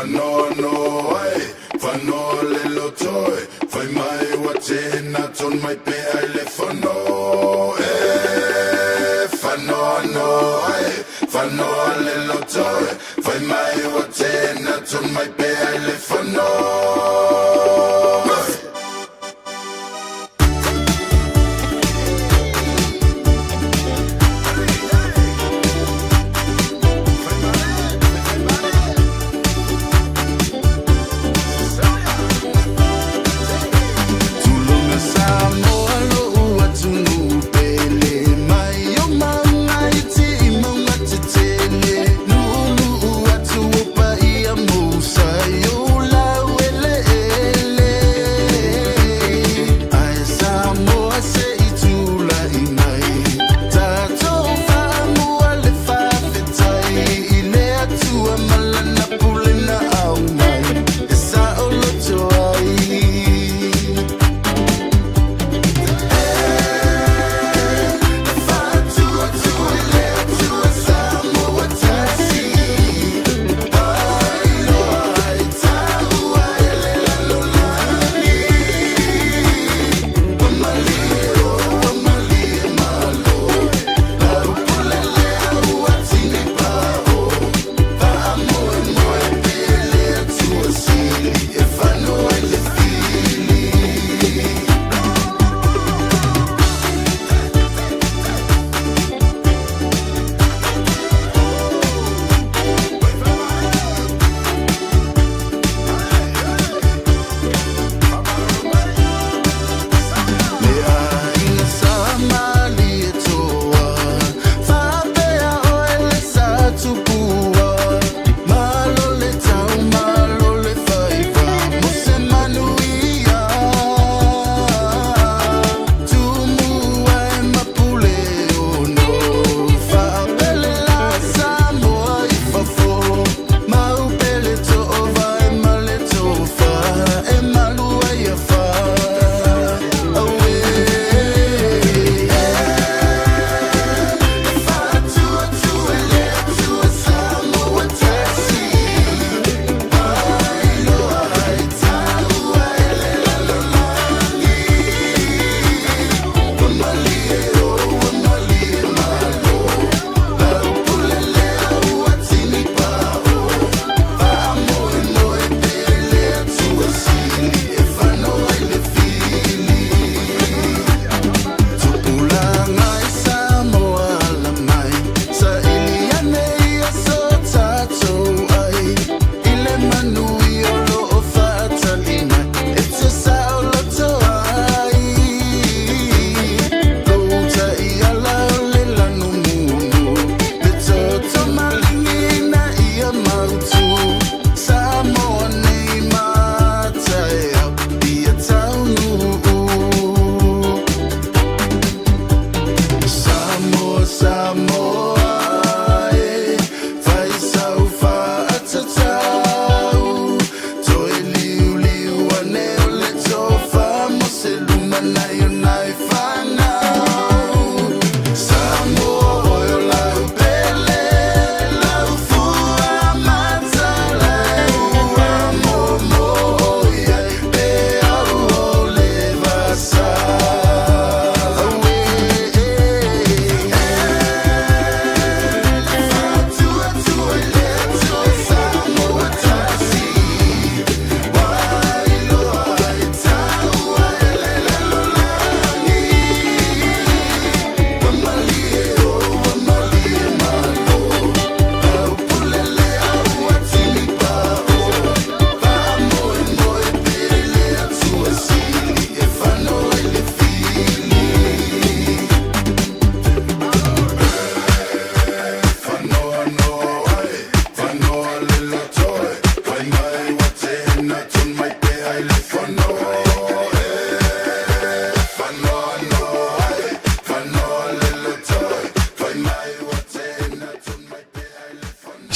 Whanoa no ai, whanoa le lotoe, whai mai wa te hena ton mai pe ai le whanoa. Whanoa no ai, whanoa le lotoe, whai mai wa te hena ton mai pe ai le whanoa.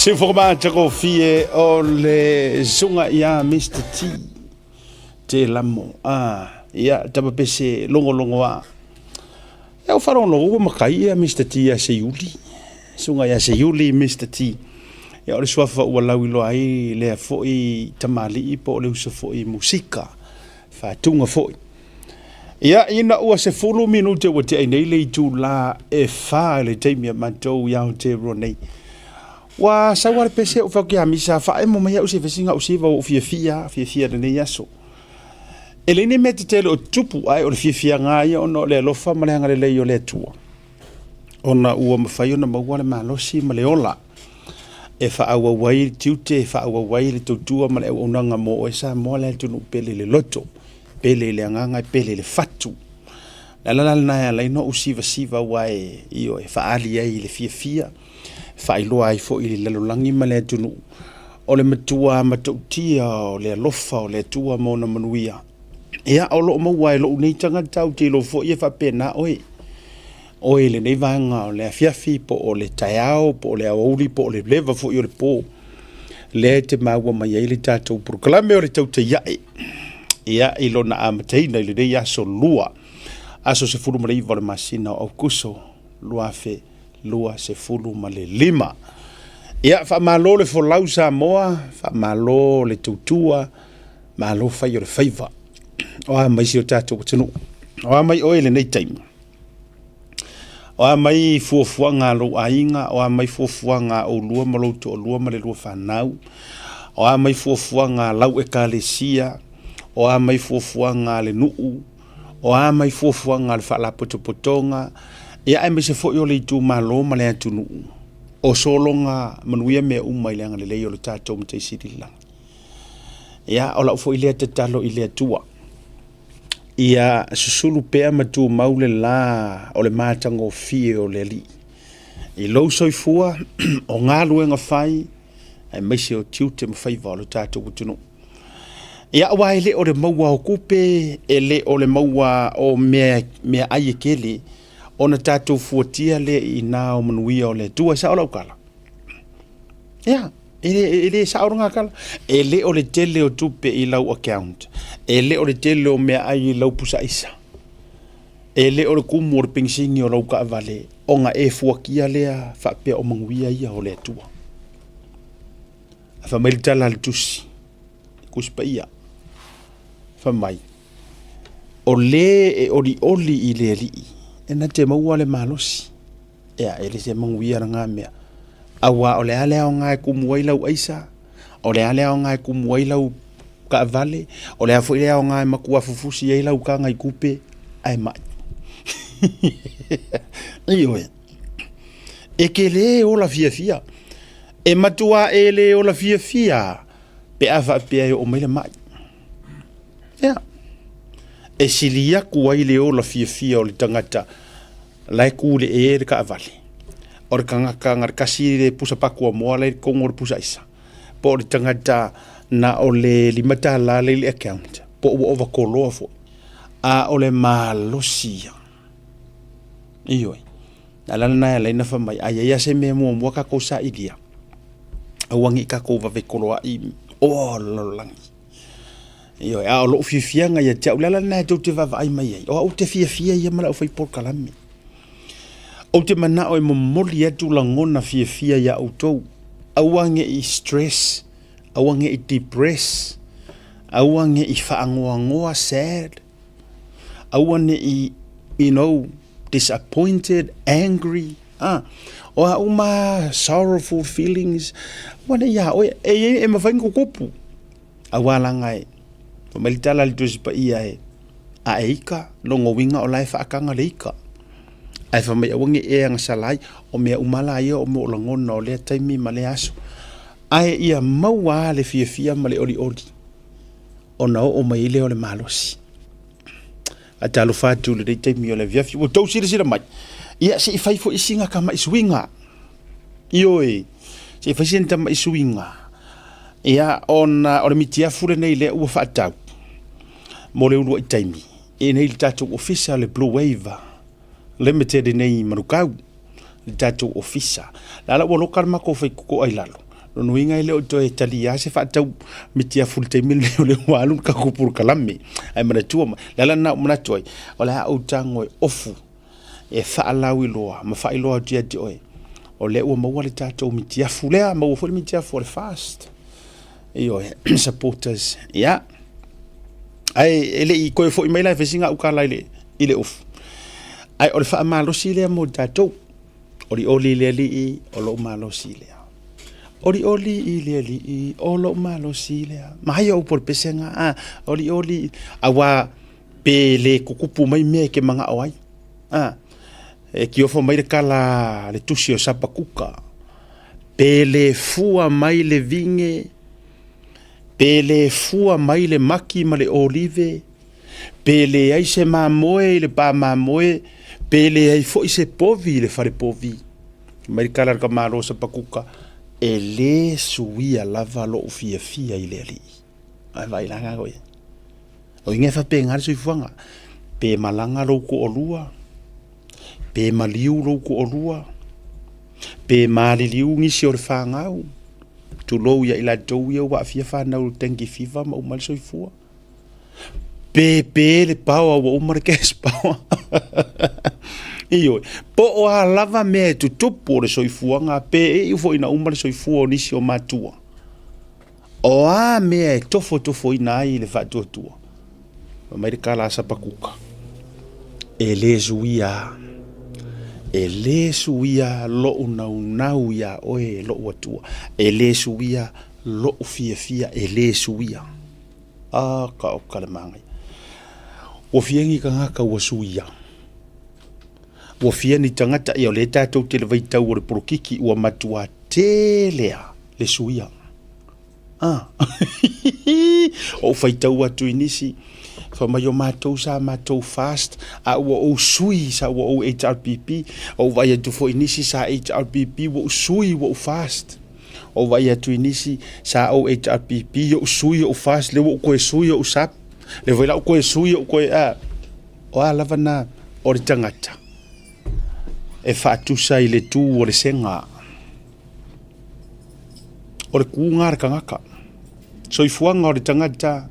Se formato ko fie o le sunga ia Mr. T te lamo ia tapa pese longo a e o faro no makai ia Mr. T ia se yuli sunga ia se yuli Mr. T ia o le suafa ua lau iloa ai lea foʻi tamaliʻi po o le usa foʻi musika faatuga foʻi ia ina ua 10 minute ua teʻai nei le itulā e fā i le taimi a matou iao te roa nei wa saua le pese o faukiamisa faemo mai au se fesiga usiva o fiafia lenei aso e leni mea tetele o tupu ai o le fiafiaga ia ona o le alofa ma le agalelei o le atua ona ua mafai ona maua le malosi ma le ola e faaauauai le tiute e faaauauai le tautua ma le auaunaga mo o e sa moa le atunuu pele le loto pele i le agaga e pele i le fatu le alalalana e alaina o sivasiva ua io e faali ai i le fiafia faailoa ai foʻi i le lalolagi ma le atunuu o le matua matautia o le alofa o le atua ma ona manuia ia o loo maua e loʻu nei tagata au te ilo foʻi e faapena oe lenei vaega o le afiafi po o le taeao po o le auauli po o le leva foʻi o le pō lea te maua mai ai le tatou porokalame o le tautaiaʻi ia i lona amataina i lenei aso lua aso 10 o le masina o aukuso luafe lua 10 ma le 5 ia faamālō le folau sa moa faamālō le tautua mālō fai o le faiva o a mai si o tatou atunuu o a mai oe lenei taimi o a mai fuafuaga lou aiga o a mai fuafuaga oulua ma lou toʻalua ma le lua fanau o a mai fuafuaga lau ekalesia o a mai fuafuaga le nuu o a mai fuafuaga le faalapotopotoga ia e mai se foʻi o le itumālō ma le atunuu o sologa manuia mea uma i le agalelei o le tatou mataisililagi ia o lau foʻi lea tatalo i le atua ia susulu pea matumau le la o le matagofie o le alii i lou soifua o galuega fai e maise o tiute ma faiva o le tatou atunuu ia ua e lē o le maua o kupe e lē o le maua o mea ai e kele ona tatou fuatia lea inā o manuia o le atua sa o laukala ia e le saʻoraga kala e lē o le tele o tupe i lau account e lē o le tele o mea ai i lau pusaʻisa e lē o le kumu o le pengisigi o lau kaavale oga e fuakia lea faapea o maguia ia o le atua afamai le tala le tusi kusi paia famai o lē e olioli i le alii ena te maua le malosi ea e le se maguia raga mea aua o le ale aoga e kumu ai lau aisa o le ale aoga e kumu ai lau kaavale o le a foʻi le aoga e makua fufusi ai lau kagai kupe ae mai ioe e ke lē ola fiafia e matua e lē ola fiafia pe a faapea e o mai le mai ia e sili aku ai le ola fiafia o le tagata lae kuleʻe le kaavale o le kagakaga le kasi le pusapaku amoa lai le kogo o le pusaʻisa po o le tagata na o le limatala le account po ua ovakoloa foʻi a o le malosia ioe alalana e alaina famai aia ia se mea muamua kakou saʻilia auagi i kakou vavekoloaʻi o lalolagi ioe a o loo fiafiaga ia te aʻu le alalana e tou te vavaai mai ai o aʻu te fiafia ia ma le aʻu faipolokalame o te manaʻo e momoli atu lagona fiafia ia outou auage i stress auage i depress auage i faagoagoa sad auage i disappointed angry o aʻu ma sorrowful feelings ua ia oe e mafaiga kukupu aualaga e mai le tala le tusi paia e a e ika logoiga o lae faakaga le ika ae famai auage e agasala ai o mea umala ia o mo lagona o lea taimi ma le aso ae ia maua le fiafia ma le olioli ona oo mai le o le malosi atalofa atu le taimi o le viafi ua tou silasila mai ia seʻi fai foʻi siga kamaʻisuiga ioe seʻi fai sena tamaʻisuiga ia ona o le mitiafu lenei lea ua faatau mo le ulu ai taimi e nei le tatou ofisa le Blue Wave Limited nei manukau le tatou ofisa la ua loka le mako faikuko ai lalo lonuiga i le o toe talia se faatau mitiafu le taimi le o le ualu le kakupulukalame ae manatua le alana manatu ai o le aʻoutago e ofu e faalau iloa ma faailoa atu ia te oe o le ua maua le tātou mitiafu lea, maua fo le mitiafu o le fast. Io, supporters, ia. Ai, ele I koe fo I mai lai fesinga ukala ile ufu. Ai, o le wha malosi lea mo tātou. Oli lea li o lo malosi lea. Oli lea li o lo malosi lea. Mahai au por pesenga, oli. Awa pe le kukupu mai mea ke manga awai. E ki ofo mai le kala le tusi o sapakuka. Pe le fua mai le vinge. Pe le fua mai le maki ma le olive. Pe le ai se mamoe le pa mamoe. Pe le ai fo I se povi le fare povi. Mai le kala ka maro sapakuka. E le suia lava lo fia I le ali. Ai vai langa koe. O inge fa pe ngare sui fuanga. Pe malanga lo ko olua. Pe maliu lo ko olua. Pe maliliu ngisi o le whangau. Tu lou ia ila tau ia wa fia whanau tengi fifa ma umar soifua. Pe le paua wa umar kes paua. Iyo, po o a lava mea tu tupu o le soifua ngā pe e ufo ina umar soifua o nisi o matua. O a mea tofo ina ai le whatua tua. Mai le kala sapakuka. E le zuia. E le suia lo nau ia oe lo atua. E le suia lo fia e le suia. Ka o kalamangai. O fiengi ka ngaka ua suia. O fiengi tangata ia o le tātou te le vaitau o le porokiki ua matua te lea le suia. O faitau atu inisi. Fa mai o mātou sa mātou fast a ua o sui sa ua o HRPP o vai atu fo inisi sa HRPP ua o sui ua o fast o vai atu inisi sa o HRPP o sui o fast le ua o koe sui o sap le vai la o koe sui o koe o a lava na o le tangata e whaatusa I le tū o le senga o le kūngara kangaka soifuanga o le tangata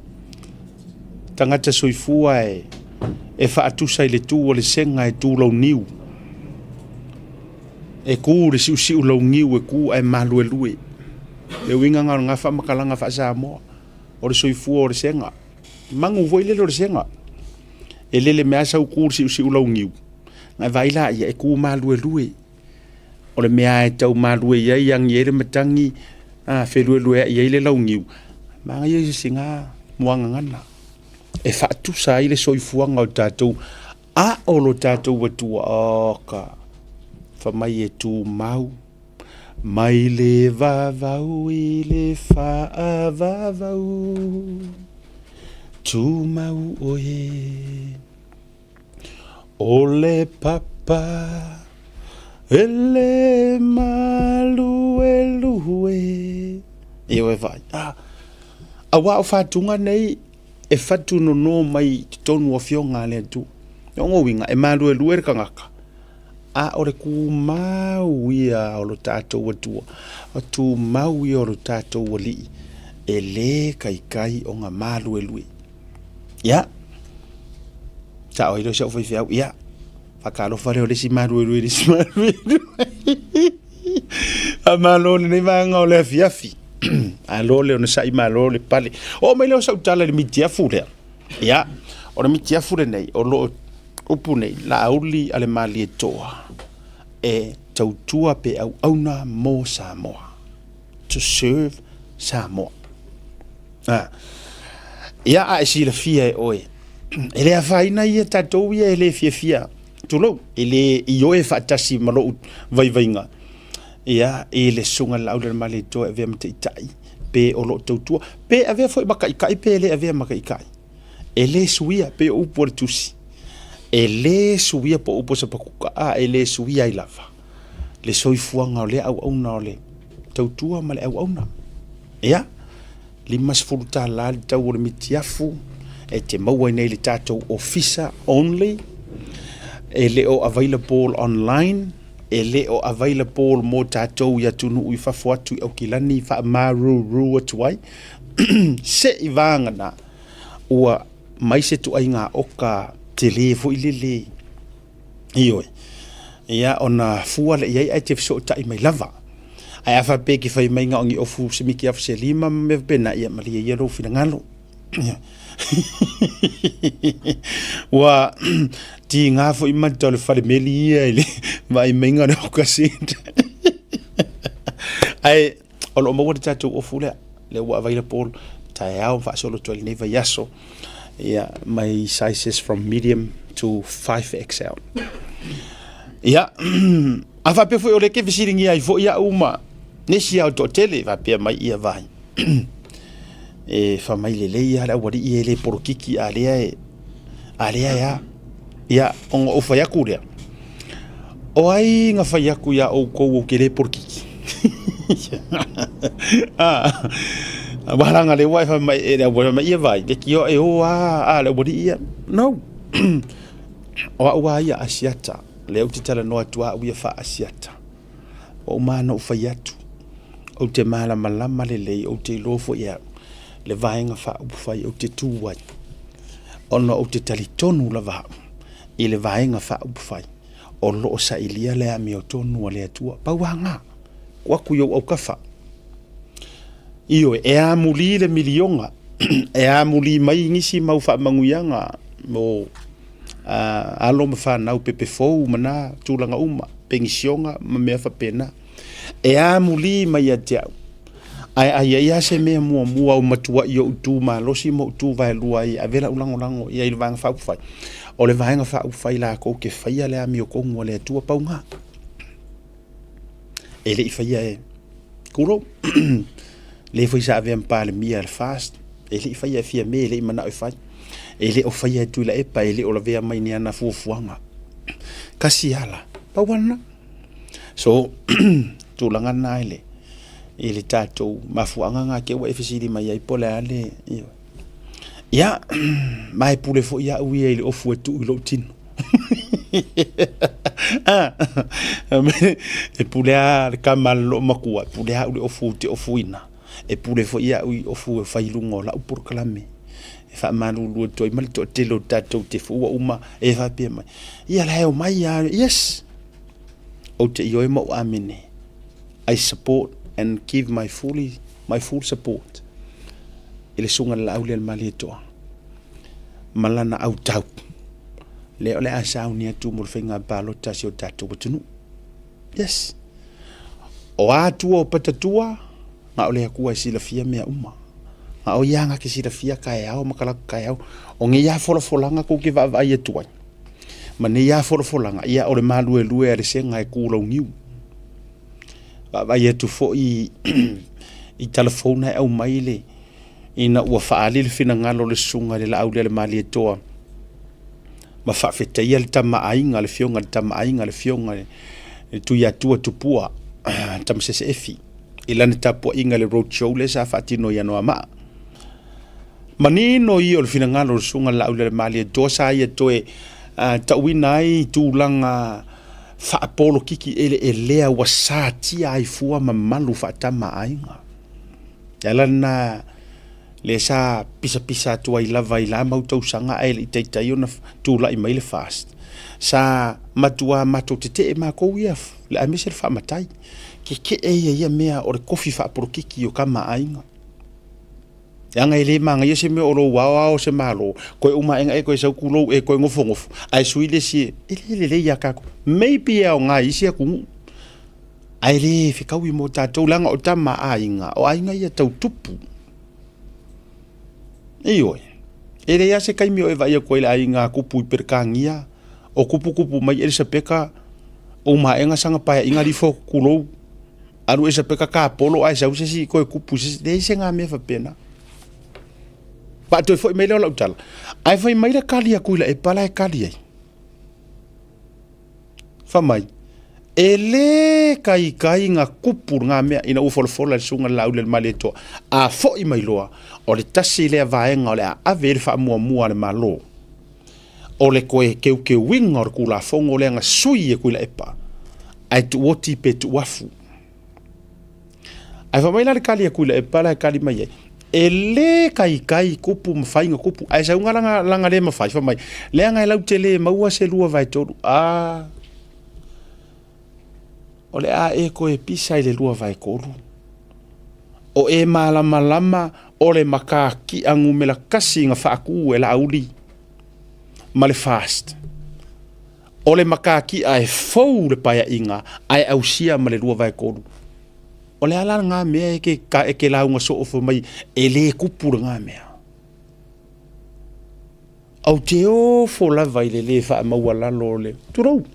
soifua e whaatusa I le tū o le senga e tū lau niu. E kū le siu lau niu e kū e malue lue. E winga ngā whamakalanga whaasa moa. O le soifua o le senga. Mangu voi lele o le senga. E lele mea sau kū le siu lau niu. Ngai vaila ia e kū malue lue. O le mea e tau malue ia iangi ere matangi. Whelue lue ia le lau niu. Manga ia singa muanga ngana. E whaatusa I le soifuanga o tātou a olo tātou watua ka whamai e tū mau mai le vavau I le whaavavau tū mau oe o le papa e le malu e luhe e oe vai a wao whaatunga nei e fatu no mai tonu o fionga le tu. Yongo winga e malu e luer kangaka. A ore ku mau ia o lo tātou atua. O tu mau ia o lo tātou ali. E le kai o ngā malu e lui. Ia. Ta o hiro siau fai fiau. Ia. Whakaro whare o lesi malu e lui. A malu le nei vanga o le afiafi. A lole ona sai ma lole pale o mai leo sautala le mitiafu lea ia o le mitiafu le nei o lo upu nei la auli ale mali e toa e tautua pe au auna mo Samoa to serve Samoa ia a esi le fia e oe ele a faina ia tatou ia ele fia tulo ele i oe fatasi malo vai ia e le sunga laule mali to e vem tai pe o lo tautua pe ave foi makai pe le ave makai e le suia pe o portusi e le suia po o posa pakuka e le suia I lava le soifuanga o le au na le tautua male au na ia limas fuluta la tau o le mitiafu e te maua nei le tatou officer only e le o available online e le o available mo tātou ia tunu ui whafuatu au kilani wha maru atuai se I vanga na ua mai se tu ai ngā oka te le fo I lele ioi ia ona fua le ia ai te so tai mai lava ai afa pe ki fai mai ngongi ofu semiki af se lima me pena ia mali ia ro fina ngalo wa ti nga fo i man tole fale meli ia ile mai menga no kasit ai olo mo wata to ofu le wa available tai au fa solo to le neva yaso yeah my sizes from medium to 5XL yeah afa pe fo ole ke visiting ia fo ia uma nesi au to tele va pe mai ia vai e fa mai le ia la wadi ia le porokiki alea ya on o fa yakuria o ai nga fa yaku ya o ko ke le porokiki baranga le wifi mai e wa mai ia vai ke kio e o le wadi ia no o ia asiata le o titala no atua ia fa asiata o mana o fa yatu o te mala malama le o te lofo ia le vaenga fa u fai o te tuai ono o te talitonu la va i le vaenga fa u fai o lo sa ilia le ami o tonu le atua pauanga kwa ku yo au kafa io e amuli le milionga e amuli mai ngisi mau fa manguyanga mo alo ma fa na pepe fou mana tulanga uma pensionga ma me fa pena e amuli mai atia ai se me mua o matua yo tu ma lo si mo tu vai lua i avela ulango ia il vang fa fai o le vanga fa fai la ko ke fai le ami o ko mo le tu pa nga ele fai e kulo le foi sa avem pa le mia fast ele fai e fia me ele mana o fai ele o fai tu la e pa ele o la vea mai ni ana fu fuanga kasi ala pa wana so tu langa na ele ele tato mafuanga nga ke wa efisidi mai ai pole ale ya mai pule fo ya wi ele ofu tu lo tin e pule a kamal lo makua pule a ofu te ofuina e pule fo ya wi ofu fai lungo la por kalame e fa manu lu to mal to te lo tato te fu uma e fa pe mai ya la o mai ya yes o te yo mo amine I support and give my full support ele sunga la au le malito malana au tau le ole asa unia tu mo finga balo tasio tatu butunu yes o atu o patatua ma ole ku sila fia me uma ma o yanga ke sila fia kai au makala kai au o ngi ya folanga ko ke va ye tuai ma ne ya folanga ia ole malu e lue ale senga e ku lo ngiu va ia tu fo i telefona au maile ina ua faali le fina ngalo le sunga le au le mali toa ma fa fete ia le tama ainga le fionga le tu ya tu pua tam se efi ila ne tapo inga le road show le sa fatino ya no ama manino i le fina ngalo le sunga le au le mali toa sa ia toe ta winai tu langa fa apolo kiki ele elea wasati ai fua mamalu fa tama ainga yalana le sa pisa tu ai lava i la mau tau sanga ele tai ona tu la i mai le fast sa matua mato te ma ko ia le amisel fa matai ke ia mea o le kofi fa apolo kiki o kama ainga yanga ele manga yese me olo wa se malo ko uma enga e ko sa kulo e ko ngofo ai suile si ele ya ka maybe e nga isi ku ai le fika wi mo ta to langa o tama ainga o ainga ia tau tupu iyo ele ya se kai mi o e vai ko ile ainga kupu perkangia o kupu mai ele se peka uma enga sanga pa inga li fo kulo alu ese peka ka polo ai sa usi ko kupu se se nga me fa pena pa to foi mai lo tal ai foi mai la kalia kuila e pala e kalia fa mai ele kai nga kupur nga me ina ufol fola sunga laule maleto a foi mai loa o le tasi le vaenga o le a ver fa mua le malo o le koe ke wing or kula fongo le nga sui e kuila epa ai tu woti pe tu wafu ai fa mai la kalia kuila e pala kali mai ele kai kupu mfainga kupu ai sa unga langa le mafai fa mai le nga lau tele maua se lua vai todo O le a e koe pisa i le lua vai kolu. O e malama o le maka ki angu me la kasi nga whaaku e la auli. Ma le fast. O le maka ki a e fau le paya inga a e ausia ma le lua vai kolu. O le ala ngā mea e ke launga so ofu mai e le kupura ngā mea. Au te o fo lava i le wha maua lalo le turau.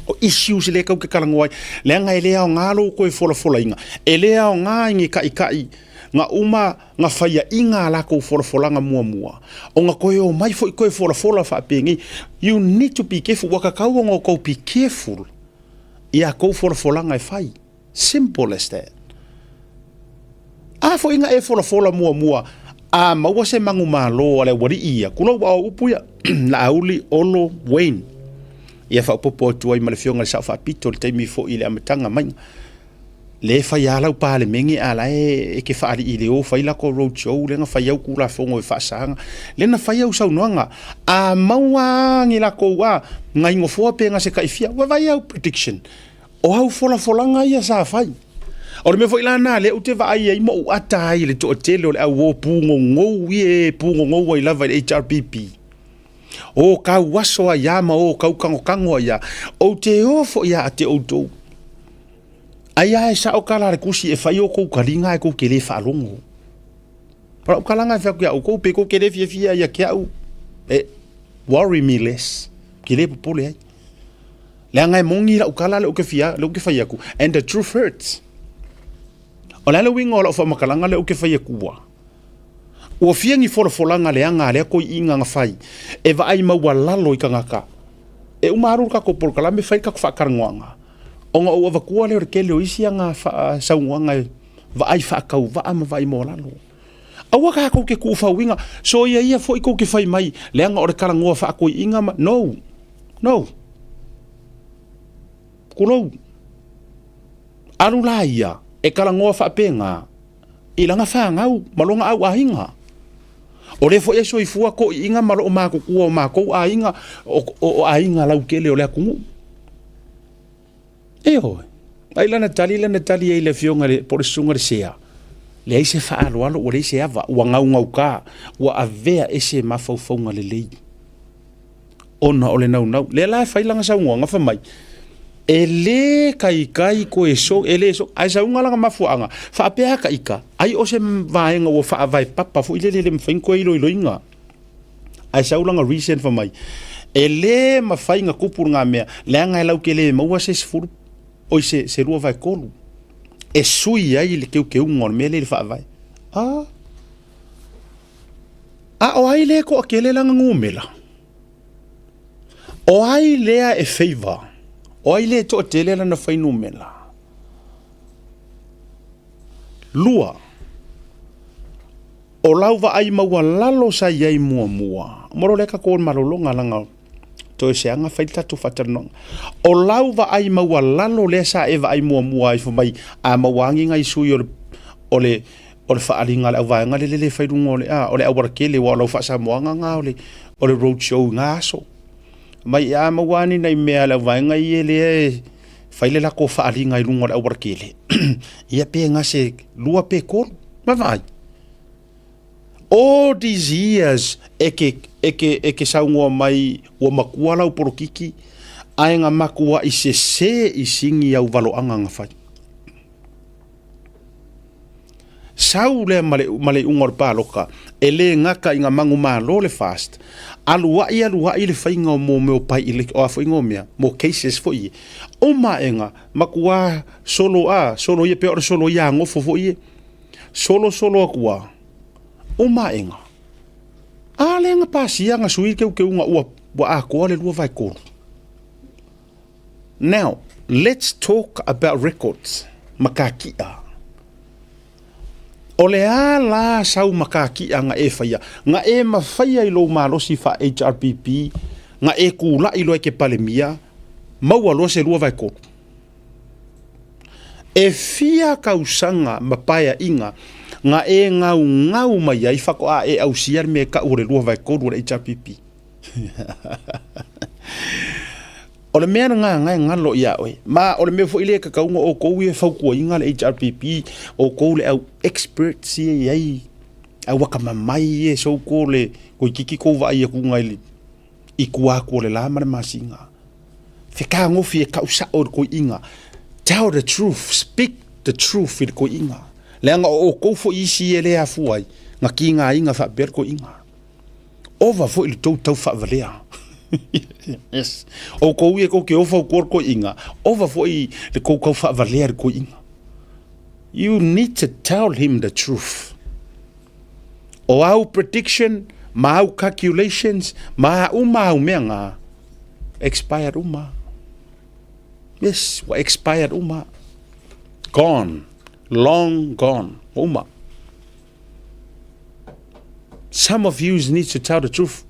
O issues le kau ke karangoai le anga ele ao ngalo koe fola inga ele ao ngā ingi kai nga uma nga whaia inga la ko fola nga mua o nga koe o mai fo koe fola wha pengi you need to be careful waka kau o ko be careful ia ko fola nga e whai simple as that a fo inga e fola mua a maua se mangu malo ale wari ia kulo wa upuya la auli olo Wayne ia fa popo tuai ma le fionga sa fa pito le taimi fo ile amatanga mai le fa ya la pa le mengi ala e ke fa ali ile o fa ila ko road show le nga fa ya ku la fongo e fa sanga le na fa ya usau noanga a maua ngi la ko wa ngai ngo fo pe nga se kaifia wa vai au prediction o hau fola nga ia sa fai o le me fo ila na le u te va ai mo ata ile to tele o le au pungo ngo ie pungo ngo i lava HRPP o kau waso a yama o kau kango ia o te ofo ia te o tou aia e sa o kala re kusi e fai o kou karinga e kou kele whaalongo para o kalanga e whea kia o kou pe kou kele fia ia kia au worry me less kele popole ai le anga e mongi la o kala le o ke fai aku and the truth hurts o la le winga o la o whamakalanga le o ke fai aku wa o fiangi folanga le anga le ko inga nga fai e va ai maua lalo i kangaka e umaru ka ko por kala me fai ka fa karngoanga o nga o va ku le kele o isi anga fa saunga va ai fa ka va ama vai mo lalo awa ka ko ke ku fa winga so ia foi ko ke fai mai le anga o karangoa fa ko inga no kulo alula ia e karangoa fa penga ilanga fa ngau malonga au ahinga o le fo eso i fua ko inga malo o mako ku o mako a inga o a inga lau kele o le ku ai lana tali e le fionga le por sunga sea le ai se fa alo o le se ava wa ngau ka wa avea ese mafaufaunga le lei ona o le nau le la fa ilanga sa nga fa mai ele kai ko eso ele eso ai sa unga langa mafuanga fa pea ka ika ai o se vaenga o fa vai papa fu ile le mfenko ilo inga ai sa ulanga reason for mai ele ma fainga kupur nga mea le anga lau kele mo se furu o se rua vai kolu e sui ai le ke un me le fa vai o ai le ko kele langa ngumela o ai le e favor o ai le to tele la na fai numela lua o lauva ai maua lalo sa iai mua moro le ka ko malolonga langa to se anga fai tatu fatanong o lauva ai maua lalo le sa eva ai mua ai fo mai a mawangi ngai sui o le fa alinga le va nga le fai dungo le o le awar kele wa lo fa sa moanga nga o le road show ngaso mai a mawani nei mea la vainga i ele faile la ko fa alinga i lungo la warkele ia pe nga se lua pe kor ma vai all these years eke saungo mai o makua lau porokiki ai nga makua i se i singi au valo anga nga fai sau le male ungor paloka ele ngaka inga mangu malo le fast alua i le fainga mo me pai ile o afo ingomia mo cases foi o maenga makua solo ye pe solo ya ngofo foi solo akua o maenga ale nga pasia nga sui ke unga wa akua le lua vai ko now let's talk about records makakia o le ala sau makaki nga e faia nga e mafaya i lo malosi fa HRPP nga e kula i lo ke palemia maua lo se lua vai ko e fia kausanga mapaya inga nga e ngau mai ai fa ko a e au siar me ka ure lua vai ko ure HRPP o le mea nga ngalo ia oe ma o le mea fo ile ka kaunga o kou e fau kua inga le HRPP o kou le au experts ia iai au waka mamai e so ko le ko kiki ko va ia ku ngai i kua ko le la ma le masinga fe ka ngofi e ka usa o ko inga tell the truth speak the truth i ko inga le nga o ko fo isi ele afu ai nga kinga inga fa ber ko inga over fo il tau fa valea yes o ko ie ko ke ofa ko inga over fo i le ko fa valea ko inga you need to tell him the truth o au prediction ma au calculations ma uma menga expired uma yes wa expired uma gone long gone uma some of you need to tell the truth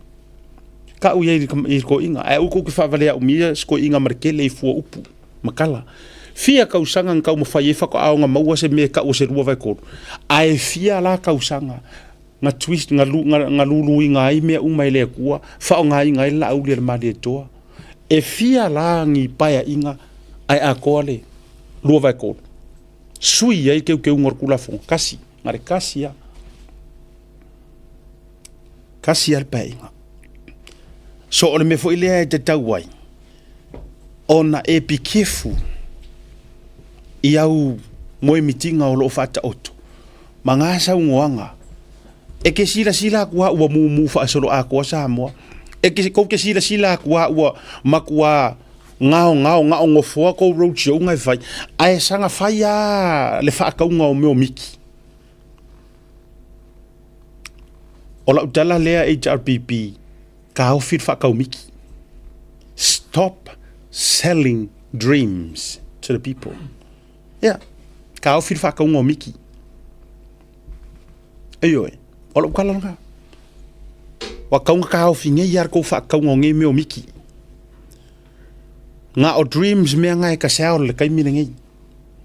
ka u ye ko inga ai u ko ke fa vale u mia ko inga markele fu upu makala fia ka usanga ka mo fai fa ko au nga maua se me ka o se rua vai ko ai fia la ka usanga nga twist nga lulu inga ai me u mai le kua fa nga inga la u le ma le toa e fia la ngi paia inga ai a ko le rua vai ko sui ai ke ngor kula fon kasi ngare kasi al painga so ole me fo ile te tauai ona e pikifu iau moi mitinga o lo fata oto mangasa ungoanga e ke sila kwa wa mu fa solo a ko sa mo e ke ko ke sila kwa wa makwa ngao ngofo ko roadshow ngai fai ai sanga fai ya le fa ka unga o me o miki ola utala lea HRPP ka au fit fa ka miki stop selling dreams to the people yeah ka au fit fa ka unga o miki ayo ola ukala nga wa kaunga ka au finge yar ko fa ka unga me o miki nga o dreams me nga ka sao le kai mina ngai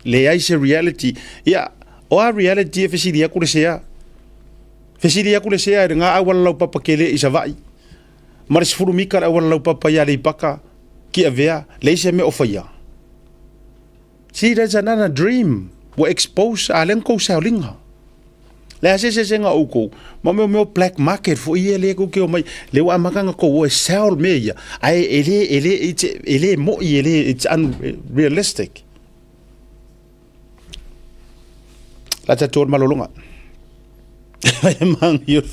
le ai se reality ya o a reality e fesi dia ku le sea fesi dia ku le sea nga awal lau papa kele isa vai maris furu mika awal lau papa ya le paka ki avea le se me ofaya see that's another dream we expose alen ko sao linga le se nga uko mo black market fo ie le ko ke o mai le wa makanga ko o sell me ya ai ele mo ele it's unrealistic la tator malolonga mang yo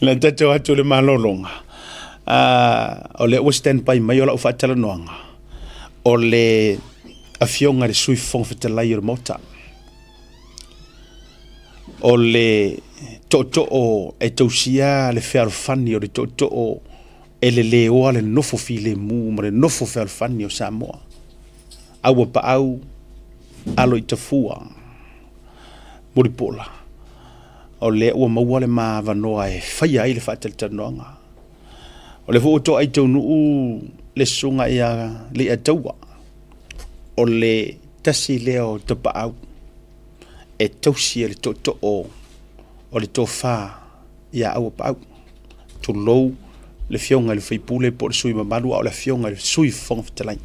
la tator le malolonga o le stand by mai o la fa tala noanga o le afionga le sui fong fetela yo mota o le toto o e tausia le ferfani o le toto o le o le nofo file mu mare nofo ferfani o Samoa au pa au alo itafua moripola o le o maua le ma vanoa e faia ile fatel tanonga o le foto ai tonu le sunga ia le ataua o le tasi leo tapa au e tausia le toto o le tofa ia au pau to low le fionga le feipule po le sui mamalu o le fionga le sui fong ftalai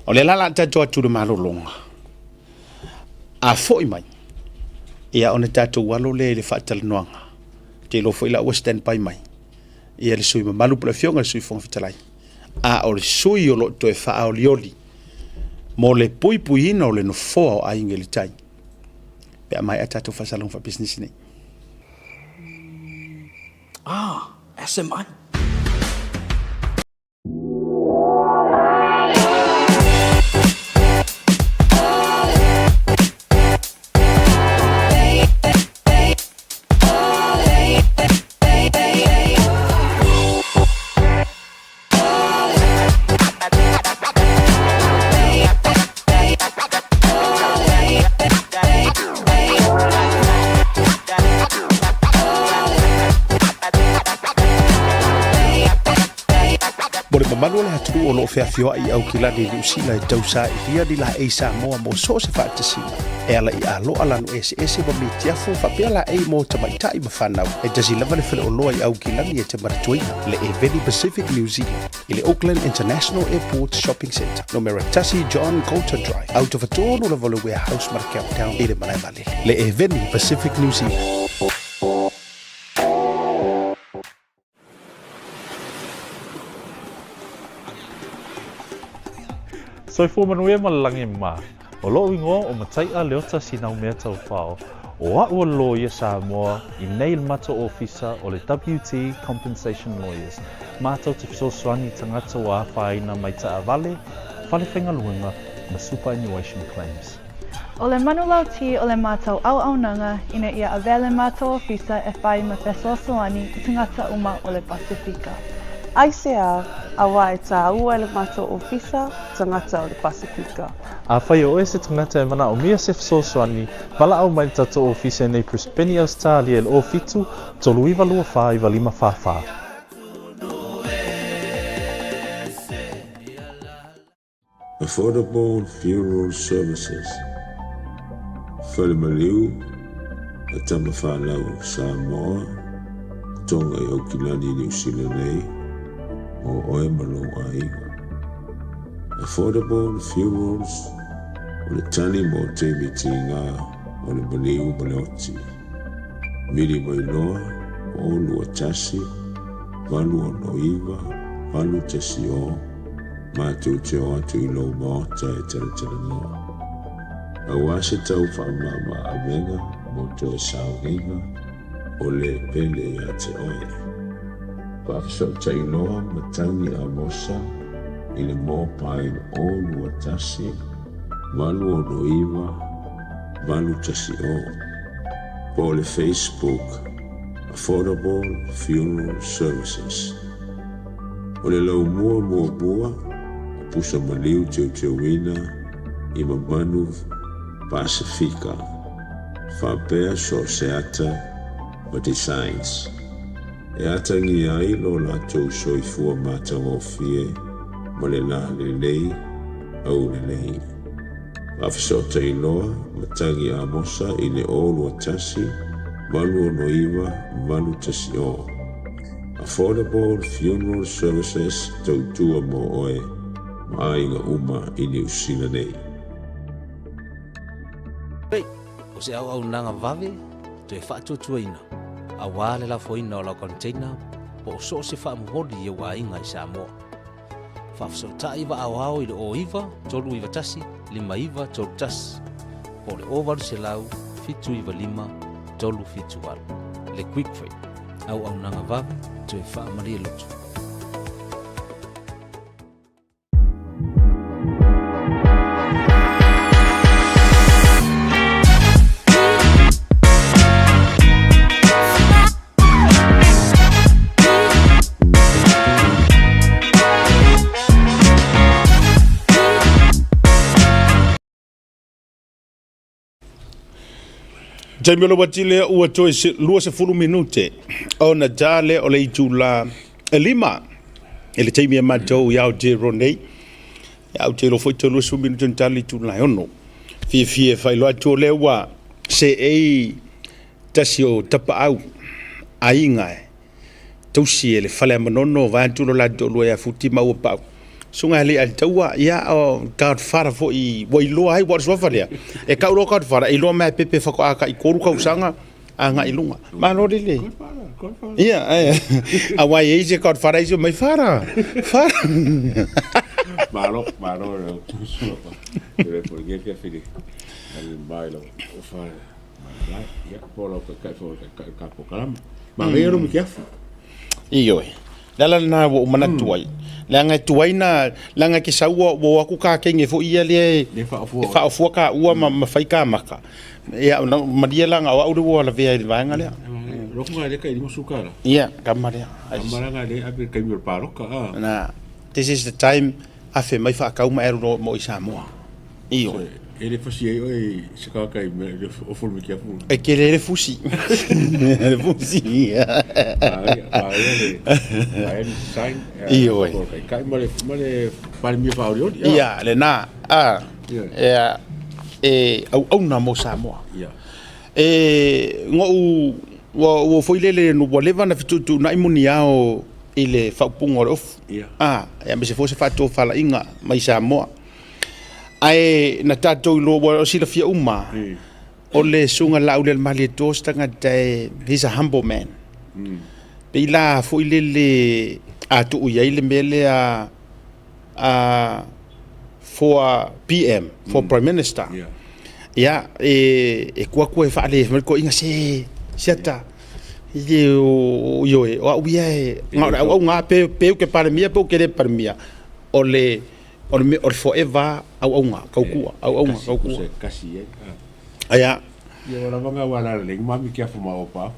o le lala tato atu le malolonga a foi mai ia ona tato walo le fatal noanga te lo foi la western pai mai ia le sui mamalu po le fionga le sui fong ftalai a o le sui o lo to e fa o lioli mo le pui ina o le no fo ai ngeli tai pe mai atato fa salon fa business nei SMI. le atu o lo fea fio ai au kila ni usila tau sa ia di la e Samoa mo so se fa tasi e ala I alo ala no ese ba mi tiafo fa pela e mo tamaita I mafana e tasi lava le fele o lo ai au kila ni e te maratuina le e Veni Pacific New Zealand I le Auckland International Airport Shopping Centre no Meratasi John Coulter Drive out of a tono la vole warehouse market down I le malai vale le e Veni Pacific New Zealand. Soi fu manuia malangi ma. O lo ingo o matai a leota sinau mea tau whao. O a ua lo ia Samoa I nei mato ofisa o le WT Compensation Lawyers. Mātou te fisosoani tangata o a whaina mai ta avale, whale whenga luenga na superannuation claims. O le manulau ti o le mātou au nanga ina ia avele mātou ofisa e whai ma fisosoani I tangata uma o le Pasifika. Aisea awa e tā ua le mātou ofisa tangata o le Pasifika. A whai o se tangata e mana o mia se fisosoani, wala au mai tato ofisa nei Prispeni Australia le o fitu, tolu iwa lua wha iwa lima wha. Affordable Funeral Services. Whalemaliu, a tama whanau Samoa, tonga I Okilani New Zealand nei, o oe malo aiga. Affordable Funerals, o le tani mo te miti ngā, o le maliu maleoti. Miri mai loa, o lua tasi, walu o noiva, walu tasi o, mātou te o atu I lau maota e tala noa. Awa se tau whaamama a menga mo te saunginga o le pele a te oe. Whaafiso tai noa matangi a mosa I le mōpain o lua tasi, walu o noiva, walu tasi o. Po le Facebook, Affordable Funeral Services. O le lau mua, pusa maliu teu wina I mamanu Pasifika. Whapea so se ata o designs. E ata ngi ai lo la tau soifua mātang o fie mo le la le lei au le lei. Whawhiso te iloa matangi a mosa I le olu a tasi, walu o noiva, walu tasi o. Affordable Funeral Services tau tua mo oe. Ainga uma I New Zealand nei. O se au nanga vave, te whaatutuaina. A wale la foina o la container, po o so se whaamubodi I wa inga I Samoa. Whafso ta iwa au I le o iwa, tolu iwa tasi, lima iwa, tolu tasi. Po le ovaru se lau, fitu iwa lima, tolu fitu waru. Le quick free, au nanga vave, te whaamaria lutu. Jaimelo watile ua toi lua se fulu minute o na jale o le itu la lima ele taimi matou yao te ronei yao te lo foi te lua su minute tali tu la ono fie fai lo atu le wa se ei tasio tapa au ainga tausi ele fale manono va tu lo la do lo ya futi ma o pa sunga le al taua ya o God fara fo I wai lo ai wa so fale e ka ro God fara I lo ma pepe fa ko aka I koru ka usanga anga I lunga ma lo le ia a wai e je God fara I mai fara Malo suo pa. Deve forget che fili. Al bailo o fare. Ma ya polo ka kalam. Ma vero mi chiafu. Iyo lala na wo mana tuai langa tuai na langa ki saua wo aku ka kenge fo ia le fa fo ka ua ma fai ka maka ya ma dia langa wa u wo la vea le vanga le Roko nga le ka I mo sukara. ia kamare Amara nga le ape ka mi paroka na this is the time afe mai fa ka uma ero mo I Samoa iyo Ele fasi oi sekaka I me o fulu kia fulu. E ke le fusi. Le fusi. Ai sign. Io. Kai male pare mi fa audio. Ia le na. Ia au na mo Samoa. Ia. Wo foi lele no boleva na fitu na imuniao ile fapungo of. Ia. Ya me se fosse fatto fala inga mai Samoa. Ai na tatou lo o sila fia uma. O le sunga la ule mali to stanga dai he's a humble man. Pe la foi lele a tu ia ile mele a 4 PM for prime minister. Ya kwa fa le ko inga se siata. Yo o uia nga pe ke para mia po ke le para mia. O forever au nga kaukua kasi aya yo la vanga wala le mami kia fuma opa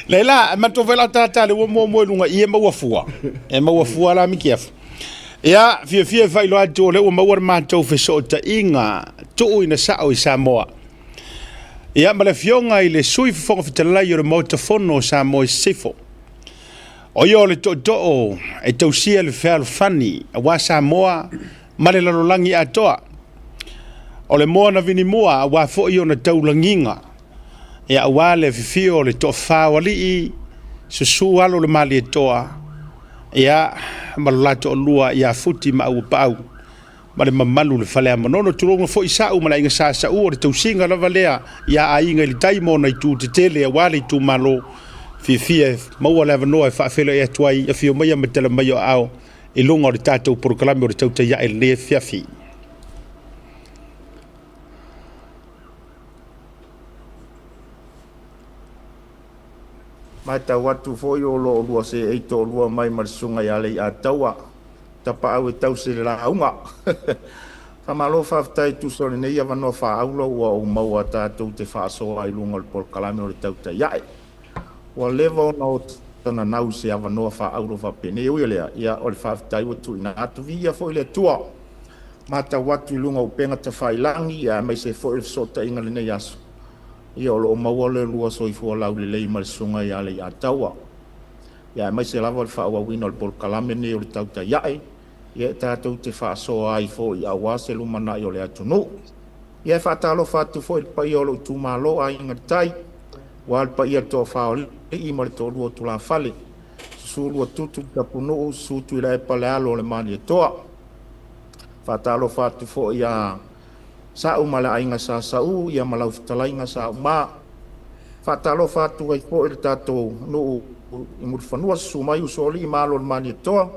Leila matovela tata le mo lunga ie mawafua mawafua la mikiaf ya fie vai lo ato le o mawar matou feso ta inga to ina sao I Samoa ya mala fionga ile sui fonga fitala yo motofono Samoa sifo o yo le to e tausia le fel fani wa Samoa male la langi atoa o le mo na vini moa wa fo yo na taulanginga ya wale fifio le to fa wali susu alo le mali toa ya malato lua ya futi ma u pau male mamalu le fale manono turongo fo isau mala inga sa o le tausinga la valea ya ainga le taimo na tu tele wale tu malo fifia mau la no fa felo e tuai e fio mai metela mai ao e longo de tato proclame o tauta ya el ne fiafi Mata watu foi o lo lua se e to lua mai marsunga ya le atawa tapa au tau se la unga famalo fa tai tu so ne ya vano fa aulo o mau ata te fa so ai lunga por kalame o tauta ya o levo no tana nau se ava no fa aulo fa pene o ile ya o fa tai o tu na atu via foi le tua mata watu lunga o penga te fai langi ya mai se foi so ta inga le yaso ia o lo mau le lua so I fo lau le mal sunga ya le atawa ya mai se lava fa wa wino por kalame ne o tauta ya ia tatou te fa so ai fo ia wa se lumana i o le atu no ia fa talo fa tu fo pa i o lo tu malo ai ngatai wal pa ia to fa I mo to lo tu la fale su lo tu ta puno su tu la pa la lo le mani to fa talo fa tu fo ia sa umala ainga sa u ia malau talainga sa ma fa talo fa tu ai fo il tato no imur fanua su mai so li malo le mani to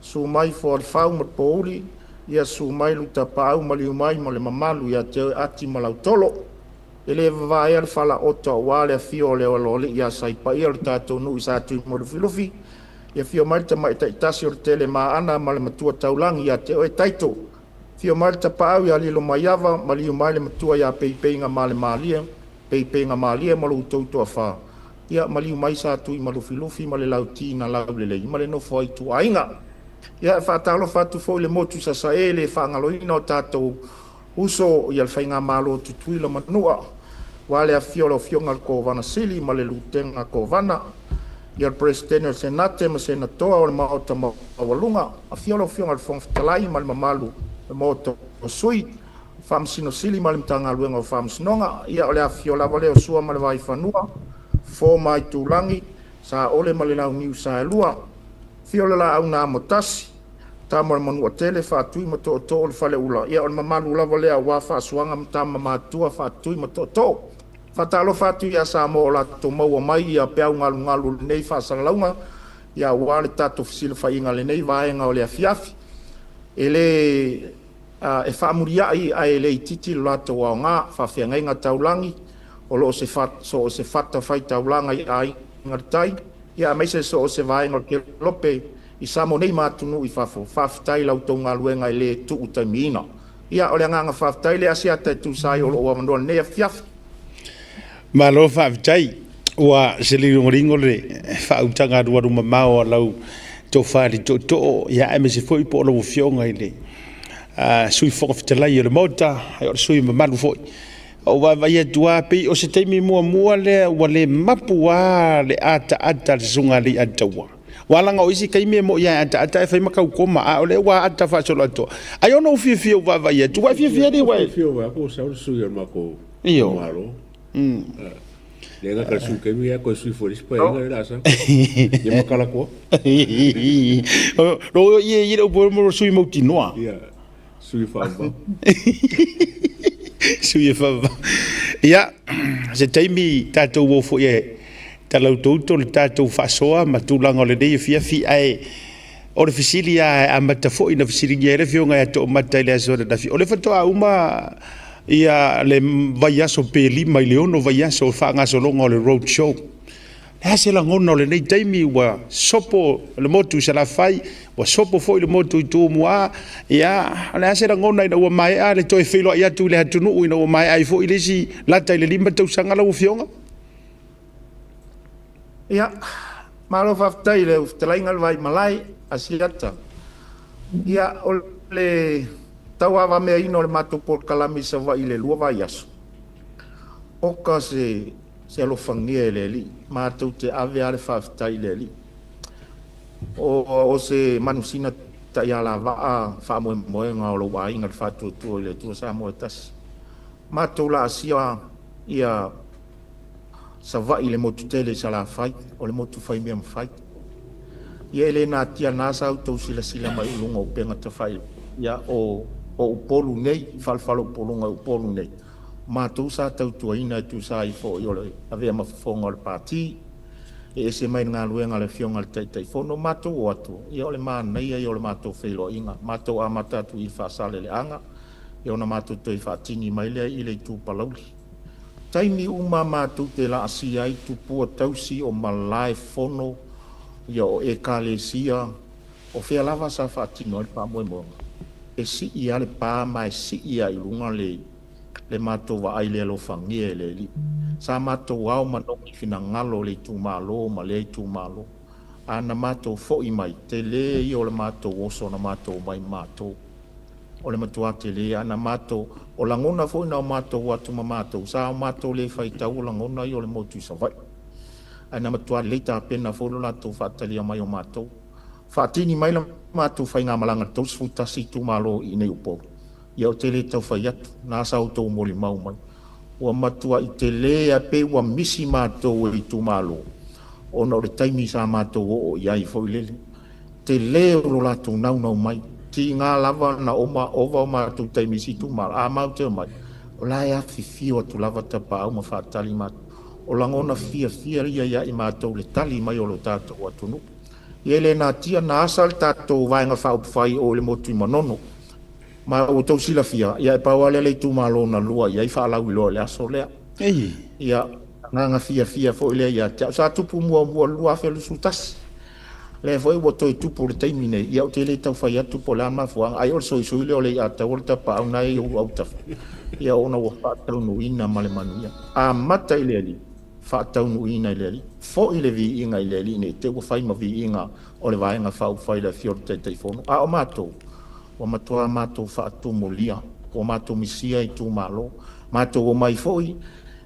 su mai fo al fa mo poli ia su mai lu ta pa u mali mai mo le mamalu ia te ati malau tolo ele vai al fala oto wale fio le ole ia sai pa ia tato no isa tu mo filofi ia fio mai ta mai ta si o tele ma ana mal matua taulang ia te o taito fio mai ta pa ia li lo maiava mali mai le matua ia pe nga male malia pe nga malia mo lu to fa ia mali mai sa tu mo filofi male lauti na laule male no foi tu ainga ia fa talo fa tu fo le motu sa ele fa ngalo ino tato uso ia fainga malo tutui lo manua wale a fiolo fionga ko vana sili male lutenga ko vana ia presidente senate ma senatoa o maota ma walunga a fiolo fionga fong talai mal mamalu moto sui fam sino sili mal mtanga luenga fam snonga ia ole a fiola vale o sua mal vai fanua fo mai tulangi sa ole mal na niu sa lua fiola la una motasi tamo manu tele fa tui mo to le fale ula ia on mamalu la vale wa fa suanga tama matua fa tui mo to fa talo fa tui ya sa mo la to mo mai ia pe ngalu nei fa sa launga ia wa le tato fsil fa inga le nei va nga ole afiafi ele e fa muria ai ele titi la to wa nga fa fe nga taulangi o lo se fa so se fatta fa taulanga ai ngartai ia mai se so se va nga ke lope I samo nei matunu I fafo faftai lau tonga luenga I le tu utamina ia ole nga faftai le asia te tu sai o lo mando ne fiaf malo faftai wa seli ringo le fa utanga du mamao lau to fali to ya me se foi po lo fionga ile sui fo fitala le mota ai sui malu foi o va ia tua pe o se temi mua le wale mapua le ata zunga li atawa wala nga isi kai me mo ya ata fa maka ko ma o le wa ata fa solo to ai ono fi va ia tua fi ni wa fi wa ko sa sui ma ko io malo le nga ka su ke mi ko sui fo rispa nga la sa ye makala ko lo ye o bo mo sui mo tinoa ya sui fa sui fa ya se taimi tatou wo fo ye talau toto le tatou fa soa ma tulanga le dei fi ai o le fisilia a mata fo ina fisilia le fionga ya to mata le azore da fi o le fato a uma ia le vai aso peli mai leono vai aso fa nga so longo le road show ha se la ngona le nei taimi wa sopo le motu se la fai wa sopo foi le motu tu mua ia le se la ngona ina wa mai a le toi filo ia tu le hatunu ina wa mai ai foi le si la tai le limba tu sanga la ufionga ia malo fa tai le uftainga vai malai asiata ia o le tawa va me ino le mato por kalami sa va ile lua vai aso o ka se lo fangie le li mato te ave ale fa tai le li o se manusina ta ya la va fa mo nga lo wa inga fa tu le tu sa mo tas mato la sia ia sa va ile mo tutele sa la fai o le mo tu fai me fai ia le na tia na sa auto sila mai lunga o penga ta fai ia o polu nei falfalo polunga o polu nei ma tu sa tau tuaina tu sa i fo yo le ave ma fonga le parti e se mai nga luenga le fionga le tai fono ma tu o atu yo le ma nei yo le ma tu felo inga ma tu amata tu i fa sale le anga yo na ma tu i fa tini mai le i le tu palauli taimi uma ma tu te la asia i tu pu tau si o malai fono yo e kalesia o fe lava sa fa tino le pa mo e si ia le pa mai si ia i lunga le mato wa ai le lo fangie le li sa mato wa ma no ki fina ngalo le tu malo ma le tu malo ana mato fo i mai te le i o le mato o so na mato mai mato o le mato ate le ana mato o langona fo na mato wa tu mato sa mato le fai tau langona i o le motu sa vai ana mato le ta pena fo la to fatali mai o mato fatini mai la mato fai nga malanga to futa si tu malo i nei upo ia o tele tau fai atu na sa auto moli mau mai ua matua i tele a pe ua misi mato i tu malo o no le taimi sa mato o iai foi lele tele o la tu nau mai ti nga lava na oma ova mato taimi si tu malo a mau te mai o la ia fifi o tu lava tapa au ma fatali mato o langona fia ia i mato le tali mai o lo tato o atunu ele na tia na asal tato vainga fai o le motu manono ma o to sila fia ia pa wale le tu malo na lua ia fa la wilo le aso le ia nga fia fo le ia sa tu pu mo lua fe lu sutas le foi o to tu por termine ia o tele tau fai atu pola ma fo ai o so le le ia ta volta pa una i o auta ia ona o fa tau no ina male manu ia a mata ile li fa tau no ina ile li fo ile vi inga ile li ne te o fai ma vi inga o le vai nga fa fai le fior te telefono a o mato o mato mato fa tu molia o mato misia i tu malo mato o mai foi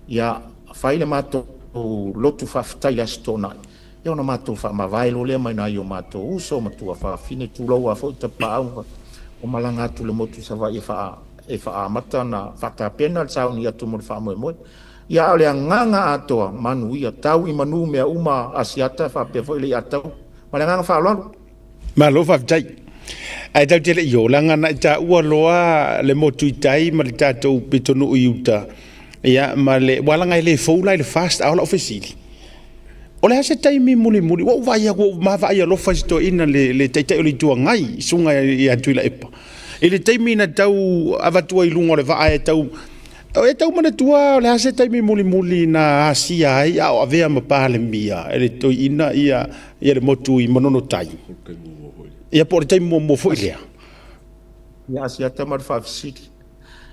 ia fai le mato lotu fa ftai la stona ia ona mato fa ma vai lo le mai na io mato uso mato fa fine tu lo a fo te pa o malanga tu le motu sa vai fa mata na fa ta pena sa unia tu mo fa mo ia ole nganga ato manu ia tau i manu me uma asiata fa pe foi le ato malanga fa lo malo fa tai ai tau tele yo langa na ta ua loa le motu tai ma le tatou pitonu iuta ia ma le walanga le foula le fast out officially ole hase tai mi muli wo vai go ma vai lo fa sto ina le tai le tua ngai sunga ia tuila epa ele tai mi na tau avatua i lunga le vai tau e tau mana tua le hase tai mi muli na asia ai a avea ma pale mia ele to ina ia le motu i monono tai ia por tai mo foi lea ia asia tamar fa fisiki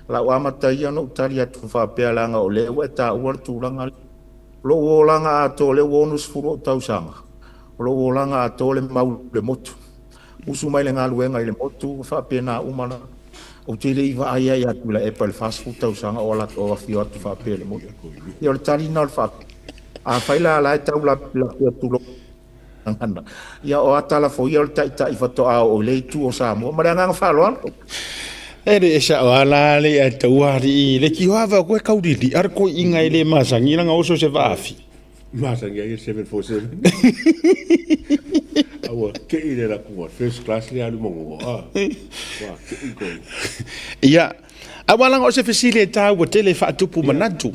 la wa mata ia no talia tu fa pelanga o le wa ta ua tu langa lo o langa to le wonus furo tau sanga O lo olanga ato le mau le motu. Usu mai le ngā luenga i le motu, whapena umana. O te le iwa aia i atu la epa le fast food tau sanga o la o whio atu whapea le motu. I o le tari na le whapea. A whaila la e tau la pia tulo. Ia o atala fo ia o le taita i whatoa o le tu o Samoa. Mare anga whaloan. Ere esa o ala le e tauari le ki hawa koe kauriri. Ar koe inga i le masangi nga oso se waafi. Masangi ai 747. Awa, ke i le rakua. First class le alu mongo. Wa, ke i koe. Ia. Awalanga o se fesile ta wa tele fa tupu manatu.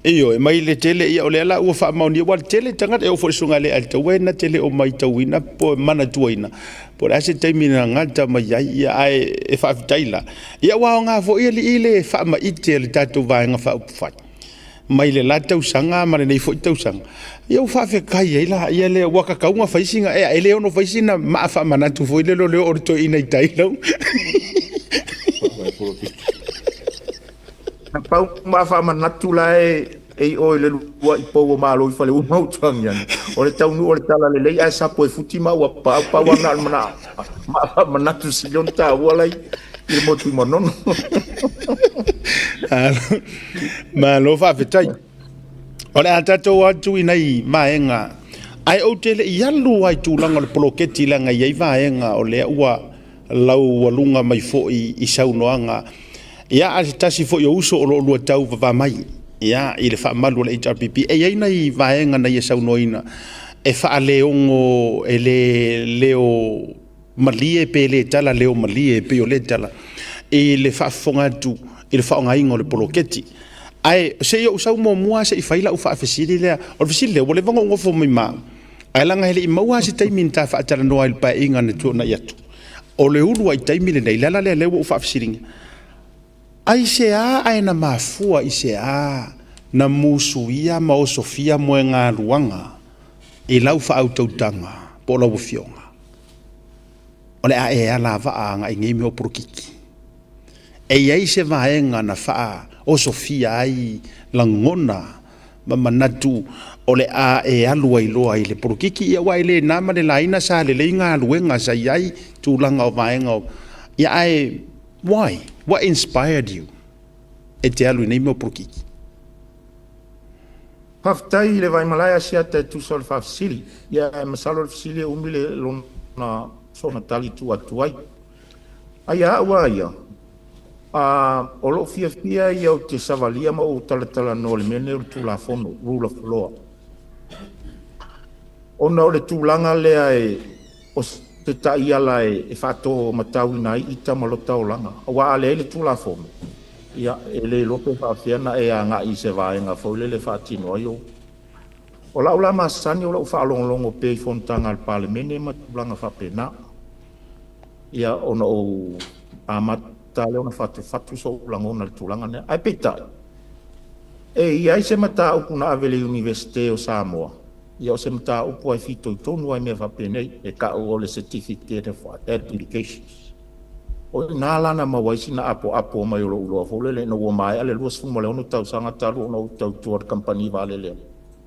Iyo e mai le tele ia o le ala ua fa mauni wa tele tanga e o fo sunga le alta wena tele o mai tawina po manatu ina. Po ase taimina ngata mai ia ai e fa taila. Ia wa nga fo ile fa ma ite le tatu va nga fa fa. Mai le lata usanga mare nei fo usanga. Ia fa fe kai ia ia le waka kaunga faisinga e ele ono faisina ma fa manatu fo ile lo le orto ina taila. Pau mafa manatu la e o le lua i pou o malo i fale o mau tuang yan. O le taunu o le tala le lei a sapo e futi ma ua pa wana mana mafa manatu silion ta walai i le motu i manono. Malo fa fetai. O le atato atu i nei maenga. Ai o tele i alu ai tūlanga le poloketi langa i vaenga o le ua lau walunga mai fo i saunoanga. Ia a tasi fo yo uso o lo tau va mai. Ia i le fa malu le HRPP. E ia nei vaenga na ia saunoina. E fa leongo e le leo malie pe le tala leo malie pe o le tala. E le fa fonga tu i le fa ngaingo le poloketi. Ai se yo usau mo mua se i faila u fa fesili le o fesili le wole vango ngofo mai ma. Ai langa hele i maua se taimin ta fa tala no ai pa inga na tu na yatu. O le ulu ai taimile nei lala le u fa fesili. Ai se ai na mafua i se na musuia ma o Sofia mo ngā luanga e lau fa autotanga po lau fionga. O le e ala va nga ngai me o prokiki. E ai se vaenga na fa o Sofia ai langona ma manatu o le e alua i loa i le prokiki ia wai le nama le laina sa le ngā luenga sa iai tūlanga o vaenga ia ai why? What inspired you? E te alu nei mo prokiki. Paftai le vai malaya sia te tu sol fafsili. Ia e masalo le fsili umile lona sona tali tu atuai. Aia ua ia. O lo fia ia o te savalia ma o talatala no le mene o tu la fono, rule of law. Ona o le tūlanga lea o te tai ala e whato matau nai i ta malota o langa. Wa ale le tu la fono. Ia ele lope whawhiana e a ngā i se vaenga fōle le whātino ai o. O lau la masani o lau whaalonglongo pe i fontanga al palemene ma tūlanga whapena. Ia ona o amata le ona whatu so ulangona le tūlanga nea. Ai peitai. E ia i se mata ukuna avele Universite o Samoa. Ia o se mata upu ai fito i tonu ai mea whapenei e ka o le certificate of applications. O nā lana mawaisi na apo mai o uloa fōlele no ua mai ale luas fumo le ono tau sanga taru ono tau tuar kampani vale le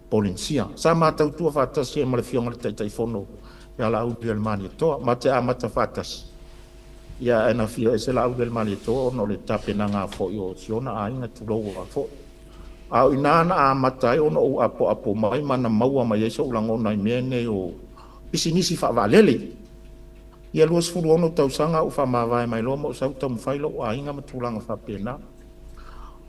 polinsia. Sa ma tau tua whatasi e male fionga le taitai fono ia la au le mani toa. Ma te amata whatasi. Ia ena fio e se la au le mani toa ono le tape na ngā fo i o siona a inga tulou a fo. Au inana a matai ono o apo mai mana maua mai eiso ulangona i mene o pisinisi wha valele. Ia luas furu ono tau sanga u whamawai mai loa mo sau tamu whailo o a inga matulanga whapena.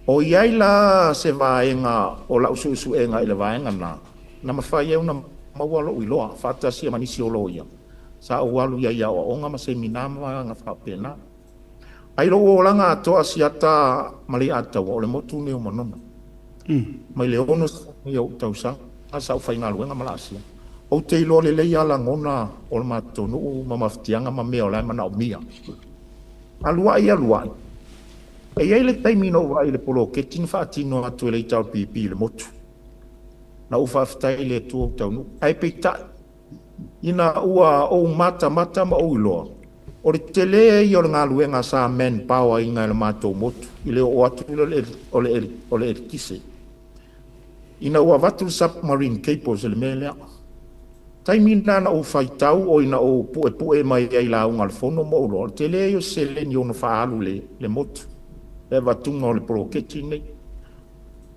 O iai la se vaenga o la usu e ngā ile vaenga na. Na mawhai e una maua lo i loa, whatasi e manisi o lo ia. Sa o walu ia ia o onga ma se minama ngā whapena. Ai lo o langa atoa siata mali atau o le motu neo manona. Mai le ono i au tau sanga, sa u whainga luenga malasia. O te ilo le lei ala ngona o le matonu ma maftianga ma mea o lai mana o mia. Aluai. E iei le taimino wai le polo ke tini whaatino atu e le itau pipi le motu. Na ufa aftai le tu o taunu. Ai peita ina ua o mata ma o iloa. O le tele i o le ngā luenga sa men pawa inga le matou motu. I le o atu o le kise. Ina ua vatu submarine cables le mea lea. taimina na o faitau o ina o pue mai ai la unga le fono mo lo te le yo se le ni ono faalu le motu e vatunga o le proketi nei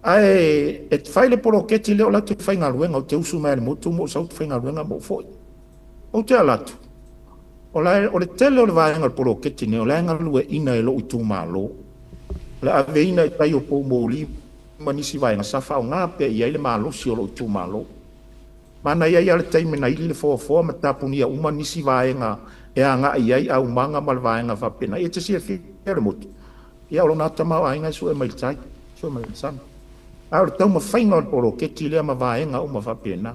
ai et fai le proketi le o la te fai ngaluenga o te usu mai le motu mo sa te fai ngaluenga mo foi o te alatu o le tele o le vaenga le proketi nei o la ngalue ina e lo itu malo le ave ina e tai o po mo li manisi vaenga sa fa o ngā pe i le malo si o lo itu malo mana ia le taimi na ili le fo ma tapunia uma nisi vaenga e anga ia au manga mal vaenga fa pena e te sia fere motu ia o na tama vaenga so e mai tai so mai san au tau ma fainga o ke tile ma vaenga uma fa pena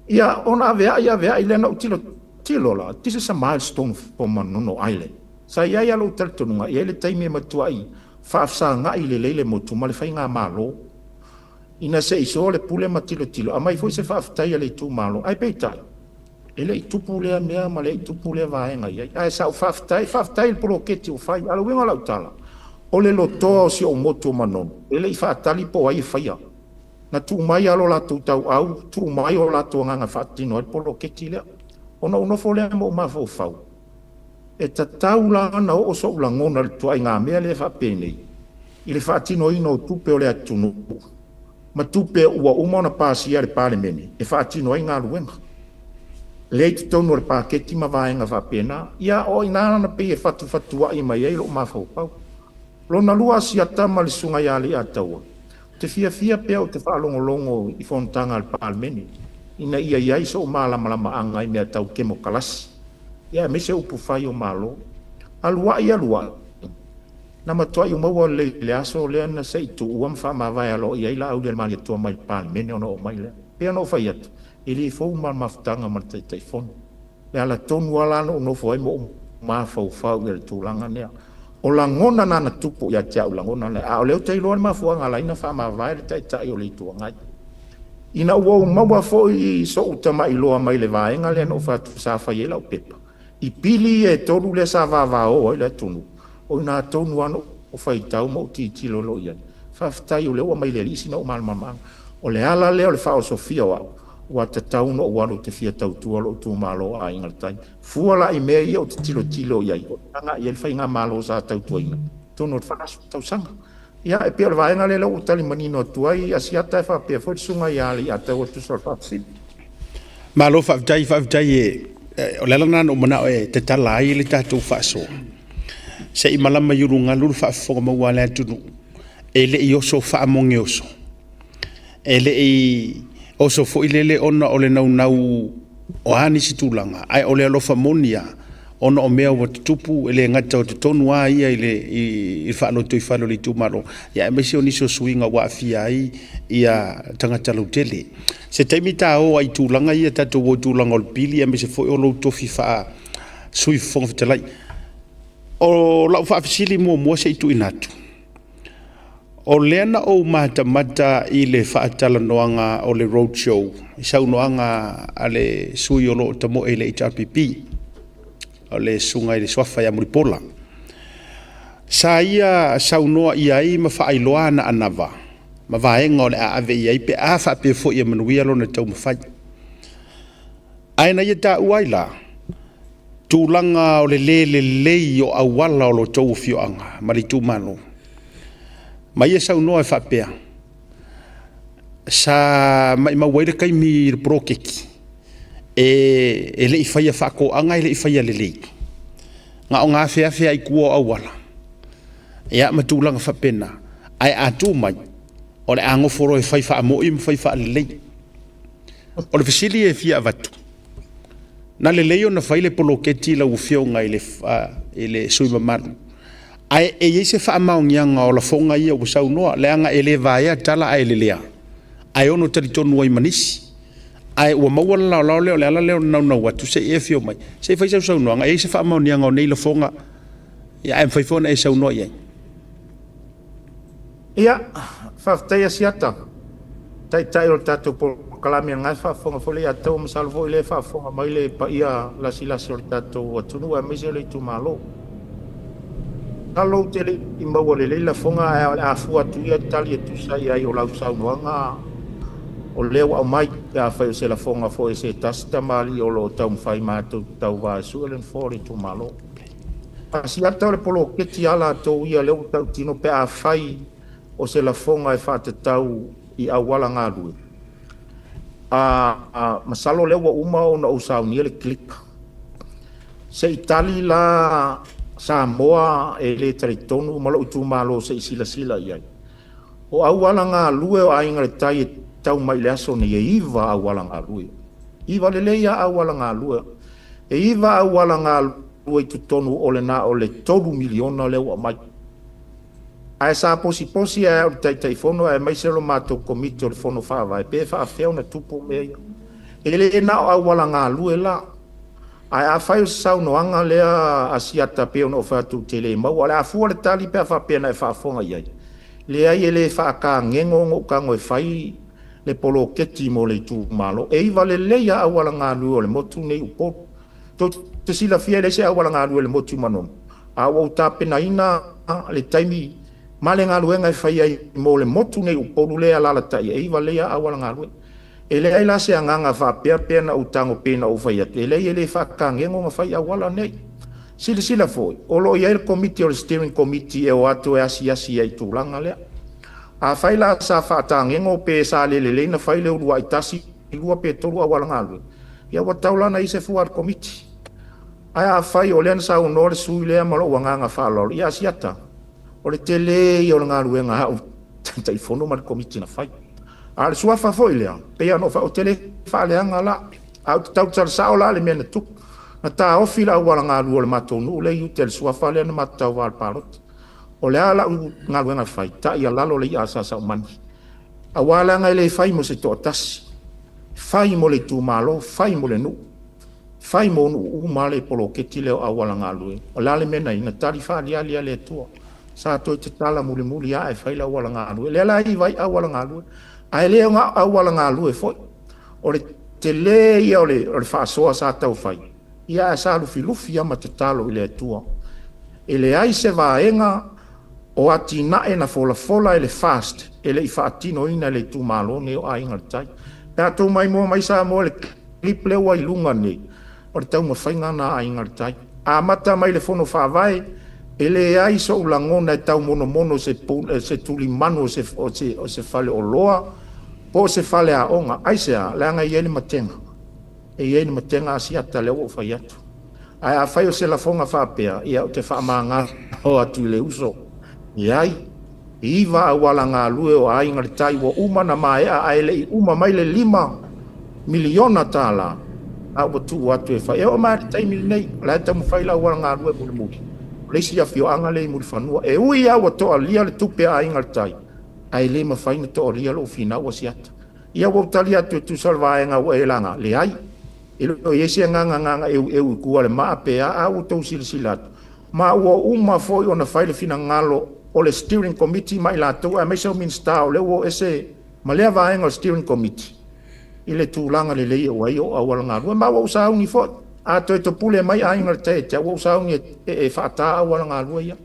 ia ona vea ile na tilo la this is a milestone for Manono Island sa ia lo tartunga ia le taimi ma tuai fa sa nga ile le motu mal fainga malo ina se iso le pule matilo amai foi se faaftai le tu malo ai peitai ele tu pule mea ma le tu pule vaenga ai sa faaftai le proketi o fai alo wenga la utala o le loto si o moto manon ele fa tali po ai faia na tu mai alo la tu tau au tu mai o la tu nga fatino le proketi le ona uno fole mo ma fo fau e tatau la na o so la ngona le tu ai nga mea le fa pene ile fatino ino tu pe o le atunu ma tupe ua umona pasia le palemene e faatino ai ngā luenga. Leit tonu le paketi ma vaenga vapena, ia o inana na pe e fatu ai mai ei lo mafau pau. Lo na lua siata ma le sunga yali ataua. Te fia pe o te whaalongolongo i fontanga le palemene, ina ia iai so o malama anga i mea tau kemo kalasi. Ia me se upu fai o malo, alua ia lua. Na matua i maua le aso le ana se itu uam fa ma vai alo ia ila au le mali tua mai pal mene ono mai le pe no fai atu ili fo ma maftanga ma te fon le ala tonu ala no fo ai mo ma fo le tulanga ne o la ngona na tupu ya tia o la ngona le a le te lo ma fo ngala ina fa ma vai le tai o le tua ngai ina wo maua fo i so utama i loa mai le vaenga le no fa sa fa yela o pepa i pili e tolu le sa va o le tunu o na tonu ano o fai tau mo ti lo ia faftai o le o mai le lisi no mal mama o le ala le o le fa sofia wa te tau no wa te fia tau tu lo tu malo a ingal tai fuala i me ia o te tilo ia o anga ia fai nga malo sa tau tu ina tono fa tau sanga ia e pe va ngale lo tali manino tu ai asiata fa pe fo sunga ia ali ata o tu so fa si malo faftai o le lana no mana e te tala ai le tatu fa so se i malama yurunga lulu fa fo ma wala tunu ele i oso fa monge oso ele i oso fo ilele ona ole nau o ani situlanga ai ole alo fa monia ona o mea wat tupu ele ngata o tonu ai ile i fa lo toi fa lo li tu malo ya me se oni so swinga wa fia ai ia tangata lo tele se taimita o ai tulanga ia tatu wo tulanga o pili me se fo o lo to fifa sui fo ftelai o la fa fisili mo se tu inatu o lena o mata i le whaatala noanga o le roadshow i sau noanga ale sui o lo tamo e le HRPP o le sunga i le swafa ya muripola sa ia sau noa i ai ma whaailoa na anava ma vaenga o le aave i ai pe a wha pe fo i manuia lo na tau mawhai aina ia ta uaila tūlanga o le lei o awala o lo tau fioanga ma li tūmano ma ia sau noa e whapea sa mai waira kai mi prokeki e le i whaia whako anga e le i whaia le lei nga o ngā whea i kua awala ea ma tūlanga whapena ai atu mai o le angoforo e whai wha mo i mwhai wha le lei o le fasili e fia avatu na le lei o na whaile poloketi la ufionga i le sui mamaru ai e yese fa maungianga o la fonga ia o sau noa le anga ele vaia tala ai le lea ai ono tali tonu ai manisi ai o mawala la le ala le na watu se e fio mai se fa sau noa ai se fa maungianga o nei la fonga ia ai fa fona e sau noa ia ia fa tai siata tai o tato po kalami ngai fa fonga fole ya tau masalvo ile fa fonga mai le pa ia la sila sortato o tunu a mesele tu malo kalau tele imbawa le la fonga a fua tu ia tali tu sai ai o la sau noanga o leo au mai a fai se la fonga fo se tasta mali o lo tau fai mātou tau wa suelen fori tu malo. Si ata le polo ke ti ala to ia leo tau tino pe a fai o se la fonga e fa te tau I awala ngālue. Masalo leo uma o na usau ni le clip. Se Itali la Samoa e le taritonu malo utu malo se sila sila iai. O awala ngālue o ainga le tai tau mai le aso ni e iwa awala ngālue. Iwa le leia awala ngālue. E iwa awala ngālue tu tonu o le na o le tolu miliona leo a mai. Ai sa posi e o tai fono e mai se lo mato komite o le fono whawa e pe wha feo na tupo mea. E le na o awala ngālue la. Ai a whai o sau noanga lea asiata peo no whatu tele mau. Ale a fua le tali pe a whapena e whafonga iai. Le ai e le whaaka ngengo ngō kango e whai le polo keti mo le tū malo. E iwa le leia awala ngālue o le motu nei upo. Te sila fia le se awala ngālue le motu manom. A wau tāpena ina le taimi male ngālue ngai whai ai mo le motu nei upo lea lalatai. E iwa leia awala ngālue. E le ai la se anganga whapea pena utango pena o whai atu. E le ai le whaaka ngengo ngā whai awala nei. Sila foi. O lo ia le committee o le steering committee e o atu e asi ai tūlanga lea. A whai la sa whaatangengo pe sa le na whai le urua itasi I lua pe tolu awala ngālue. Ia wa taulana I se fuar committee. Ai a whai o leana sa unore sui lea malo wanganga whalor. Ia asiata. O le tele I o le ngālue ngā hau. Tai fono ma le committee na whai. A le suafa foi lea. Pe ano wha o tele whaleanga la. Au tau sa o la le mena tuku. Na tā ofi la awala ngālue o le matonu le iu te le suafa lea na matau wal parot. O le ala ngālue ngā whai. Ta ia lalo le I asa sa umani. Awala ngai le whai mo se to atasi. Whai mo le tūmalo, whai mo le nu. Whai mo nu umale polo ke ti leo awala ngālue. O lale mena ina tari whali alia le tua. Sa toi te tala muli a e whai la awala ngālue. Le ala I vai awala ngālue. Ai leo ngā awala ngālue foi. O le te le ia o le whaasoa sa tau whai. Ia e sa lufi ama te talo I le atua. E le ai se vaenga o ati nae na fola e le fast. E le I whaatino ina le tūmalo ne o ainga le tai. Pea tau mai sa mo le klip leo wa I lunga nei. O le tau mawhainga na ainga le tai. A mata mai le fono whaavai. E le ai so ulangona e tau mono se tuli manu o se fale o loa. Po se fale a onga. Ai se a leanga I ele matenga. E iei matenga asiata leo o whai atu. Ai a whai o se la fonga whapea, ia o te whaamanga o atu le uso. Iai, iwa awala ngā lue o ainga le tai wa uma na mai a aele I uma mai le 5 miliona tāla. A o tu atu e whai. E o mai tai mili nei, lai tamu whai la awala ngā lue muli muli. Leisi a fio anga le muli whanua. E ui a wa toa lia le tupe a ainga le tai. Ai le ma whai na toa lia lo fina wa siata. Ia wa utali atu e tu salvaenga wa e langa. Le ai. Ilo yesi nganga eu kua le maa pe a au tau silsilat. Ma ua uma foi ona faile fina ngalo o le steering committee mai la tau a meso min stao le o ese ma lea vaenga o steering committee. Ile tūlanga le lei o ai o awala ngalu. Ma ua usau ni fo a to e topule mai a inga te te ua usau ni e whaata awala ngalu ia.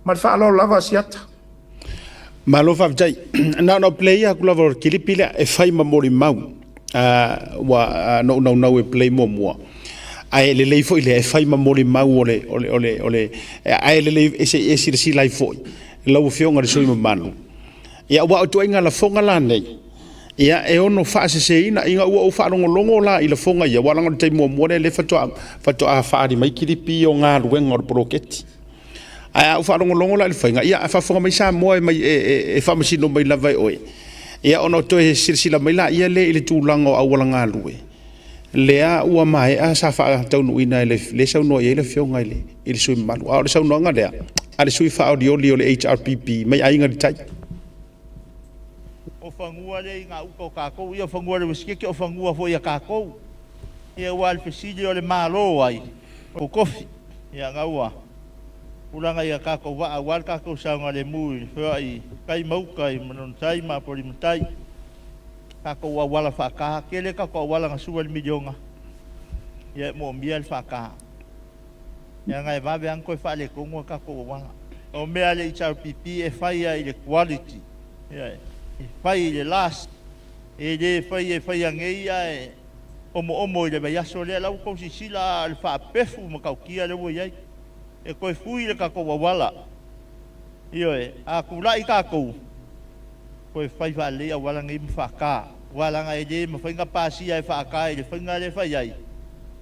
Ma le whaalo lava siata. Ma lo whawjai. Na play a kula vor kilipila e whai mamori mau. Wa no e play mua ai le lei foi le fai mamori mau ole ai le lei ese si lai foi lo fionga de soi manu ia wa to inga la fonga la nei ia e ono fa se ina inga o fa longo la I la fonga ia wala ngol te mo le fato a fa di mai kiripi o nga ruenga o proketi ai o fa longo la le fainga ia fa fonga mai sa mo mai e fa masino mai la vai oi ia ono to e sirsila mai la ia le tūlanga o awala ngā lue. Lea ua mai a sa wha taunu ina le sau noa i le fionga i le sui manu. A o le sau noa lea. A le sui wha o le HRPP mai ainga di tai. O whangua le ngā uko kākou. Ia whangua le wiskeke o whangua fo ia kākou. Ia ua le pesili o le mālo ai. O kofi. Ia ngā ua. Uranga ia kākou wa awal kākou saunga le mui. Whia I kai maukai manontai ma pori matai. Kākou awala whakaha. Kele kākou awala ngā sua le milionga. Ia mo mia le whakaha. Ia ngai wawe anko e whaale kongua kākou awala. O mea le HRPP e whaia I le quality. Ia e whai I le last. e le fai angeia e omo i le vai aso le lau kou sisila le whaapefu ma kaukia le wai ai. E koe fui le kako wawala. Io e, a kula i kako. Koe fai wale a wala ngai mwhaka. Wala ngai le ma whainga pasia e whaka e le whainga le whai ai.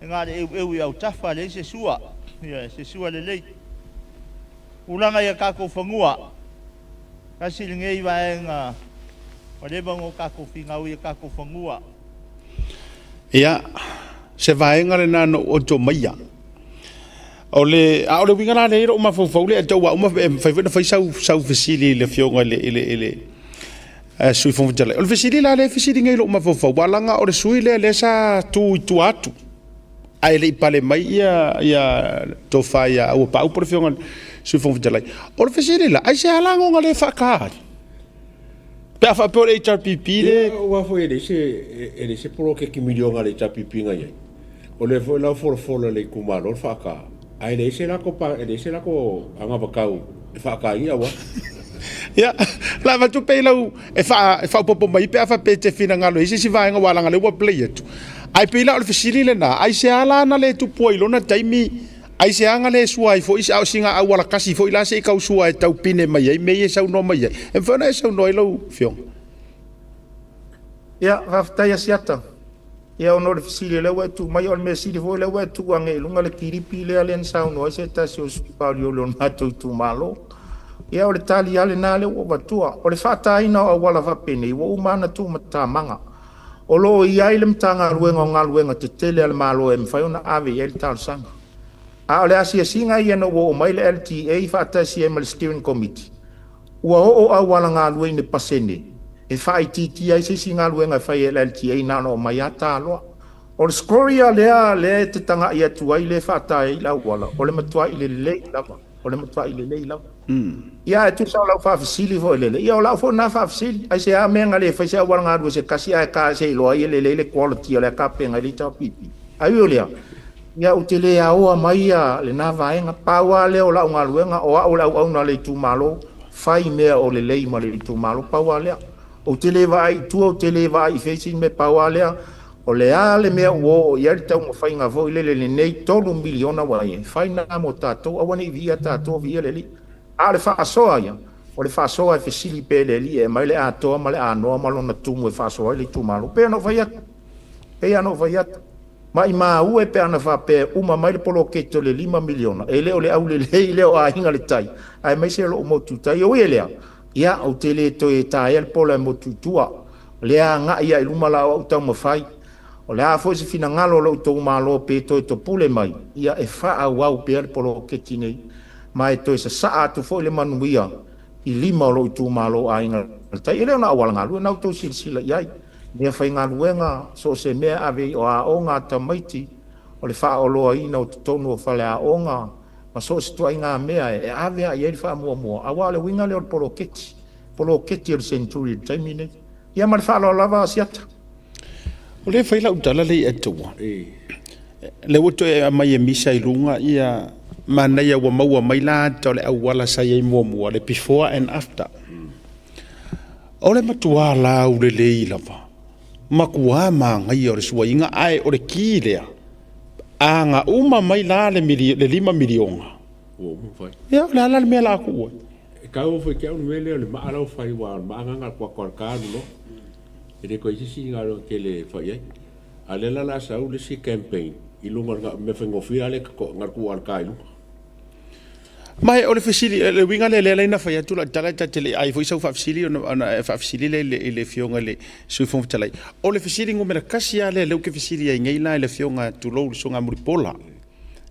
E ngā le eu i au tafa le se sua. Io e, se sua le lei. Ulanga i a kako whangua. Kasi le ngei waenga. O le bango kako whingau i a kako whangua. Ia, se vaenga le nano o to maia. O le winga la le o ma fo le to wa o ma fai sau fisili le fionga le sui fo jale. O fisili la le fisili ngai lo ma fo walanga o le sui le sa tu atu. Ai le pale mai ia to fai o pa o por fionga sui fo jale. O fisili la ai se alango ngale fa ka. Pe fa por HRPP le wa fo ele se pro ke milionga le HRPP ngai. O le fo la fo le kumalo fa ka. Ai le se la ko anga bakau e fa ka ia wa ya la va tu pe lau e fa popo mai pe fa pe te fina ngalo isi si va nga wala ngale wa play tu ai pe la o fisili le na ai se ala na le tu poi lona taimi ai se anga le suai fo isi au singa au wala kasi fo ila se kau suai tau pine mai ai me sa no mai e fa na sa no ilo fiong ya va ta siata. Ia ono le fisili le wetu mai o le mesili fo le wetu ange lunga le kiripi le alen sau no se ta se o supali o le mato tu malo. Ia o le tali ale na le o batua o le fata ina o wala fa pene o umana tu mata manga. O lo ia ile mtanga ruenga ngaluenga te tele al malo e mfai ona ave el tal sanga. A o le asia singa ia no o mai le LTA fata si e steering committee. Ua o wala ngaluenga ne pasene. E fai titi ai se singa luenga fai LTA na no mai ata loa. O le scoria le te tanga ia tuai le fata i la wala. O le matua i le lava. O le matua i le lava. Ia e tu sa lau fa fisili fo le. Ia o lau fo na fa fisili. Ai se a menga le fai se a wala ngadu se kasi ai ka se loa i le quality o le ka penga le tau pipi. Ai o lea. Ia o te le a oa mai a le na vaenga. Paua le o lau ngaluenga o au lau au na le tu malo. Fai mea o le lei ma le tu malo. Paua lea. O te lewa ai, tua o te lewa ai, feisin me paualea, o le ale mea o iari tau mo whainga vo i le nei tolu miliona wai, whaina mo tātou, awane i via tātou via le li. A le whaasoa ia, o le whaasoa e fesili pe le li, e mai le atoa ma le anoa malona tumu e whaasoa i le tumalo. Pe ano vaiata, ma i maa ue pe ana wha pe uma mai le polo keto le 5 miliona, e leo le au le lei leo a hinga le tai, ai mai se lo o motu tai, o e lea. Ia o tele to e tae al pola mo tutua lea nga ia i luma la o tau mawhai o lea fo se fina ngalo lo tau malo pe to e to pule mai ia e faa wau pe al polo keti nei mai to e sa saa tu fo le manuia i 5 lo tau malo a inga tai ele na awala ngalu na to silsila iai mea whai ngaluenga so se mea ave o a onga tamaiti o le faa o loa ina o tonu o whale a onga ma so se tua inga mea e ave a ieri wha mua. Awa le winga leo polo keti o le centuri taimi nei. Ia ma le wha lava asiata. O le whaila utala le etua. Le wato e mai e misa i runga ia mana ia wa maua mai la to le awala sa ia i mua le before and after. O le matua la u le lei lava. Makua ma ngai o le sua inga ai o le ki lea. Anga uma mai la le 5 miliona. O mo fai. Ia la me la ku. E ka o foi ke o mele le ma ala fai wa ma nga kwa ka no. E de ko isi ngalo ke le fai. Ale la sa u le si campaign. I lunga me fengo fia le ko ngar ku al kai lu. Mai o le fasili le winga le na fai tu la tala tele ai foi so fasili ona fasili le fionga le su fon tala. O le fasili ngomera kasia le ke fasili ai ngai la le fionga tu lo so nga muripola.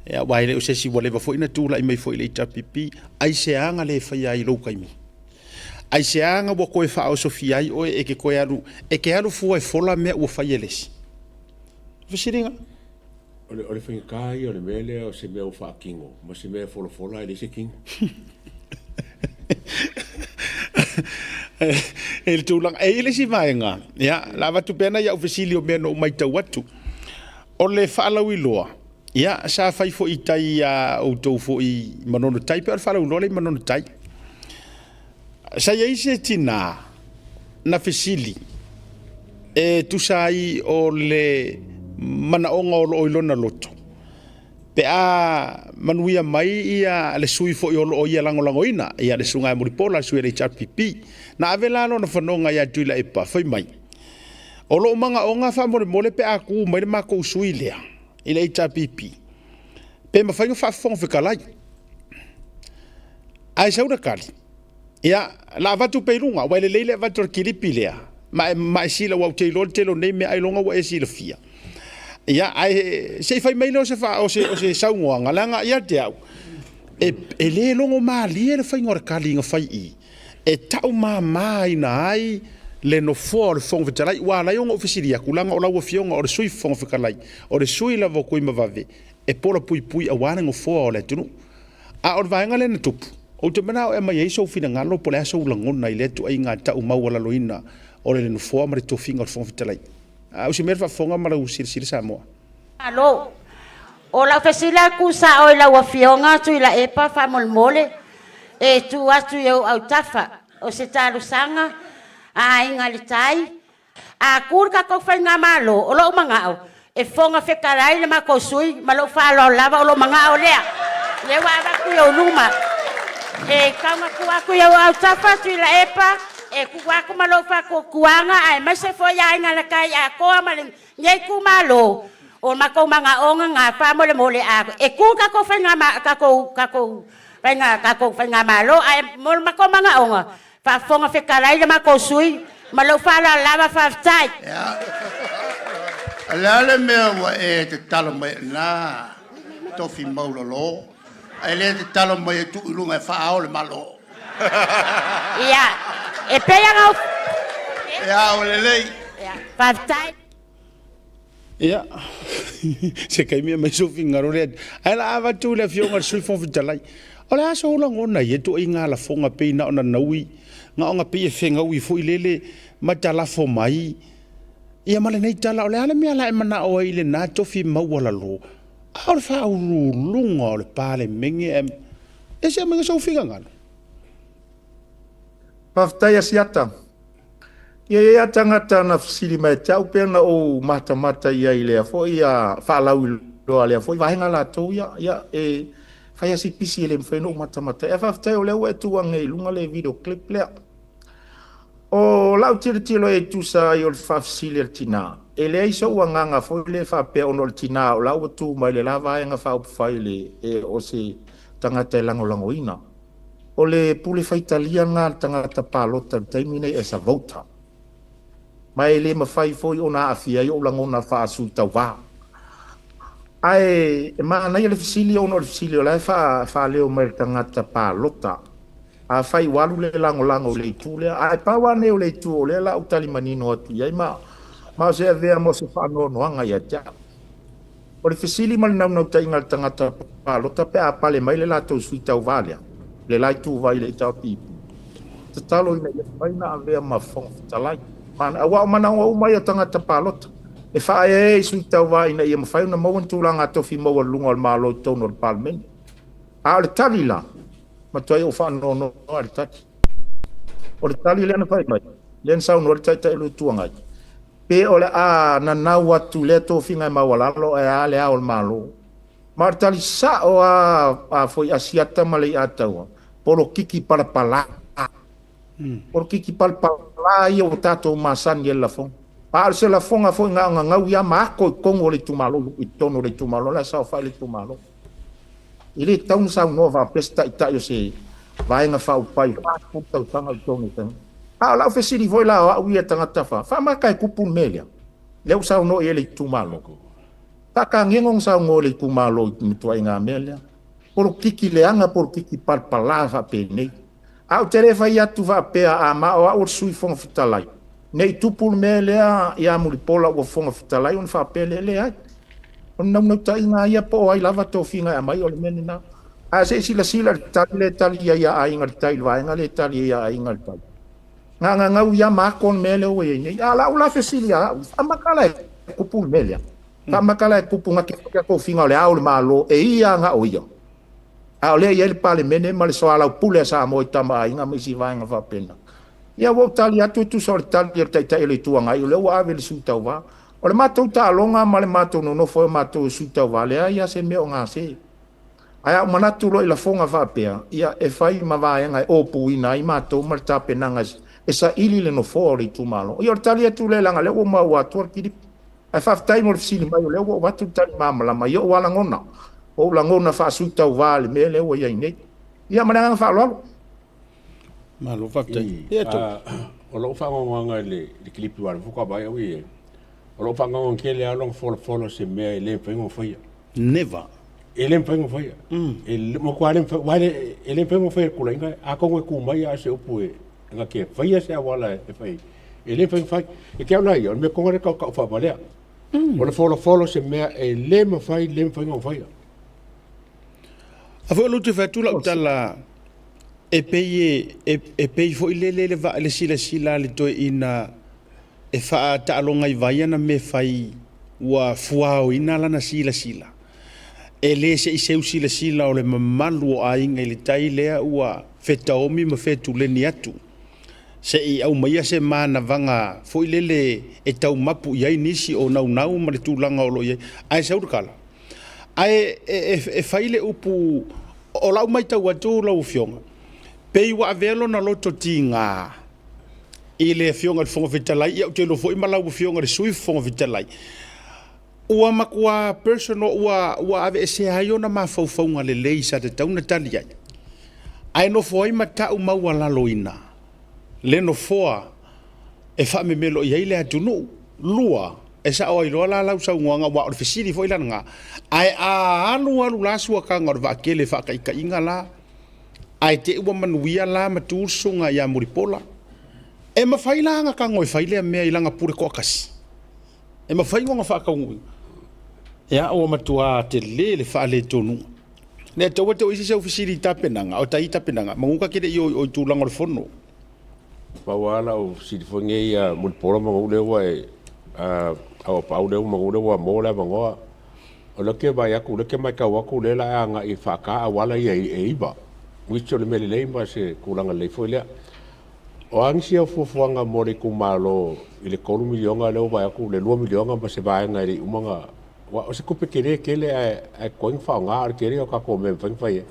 E wai le se si wale va foi na tu la i mai foi le tapipi ai se anga le fai ai lo kai mi. Ai se anga bo ko e fa o sofia ai o e ke ko alu e ke alu fu e fola me o fai eles. Fasili nga o le whinkai, o le mele, o se mea o whaakingo. Ma se mea fola e le se king. E le tūlanga, e le si vaenga. Ia, la watu pena ia ufesili o mea no mai tau watu. O le whaalau i loa. Ia, sa whai fo i tai o tau fo i manono tai, pe o le whaalau loa le manono tai. Sa ia ise tina na fesili. e tusai o le manaonga o lo ilona loto. Pe a manuia mai ia le sui fo o lo ia lango ina ia le sunga mo ripola sui le HRPP na avela no na fanonga ia tuila e pa foi mai. O lo manga onga fa mo le pe a ku mai ma ko sui le ile HRPP. Pe ma fainga fa fon fe kalai. Ai sauna kali. Ia la vatu pe lunga wa le leile vatu kilipi le. Ma sila wa telo nei me ai longa wa e sila fia. Ia ai se fai mai lo se fa o se saunga ngalanga ia te au. E le longo mali e fai ngor kali nga fai I. E tau mai na ai le no for fong vetalai wa la yong ofisiria kulanga o la fionga o sui fong vekalai o le sui la vo kuima vave e pola pui a wana ngo for o le tunu. A o vaenga le na tupu. O te mana o e mai so fina ngalo po le aso ulangona I le tu ai nga tau mau wala loina o le no for ma le tofinga o fong vetalai. O se merfa fonga mara usir Samoa. Alo. O la fesila ku sa o la wafionga tu la epa fa molmole. E tu atu eu au tafa. O se taru sanga. A inga le tai. A kurka ko fa nga malo. O lo mangao. E fonga fekarai le mako sui. Malo fa lo lava o lo mangao lea. Le wa ku yo luma. E kama ku aku yo au tafa tu la epa. E kuwaku malo fa ko kuanga ai mai se fo ya ina la kai a ko ma le ye ku malo o ma ko manga onga nga fa mo le mole a e ku ka ko fa nga ma ka ko fa nga malo ai mo ma ko manga onga fa fonga fe kalai le ma ko sui malo fa la lava fa tai ala le me wa e te talo mai na to fi mo lo ai le te talo mai tu lunga fa o le malo ia e pea ngau. Ia, o lelei. Ia, whaftai. Ia, se kai mea mai sofi ngarore. Ai la awa tu le fionga sui fong fitalai. O le aso ola ngona i eto i ngā la fonga pei na ona naui. Ngā onga pei e whenga ui fo i lele matala fo mai. Ia male nei tala o le ala mea la e mana o i le nā tofi mauala lo. A o le wha uru lunga o le pāle mengi e se amenga sofi ngana. Paftai asiata. Ia tangata na fisili mai tau pena o mata ia I lea fo ia whaalau I loa lea fo I vahenga la tau ia e whai asi pisi ele mwhaino mata. E whaftai o lea ua e tuanga I lunga le video clip lea. O lau tiro e tusa I o le whafisili al tina. E lea iso ua nganga fo le whapea ono le tina o lau atu mai le la vahenga whaupwhai le e o se tangata e lango ina. O le pule faitalia ngā tangata pālota taimine e sa vauta. Mai le mawhai foi o nā awhia I o langona whaasu tau wā. Ai, e maa nei le fisili o no le fisili o lai wha leo mai tangata pālota. A whai walu le lango le itu lea. Ai, pawa neo le itu o lea la utali manino atu. Ai, ma se avea mo se whanua noanga ia tia. O le fisili mali nau tainga tangata pālota pe a pale mai le la tau sui tau wā lea. Le lai tu vai le tau pipi. Te talo ina ia vai na avea ma fong talai. Man awa mana o mai tangata palota. E fa e sui tau vai na ia ma fai na mau tulanga tofi mau lunga al malo tono al palmen. A le tali la. Ma toi o fa no al tali. O le tali le na fai mai. Le sa no le tai lu tuanga. Pe o le a na na watu le to finga ma wala lo e a le a o malo. Martali sa o a foi asiata malai atau. Polo kiki para pala. Polo kiki para pala ia o tato masan ia la fong. Pa se la fonga foi ngau ia ma ko kongo le tumalo I tono le tumalo la sa fa le tumalo. Ile taun sa nova pesta ita yo se vai nga fa upai. Pa tau tanga tono tan. A la ofesiri foi la o ia tanga tafa. Fa ma kai kupun melia. Le usa no ele tumalo. Taka ngengong sa ngole kumalo mitua inga melia. Por kiki leanga por kiki palpala fa pene. Au terefa ia tu va pe a ma o sui fong fitalai. Nei tupul melia ia mulipola o fong fitalai on fa pele le ai. On no ta inga ia po ai lava to finga mai o menina. A se sila tali ia ai inga tai va inga le tali ia ai inga tai. Nga ngau ia ma kon mele o ye. Ala ula fesilia amakala kupul melia. Ta makala e pupu ngaki ko finga le au le malo e ia nga o ia. A le ia le pale mene ma le soala pule sa mo tama inga misi vainga va pena. ia wo tali atu tu so tali tai tai le tuanga i le wa ave le suta wa o le matou ta longa ma le matou no fo matou suta wa le ia se me o nga se aya manatu lo i la fonga va pea ia e fai ma va nga o puina i matou ma ta penanga e sa ili le no fo le tu malo ia tali atu le langa le o ma wa tu ki ai fa tai mo le sili mai le o wa tu tali ma la ma yo wala ngona o la ngona fa suta wa le me le o ia nei ia mana fa lo malo fa tai ia to o lo fa nganga le clip wa fu ka ba ya wi o lo fa nganga ke le along follow se me le pengo foi never ele pengo foi ele mo kwa le wa ele pengo foi ku la inga a ko ku mai a se o pu nga ke foi se wala e foi ele pengo foi e ke ona yo me ko re ka fa ba le o le follow se me ele mo foi le pengo foi a vo lu te fa tu la utala e pei fo le va le sila le to ina e fa ta longa I vai na me fai wa fuao ina lana sila e le se sila o le mamalu o ai ngai le tai lea ua fetaomi ma fetu le ni atu se I au mai se mana vanga fo le e tau mapu ia nisi o nau ma le tulanga o lo ia ai se urkala ai e fai le upu o lau mai tau atu lau fionga pei wa velo na loto tinga ile fionga fonga vitalai ia te lo foi malau fionga de sui fonga vitalai ua makua personal ua ave se hayo na mafaufaunga le leisa te tauna tali ai no foi mata uma wala loina le no foa e fa me melo ia ile atunu lua e sa o ilo la sa nganga wa o fisili foi langa ai alu la sua ka ngor va kele fa ka inga la ai te ua manuia la matusunga ia muripola e mawhailanga ka ngoi whailea mea ilanga pure ko akasi e mawhaingonga whakaungu ia o matua te le whaale tonu ne taua te o isi sau fisiri tapenanga o tai tapenanga manguka kere I o tūlanga le fono Pawala o sirifonge ia muripola mangu lewa e au pau lewa mangu lewa mo le mangoa o leke vai aku leke mai ka waku le la anga I whaka awala ia e iba wicho le mele leima se kulanga le foilea o angsi o fofuanga mori ku malo I le kolu milionga leo vai aku le 2 milionga ma se vai nga ri umanga wa o se kupe kere kele ai koing faunga ar kere o ka ko me fang fai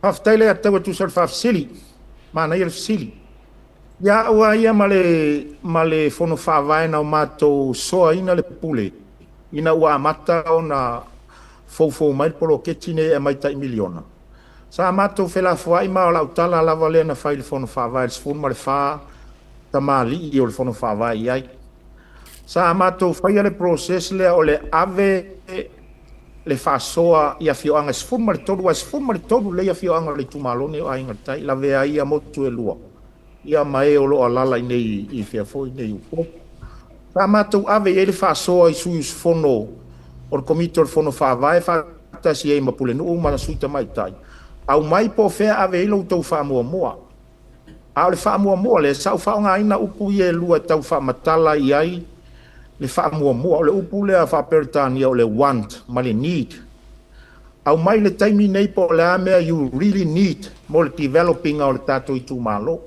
aftaile atawa tu sal fafsili mana ia fsili ya wa ia male fono fa vai na mato so ina le pule ina wa mata ona fofo mai polo ketine e mai tai miliona sa mato fela foi ma la utala la valena fai fono fa vai sfun mal fa tamali io il fono fa vai ai sa mato fai le process le o le ave le fa soa ia fio anga sfun mal todo le ia fio anga le tumalone ai ngatai la ve ai mo tu e lua ia mai o lo ala nei I fia foi nei u sa mato ave ele fa soa I su fono o komito fono fa vai fa ta si e ma pule no ma suita mai tai au mai po fe ave lo to fa mo au le fa mo le sa fa nga ina upu ye lua tau fa matala ai le fa mo le upu le fa pertani o le want ma le need au mai le time nei po la me you really need more developing our tato I tu malo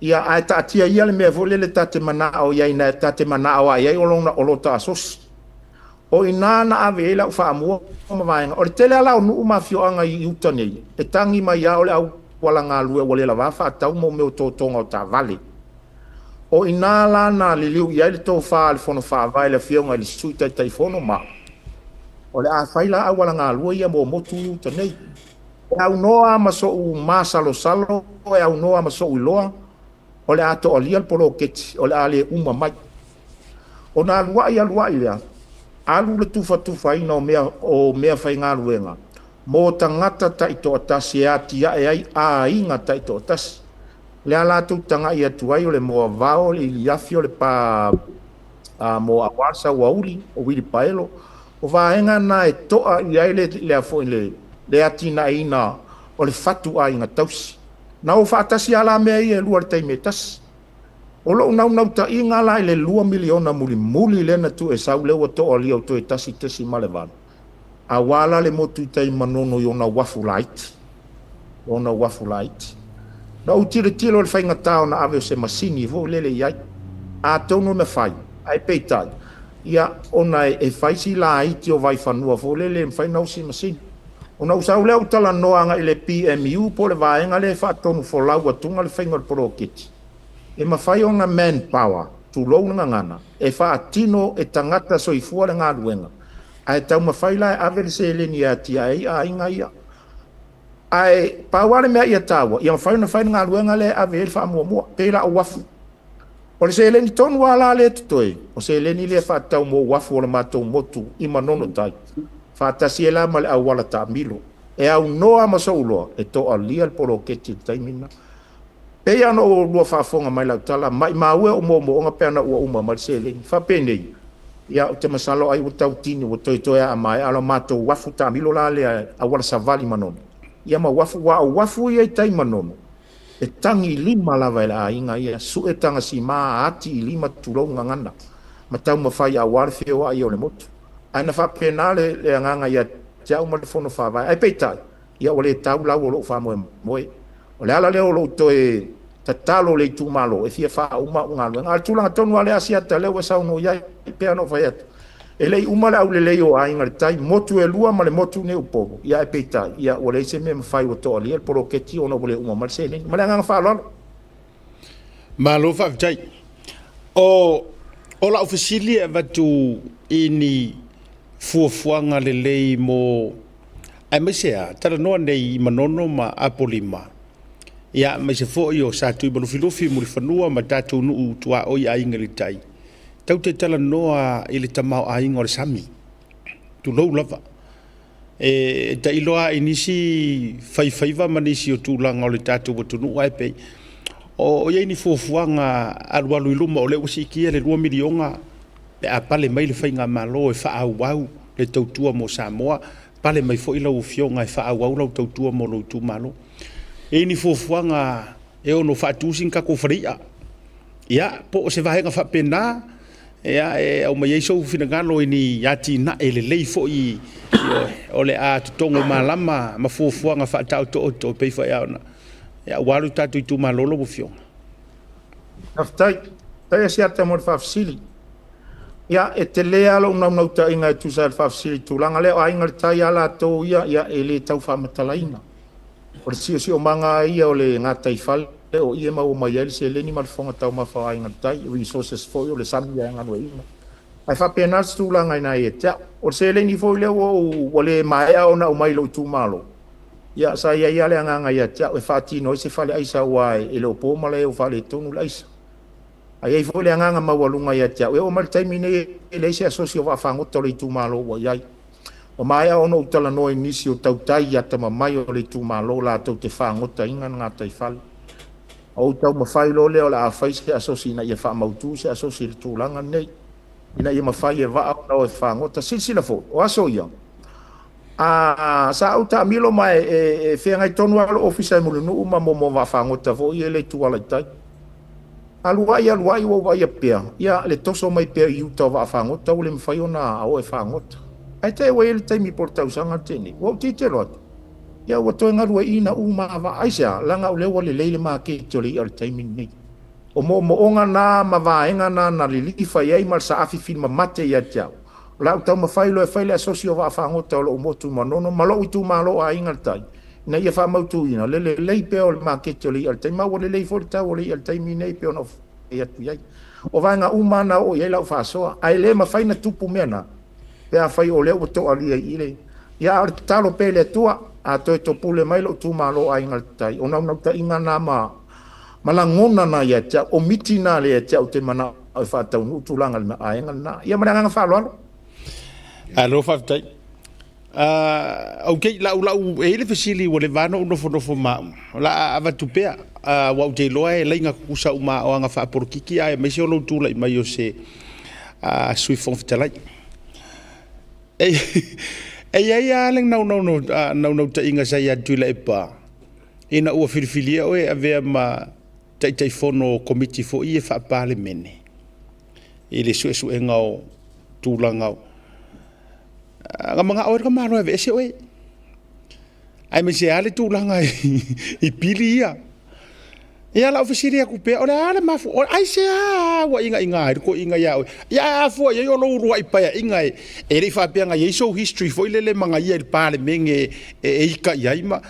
ia ai ta tia ia le me vole le tate mana o ia ina tate mana o ai o lo ta sos o ina na ave la fa mo ma o tele ala no ma fio anga I uta nei e tangi mai ya ole au wala nga lue wale la va fa tau mo me to tonga ta vale o ina la na li liu ya le to fa le fono fa vai le fio nga le suita tai fono ma o le a faila a wala nga lue ya mo tu uta nei au noa ma so u masalo salo e au noa ma so u loa o le ato o lial polo keti o le ale uma mai o na lua ia alu le tufa ina o mea fai ngā ruenga. Mō tangata taito atasi e atia e ai a inga taito atasi. Le ala tu tanga i atuai o le moa vao le iliafi o le pa mo awasa wauri o wili paelo. O vaenga na e toa i ai le afo le atina ina o le fatu a inga tausi. Na o fatasi ala mea i e lua le taimetasi. O lo nau ta inga la le 2 miliona muli lena tu e sau lewa to o lio to e tasi malevana. A wala le motu tai manono i ona wafu light. na o tiro le whainga tau na ave o se masini vo lele iai a tono me whai ai peitai ia ona e whaisi la iti o vai whanua vo lele me whainau si masini ona usau leo tala noanga i le PMU po le vaenga le whaatonu folau atunga le whainga le porokiti e mawhai o ngā manpower tu lou nga ngana e whaatino e tangata soifua le ngā luenga ai tau mawhai lai ave le se leni a tia a inga ia ai pawale mea ia tawa ia mawhai na whai ngā luenga le ave ele wha mua pēla o wafu o le se leni tonu wala le tutoe o se leni le whaatau mo wafu o le mātou motu i manono tai whaatasi e la ma le au wala ta milo e au noa masauloa e to a lia le polo keti taimina pe ano o lua whaafonga mai lau tala mai maue o momo o nga peana ua uma ma le se leni whapene ia o te masalo ai o tau tini o toi toia a mai alo mātou wafu ta milo la le a wala savali manono ia ma wafu wa wafu ia i tai manono e tangi lima lava ila a inga ia su e tanga si maa ati i lima tulou ngangana ma tau ma whai a wale whio ai o le motu aina whapena le anganga ia te au ma le fono whawai ai peitai ia o le tau lau o lo whamoe moe o le ala leo lo toe tatalo le tu malo e fia wha uma unga luenga al tulanga tonu ale asiata leo e sauno iai pea no whai atu e lei umale au le leo a inga le tai motu e lua ma le motu ne upogo ia e peitai ia o le se me mwhai o toa li el poroketi o no wale uma ma le se ne ma le anganga wha alalo malo whaafitai o la ofisili e watu ini fuafuanga le lei mo ai mai sea tara noa nei manono ma apolima ia mai se fo io sa tu i filofi mo le fanua ma tatu nuu tua o ia inga le tai tau te tala noa i le tamau a inga o le sami tu lou lava e ta iloa inisi faifaiva manisi o tūlanga o le tatu wa tunu ai pei o ia ni fuafuanga alualu iluma o le usi kia le 2 milionga pe a pale mai le whainga malo e whaau le tautua mo Samoa pale mai fo ila ufionga e whaau lau tautua mo lo tu malo e ni fuafuanga e ono whaatusin kako wharia ia po o se vahenga whapena ia e au mai eiso finagalo ini yati na ele lei fo i o le a tutongo malama ma fuafuanga whaatau to pei wha eaona ia waru tatu i tu malolo mo fionga Aftai, tai e siata mo le whaafsili ia e te lea lo unau nau ta inga e tu sa le whaafsili tūlanga leo a inga le tai ala tō ia e le tau whaamatalaina o le sio manga ia o le ngatai whale o ia mau mai ele se leni ma le whonga tau mawha a inga le tai resources foi o le sami a inga no inga ai whapena tūlanga ina e tea o se leni foi leo o le maea o na o mai lo tu malo ia sa ia le anganga ia tea e whaatino i se whale aisa wae e leo pōma le o whale tonu le aisa ai ai foi le anganga mawalunga ia tea e o mal taimi ne e le se asosio wa whangota le tu malo wa iai o mai a ono utala no inisi o tautai ia tama mai o le tu malo la tau te whangota inga ngā tai whale o tau mawhai lo leo la a whai se asosi na ia whamautu se asosi le tūlanga nei ina ia mawhai e waa au e whangota silsila fo o aso ia sa au ta milo mai e whengai tonu alo ofisa e mulunu uma mo wa whangota fo i e le tu ala tai aluai o vai a pea ia le toso mai pea i uta wa whangota o le mawhai ona o e whangota ai te wai le taimi por tausanga tene o ti te roto ia o toi ngarua ina uma wa aisa langa o lewa le leile maa ke te ole i al taimi nei o mo onga na ma vaenga na lilifa iei mal sa afi fin ma mate ia tiao la u tau ma whailo e whaile asosio wa whangota o lo umotu manono malo i tu malo a inga tai na ia whamautu ina le lei pea o le maa ke te ole i al taimi mau o le lei fo le tau o le i al taimi nei pea ono e atu iei o vaenga uma na o iei lau whasoa ai le ma whaina tupu mena pea whai o leo to alia i le ia ar talo pele tua a toi to pule mai lo tu malo a inga tai ona na ta inga na mala ngona na ia cha o mitina le cha o te mana o fa ta nu tu langa na a inga na ia mana nga fa lo alo fa tai okay la e le fesili o le vano no fo ma la ava tu pe wa o te loa e lenga kusa uma o nga fa por kiki ai me se lo tu la mai o se sui fon fitalai ai aleng no ta inga sa ya tu le pa ina o filfilia o e ave ma tai fono committee fo i fa parlemene ile su engao tulanga nga mga or ka maro ave se oi ai me se ale tulanga i pilia ia la ofisiri aku pe ora ala mafu o ai se wa inga ko inga ya fo ia yo no ru ai pa inga e ri fa pe nga ye show history fo ile le manga ia pa le menge e ka ia ma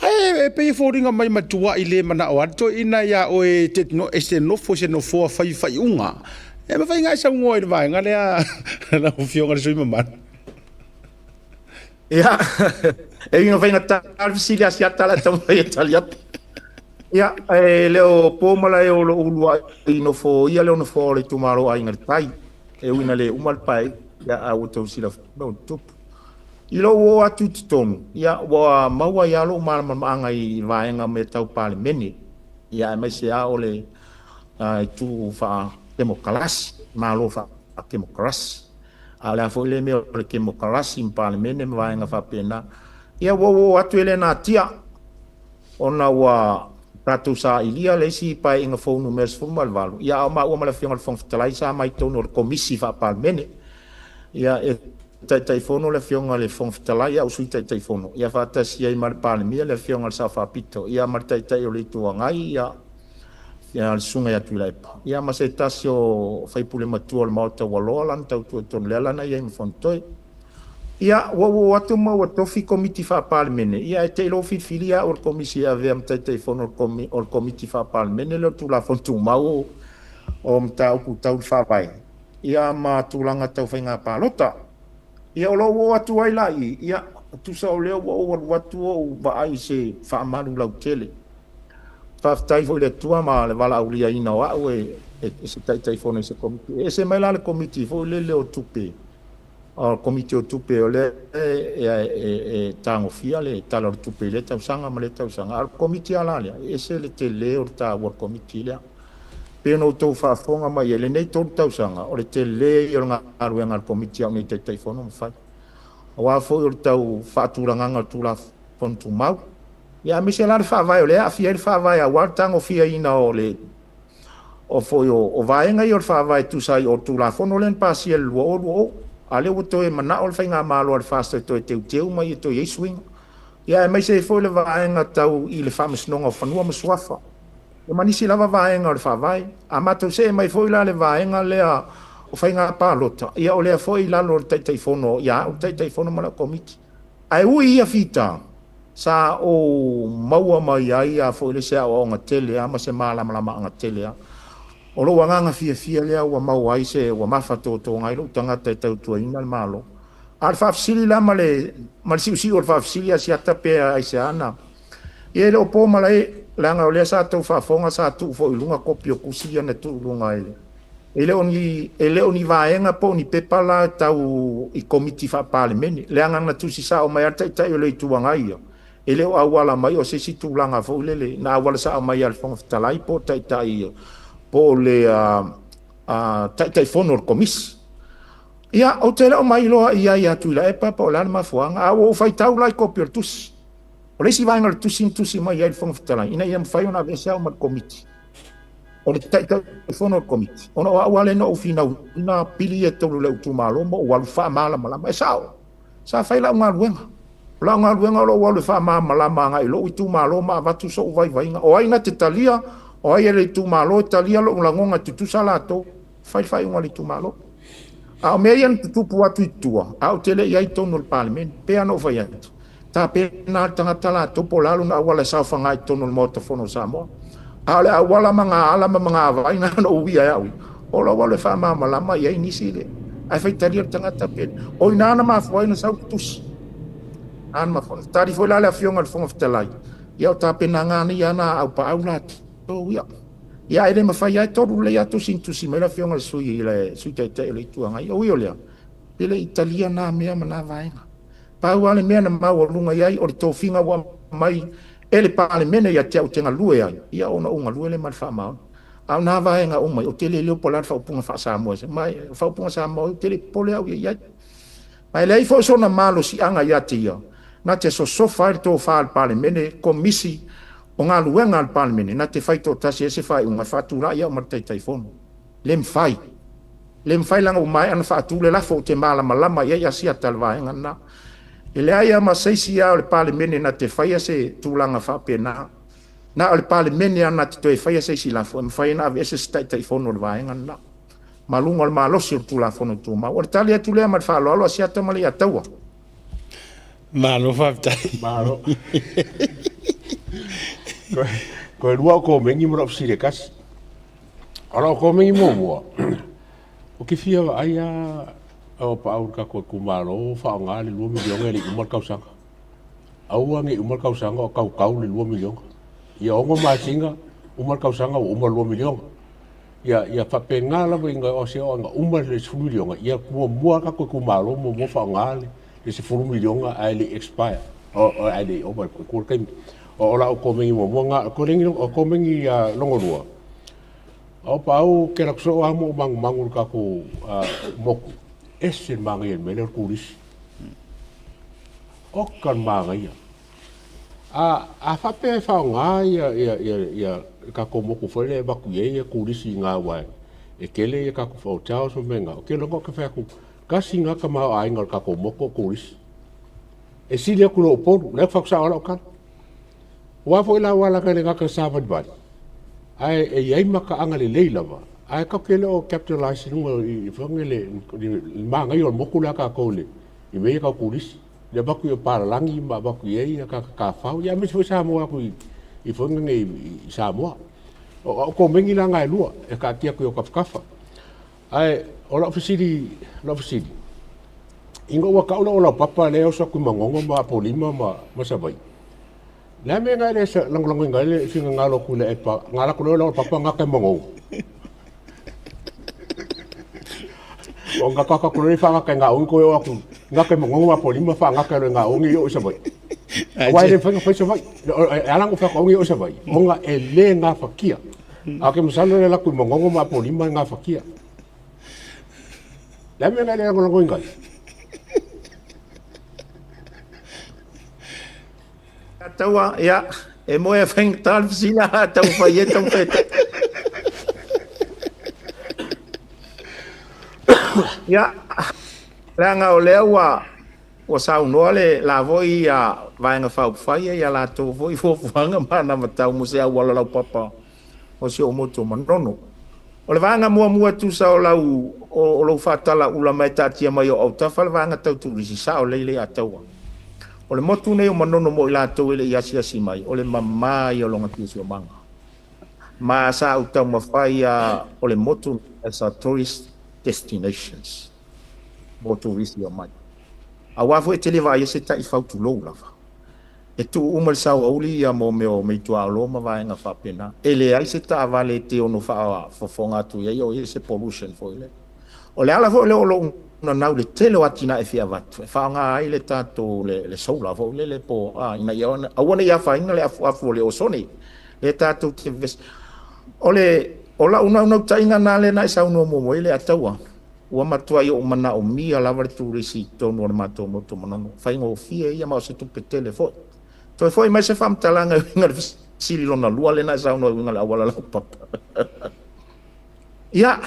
ai pe fo ringa mai matua ile mana o to ina ya o e te no este no fo se no fo fa unga e ma fa inga sa ngo i va nga le la ofionga so ma ia e inga fa inga ta ofisiri asia tala ta Italia. Ia, leo pōmala e o lo ulua i no fo, ia leo no fo le tumaro a inga tai, e uina le umal pai, ia a utau sila no tupu. I lo o atu titonu, ia wa maua ia lo umala maanga i vaenga me tau pale mene, ia mai se a ole i tu fa demokrasi, ma lo fa demokrasi. A le a fo le me o le demokrasi in pale mene me vaenga fa pena. Ia wo atu ele na tia, ona wa Ratu sa ilia le si pa inga fonu mes formal valu. Ia ma o mala fianga fong talai sa mai tono le komisi fa palmene. Ia e tai fono le fianga le fong talai au sui tai fono. Ia fa ta si ai mal palmia le fianga sa fa pito. Ia mar tai o le tua ngai ia le sunga ya tu lepa. Ia ma se tasio fai pule matua le mauta walolan tau tu ton lela na ia fontoi. Ia wo atu ma wa tofi komiti fa palmene ia te lo fi filia o komisi ave am te fono o komiti fa palmene lo tu la fontu mau o mta ku tau fa vai ia ma tu langa tau fainga palota ia lo wo atu ai lai ia tu sa o le wo watu o ba ai se fa malu la tele fa tai fo le tua ma le vala ulia ina wa e se tai fono se komiti e se mai la le komiti fo le o tupe o komite o tupe o le tango fia le tala o tupe le tau sanga ma le tau sanga al komite ala le e se le te le o ta war komite le pe no tau fa fonga mai le nei tau sanga o le te le o nga aruenga al komite o nei te fono fai o fo o tau fa turanga nga tula fontu mau ya mi se la fa vai o le a fia fa vai a war tango fia ina o le o fo o vai nga o fa vai tu sai o tula fono len pasiel o ale o to e mana o fainga malo al fasta to te teu mai to ye swing ya mai se fo le vaenga tau i le fames nonga fanua maswafa e manisi lava vaenga o fa vai amato se mai fo la le vaenga le o fainga palota ia o le fo i la lo te fono ya o te fono mala komiti ai ui ia fita sa o maua mai ai a fo le se o nga tele ama se mala nga tele o lo wanga fia lea wa mau ai se wa mafa to ngai lo tanga te tau tua ina le malo al fa fsili la male mal si o fa fsili a sia tape ai se ana e le po male la nga le sa to fa fonga sa tu fo ilunga kopio kusia na tu lunga ele oni vaenga po ni pepala tau i komiti fa parliament le nga na tu si sa o mai ta o le tu ngai ele o awala mai o se si tu langa fo le na awala sa mai al fong talai po ta po le tai fono komis ia o te o mai loa ia tu la e papa o la ma fuanga a o fai tau lai kopio tus o le si vai ngal tusi mai ia fong fitala ina ia fai ona vese o mal komiti o le tai fono komiti ona o wale no fina na pili e tolu le tu malo mo o fa mala e sa fai la ngal wenga lo wale fa mala ngai lo tu malo ma vatu so vai o ai na te talia o ai le tu malo talia lo langonga tu salato fai un tu malo a me yan tu puatu tua a tele ia tono il parliament pe ano vai ant ta pe na tanga tala to polalo na wala sa fanga tono il motofono samo ale a wala manga vai na no via ya o lo wala fa mama la ma ia inisile ai fai talia tanga ta pe o ina na ma foi na sa tus an ma fo tari foi la fionga al fong of telai ia ta pe na ngani ya na au pa aulat to ia ele ma fai ai toru le atu sintusi me la fionga sui te le tuanga i o le ele italiana mea mana vaenga pa wale mea na mau lunga ia o to finga wa mai ele pa mene ia te tenga lue ai ia ona unga lue le mal fa mau au na vaenga o mai o tele le polar fa punga fa sa mo mai fa punga sa mo tele pole au ia mai le fo so na malo si anga ia tia na te so fa to fa pa mene komisi o ngā luenga al parliament na te fai tō tasi e se fai unga whātura ia o martai taifono. Lem fai langa o mai ana whātule lafo o te malama ia sia talvaenga na. E le aia ma seisi ia o le parliament na te fai se tūlanga whapena. na o le palemene ana te toe faia se silafo e mawhai na ave se taifono le vaenga na malunga o le malosi o tulafono tuma o le tali atu lea ma le whaaloalo a siata ma le ataua Malo whaptai. Malo. Koe rua o ko mengi mora fsire kas. Ora o ko mengi mo mo. O ke fia aia o pa au ka ko kumaro fa nga le 2 milion ele umar kausanga. Au nge umar kausanga o kau le 2 milion. Ia ongo masinga umar kausanga o umar 2 milion. Ia fa penga la winga o se o nga umar le 2 milion. Ia mo ka ko kumaro mo fa nga le se 4 milion a le expire. O ale o ba ko kai o la o komengi mo nga ko ringi o komengi longo rua o pau ke la so amo mangul ka ko moku ese mangi en melor kuris o kan mangi a fa pe fa nga ya ka ko moku fole ba ku ye kuris nga wa e kele ka ko fo chao so menga o ke longo ka fa ku kasi nga ka ma ai nga ka ko moku kuris e sile ku lo po le fa sa ora kan wa fo la wala ka le ka sabat ba ai e ai maka anga le leila ba ai ka kele o capitalize no i fongele manga yo mo kula ka ko le i me ka kulis le ba ku para langi ba ku ye ka fa ya me fo sa mo ku i fongele i sa mo o ko mengi la ngai lu e ka tia ku ka fa ai o la ofisiri ingo wa ka o papa le o sa ku mangongo ma polima ma sa bai la me nga le lang nga le singa ngalo ku le pa ngala ku lo papa nga ka mongo o nga ka ku le fa nga ka nga o ko aku nga ka mongo ma polima fa nga ka nga o ngi o sa bai wa le fa fa sa bai ala ngo fa ko ngi o sa bai o nga ele nga fa kia a ke msalo le la ku mongo ma polima nga fa kia la me nga le lang nga taua ia e mo e feng tal sina tau fai e tau fai ia langa o lewa o sau noale la voi a vaenga fau fai ia la to voi fo fanga mana matau mo se wala lau papa o se o moto manono o le vanga mua tu sa o lau o lo fatala ula mai tatia mai o tafa vanga tau tu risi sa o leile a taua o le motu nei o manono mo i lātou ele i asi mai, o le mamai o longa tisi o manga. Ma sa au tau mawhai o le motu as a tourist destinations. Motu risi o mai. A wafo e telewa i se ta i fautu lou lava. E tu umal sau auli ia mo meo mei tua alo ma vaenga whapena. E le ai se ta avale te ono wha fofonga tu ia o i se pollution fo ile. O le ala fo le o lo na nau le tele watina e fia watu. E whaanga ai le tato le soula fo le po ina ia ona. Awana ia whainga le afu le osone. Le tato te ves. O la una tainga na le na isa unu momo ile ataua. Ua matua i o mana o mia lava le turisi tonu o le mato moto manano. Whainga o fia ia mao se tupe tele fo. Toi foi mai se whamtalanga winga le sili lona lua le na isa unu winga le awala lau papa. Ia.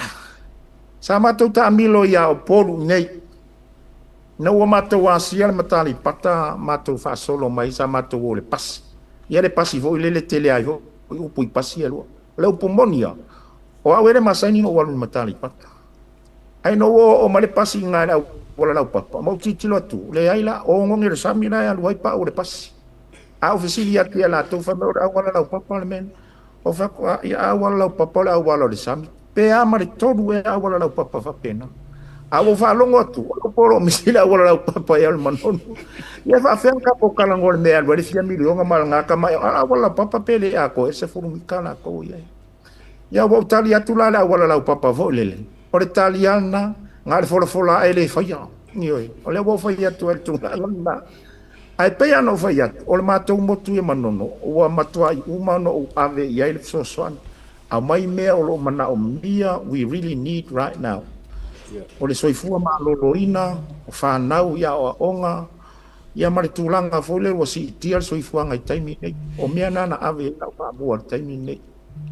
Sa matou ta milo ia o polu nei. Na ua matou asia le matali pata matou fa solo mai sa matou o le pasi. Ia le pasi vo ile le tele ai vo upu i pasi alua. Le upu monia. O au ere masaini o walu matali pata. Ai no o male pasi nga na wala lau papa. Mau titilo atu. Le aila o ngongi le sami na alu pa o le pasi. A ofisili atu ia la tau fa me o wala lau papa le men. O fa ia wala lau papa le wala le sami. Pe ama le todu e awala lau papa fa pena. Awo fa longo atu, o poro misila awala lau papa ya le manono. Ia fa fenka po kalangol me alwa le fia milionga malanga kama awala papa pele ako ese furumikana ko ia. Ia wo tali atu la awala lau papa vo lele. O le taliana ngal fola ele fa ya. Nioi, o le wo fa ya tu la. Ai pe ano fa ya, o le matou motu e manono, o matua i umano o ave ia le so swan. A mai mea o lo mana o mia we really need right now. O le soifua ma loloina, o whanau ia o onga, ia mare tūlanga fole o si itia soifua ngai taimi nei. O mea nana ave au pābua taimi nei.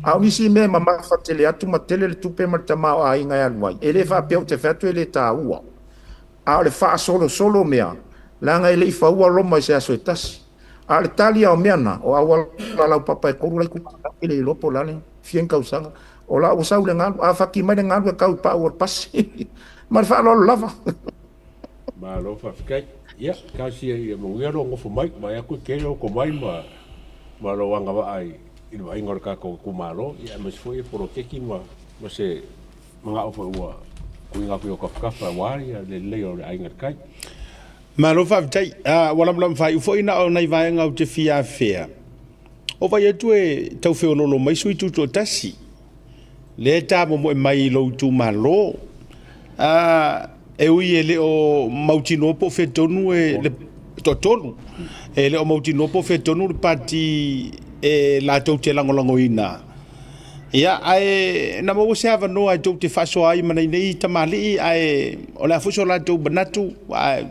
A unisi mea mamafa tele atu ma tele le tupe ma te mao a ingai aluai. E le whapeo te whatu e le tā ua. A o le wha solo mea, langa e le i whaua loma i se aso e tasi. A le tali o meana, o awal lau papa e koru lai kuka, ele lopo lale, fien kausanga. O la o sau le ngalu, a whaki mai le ngalu e kau pa o pasi. Ma le whaalolo lava. Ma lo whawhikai. Ia, kasi e mongia ro ngofo mai, mai aku kere o ko mai ma lo wanga wa ai. Ino ai ngor kako kumaro, ia mas foi poro keki ma se mga ofa ua kuinga pio kafa wari le leo le ai ngai. Ma lo fa tai wala fai fo ina o nei vai ngau te fia fea. O vai tu e tau fe lolo mai sui tu to tasi. Le ta mo mai lo tu malo. E ui ele o mautino po fe tonu e le totonu. Ele o mautino po fe tonu pati e la tau te langolango ina. Ia ai na mo se ava no ai tau te faso ai mana nei tamali ai o la fuso la tau banatu ai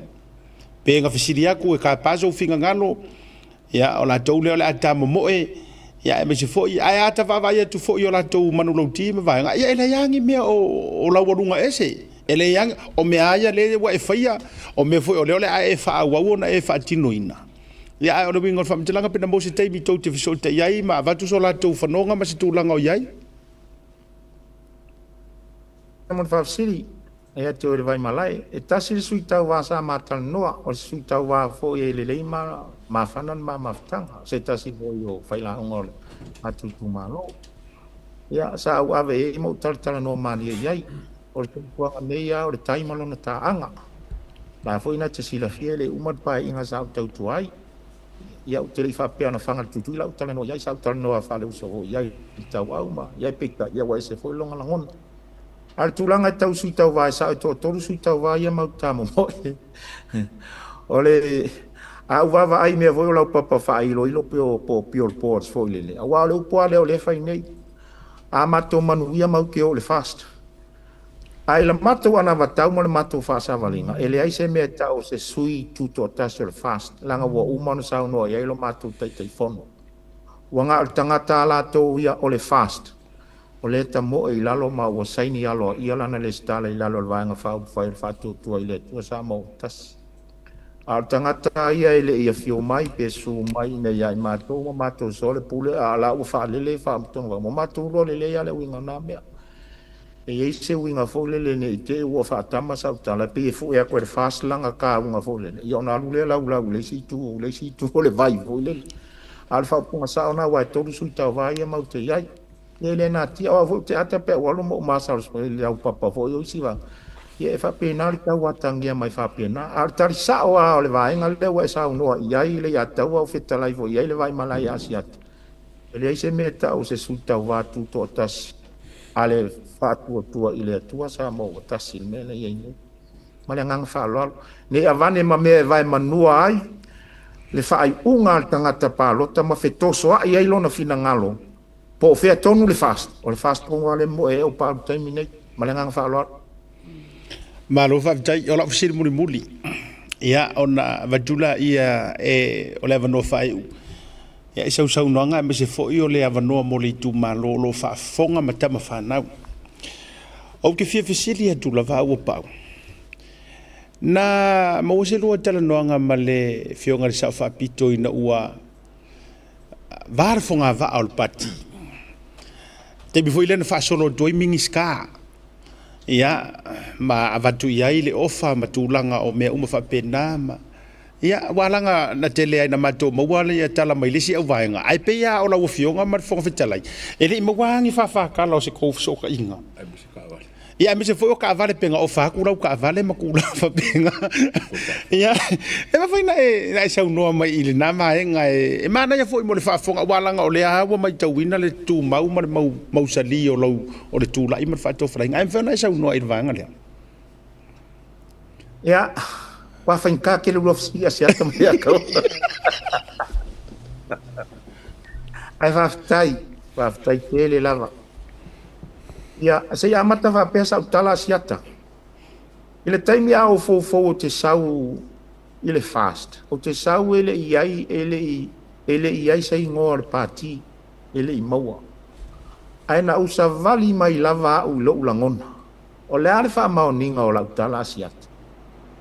penga fisiria ku e ka paso finga ngalo ya o la tau le la ta mo e ya me se foi ai ata va vai tu foi o la tau manu lo ti me vai ya ele yangi me o la warunga ese ele yang o me aya le wa e faia o me foi o le ai fa wa wona e fa tinoina ya o le wingo fa mtelanga pena mo se tai mi tau te fiso te yai ma va tu so la tau fanonga ma se tu langa o yai mon fa siri e te o le vai malai e tasi sui tau wa sa matal noa o sui tau wa fo e le ma fanan ma maftanga se tasi fo yo fai la ngol atu tu malo ya sa au ave e mo tal no mani yai o le tua nei ya o le tai malo na taanga la fo ina te sila fiele umat pa inga sa tau tuai ya o te fa pe ana fanga tu la tal no yai sa tal no fa le uso yai tau au ma yai pita ya wa se fo longa langon al tulanga tau sui tau vai sa to sui tau vai mau tamo mo ole a va ai me vo la papa fa ilo po ports fo le a wa le po le fa nei a mato manu ia mau ke o le fast ai la mato ana va tau mo le mato fa sa valinga ele ai se me tau se sui tuto tasel fast langa wo umano sa no ia lo mato tai fono wanga al tangata la to ia o le fast o le ta mo i lalo ma o saini alo ia lana le stala i lalo vanga fa tu ile tu sa mo tas al tangata ia ile ia fio mai pe su mai ne ia ma to sole pule ala u fa le fa mo ma to lo le ia le winga na me e se winga fo le ne te o fa tama sa tala pe fu e ko fast langa ka winga fo le ia na lu le si tu le vai fo le al fa punga sa ona wa to su ta vai ma te ia ele na ti o vo te ata pe walo mo masa le au papa fo yo siva ye fa pe na ta watangia mai fa pe na ar tar sa o le vai ngal le wa sa no ia ile ya ta o feta lai fo ia ile vai malai asiat ele se meta o se sulta wa tu to tas ale fa tu ile tu sa mo tas il mele ye ni male ngang fa lo ne avane ma me vai manua ai le fa ai unga tangata pa lo ta ma fetoso ai ai lo na fina ngalo po fe tonu le fast po wale mo e o pa terminate malenga fa lo malo fa tai o la fsil muli ya ona vajula ia e o le vano fa ya sau no nga me se fo i o le vano mo le tu malo lo fa fonga mata ma fa na o ke fie fsili tu la va o pa na mo se lo tala no nga male fionga sa fa pito ina ua var fonga va al pati te bi foi le fa solo doi mingiska ia ma avatu ia ile ofa matulanga o me uma fa pena ma ia walanga na tele ai na mato mo wala ia tala mai lisi au vainga ai pe ia o la fionga ma fonga fetalai ele mo wangi fa kala o se ko so ka inga ia me se foi o ka vale penga o fa ku la ka vale ma ku la fa penga ia e ma foi na e sa no mai ile na mai nga e mana ia foi mo le fa fonga walanga o le a wa mai tawina le tu mau ma mau sali o le tu la i ma fa to fra nga e fa na sa no ai vanga le ia wa fa ka ke lo fsi asia ta mai ka ai va tai tele lava ia se ia mata va pesa utala siata ile taimi a o fo te sau ile fast o te sau ele iai sei ngor pati ele i maua ai na usa vali mai lava u lo langona o le alfa maoninga o la utala siata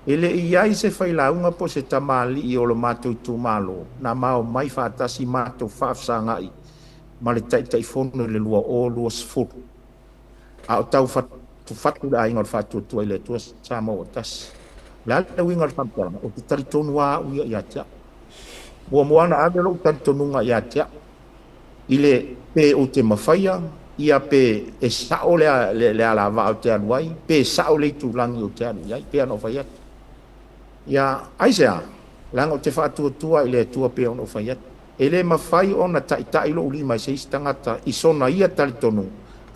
Ele iai se whailaunga po se tamali I o lo mātou tu malo. Nā mao mai whātasi mātou whaafsanga I. Ma le tai fono le lua o lua sfuru. A o tau fatu da inga o whātua tua I le tua sa mo o tas. Le ala winga o whampalanga. O te taritonu a uia I atia. Mua moana ade lo taritonunga I atia. I le pe o te mawhaia. Ia pe e sao le ala wa o te anuai. Pe sao le tūlangi o te anuai. Pe ano whaiat. Ia aisea. Langa o te whātua tua I le tua pe ono whaiat. E le mawhai o na tai lo uli mai seis tangata. I sona ia taritonu.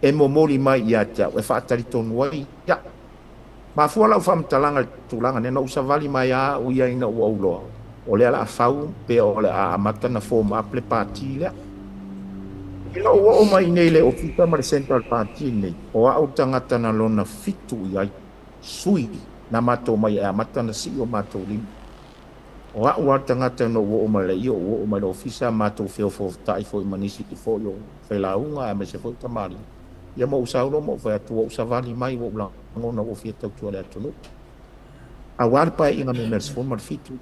E momoli mai I atia. E whaataritonu ai. Ia. Ma fua lau whamtalanga tūlanga. Nena usavali mai a uia ina ua uloa. O le ala a whau. Pe o le a amata na form up le pāti lea. Ila o mai nei le ofita ma le Central Party nei. O au tangata na lona fitu iai. Sui na mato mai a mata na si o mato lima. O au tangata no o mai le i o mai le ofisa mato feo fo tai fo I manisi I fo yo. Whailaunga a me se fo tamari. Ia mo usaulo mo whai atua usavali mai o ulang. Ngona o fia tau tua le atunu. A warpa inga me mers fo mar fitu.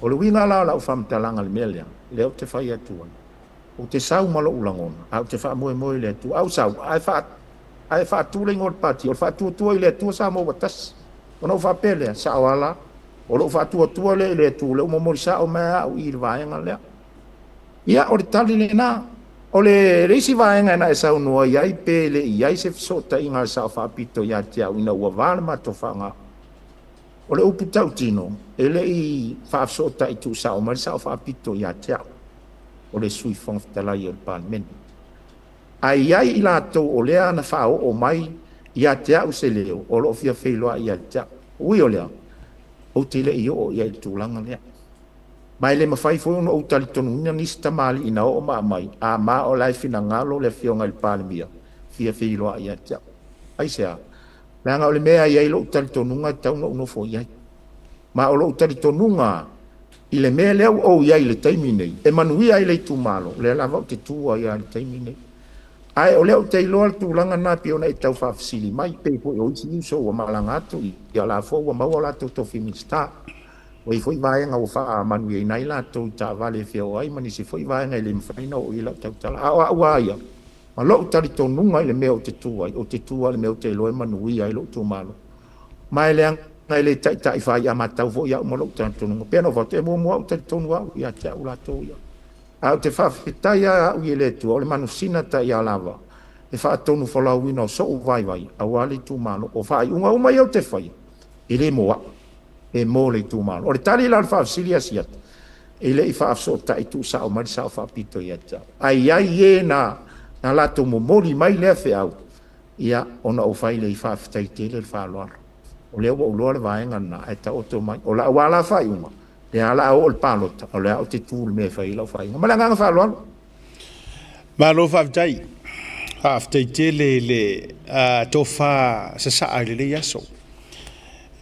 O le winga la o whamtalanga le melia. Leo te whai atua. O te sau malo ulangona, au te wha moe le tu, au sau, ai wha tūleng o pati, o wha tua I le tua sa mo watas, o nau wha pele, sa o ala, o lo wha tua le tu, le umomori sa o mea au I le vaenga lea. Ia, o le tali le na, o le reisi vaenga na e sau noa iai pele, iai se fisota inga sa o wha pito ia te au ina ua vana mato whanga. O le upu tau tino, ele I wha fisota I tu sa o mari sa o wha pito ia te au. O le sui whangwhitalai o le Parliament. Ai ai I lātou o lea na whao o mai I a te au se leo, o lo fia whailoa I a te au. Ui o lea, o te le I o I a tūlanga lea. Mai le mawhai fo o tali tonu ina nisi tamali ina o maa mai, a maa o lai fina ngalo le whionga I Parliament, fia whailoa I a te au. Ai sea, leanga o le mea I a lo tali tonunga tau no uno fo I ai. Ma o lo tali tonunga, I le mea leo o iai le taimi nei. E manuia I le tu malo. Le lava o te tua ia le taimi nei. Ai o leo te iloa tūlanga nā piona I tau whawhisili mai. Pei po o iti niso o malanga atu I a la fo o maua la tau tofi minsta. O I foi vaenga o wha manuia I nai la tau ta vale whio ai mani si foi vaenga I le mwhaina o I la tau tala. Au aia. Ma lo tari tonunga I le mea o te tua. O te tua le mea o te iloa manuia I lo tu malo. Mai leang ngai le tai whai a matau fo ia umolo tantonunga. Pena o te mua o te tonu au ia te au la tō ia. Au te whawhitai a au I le tua, o le manusina ta ia lava. E wha tonu whalau ina o so o vai au ali tū mano. O whai unga umai au te whai. I le moa. E mo le tū mano. O le tali la whawsili asiat. E le I whaafso ta I tū sa o mari sa o whapito ia te au. Ai e na la tō mo mori mai lea whi au. Ia ona o whai le I whawhitai te le whaaloara. O leo o loa le vaenga na e ta oto mai. O la wala whai uma. Le ala o le palota. O lea o te tūle me whai lau whai. Ma la nganga whaaloa. Ma lo whawtai. Whawtai te le tō wha sa le le yaso.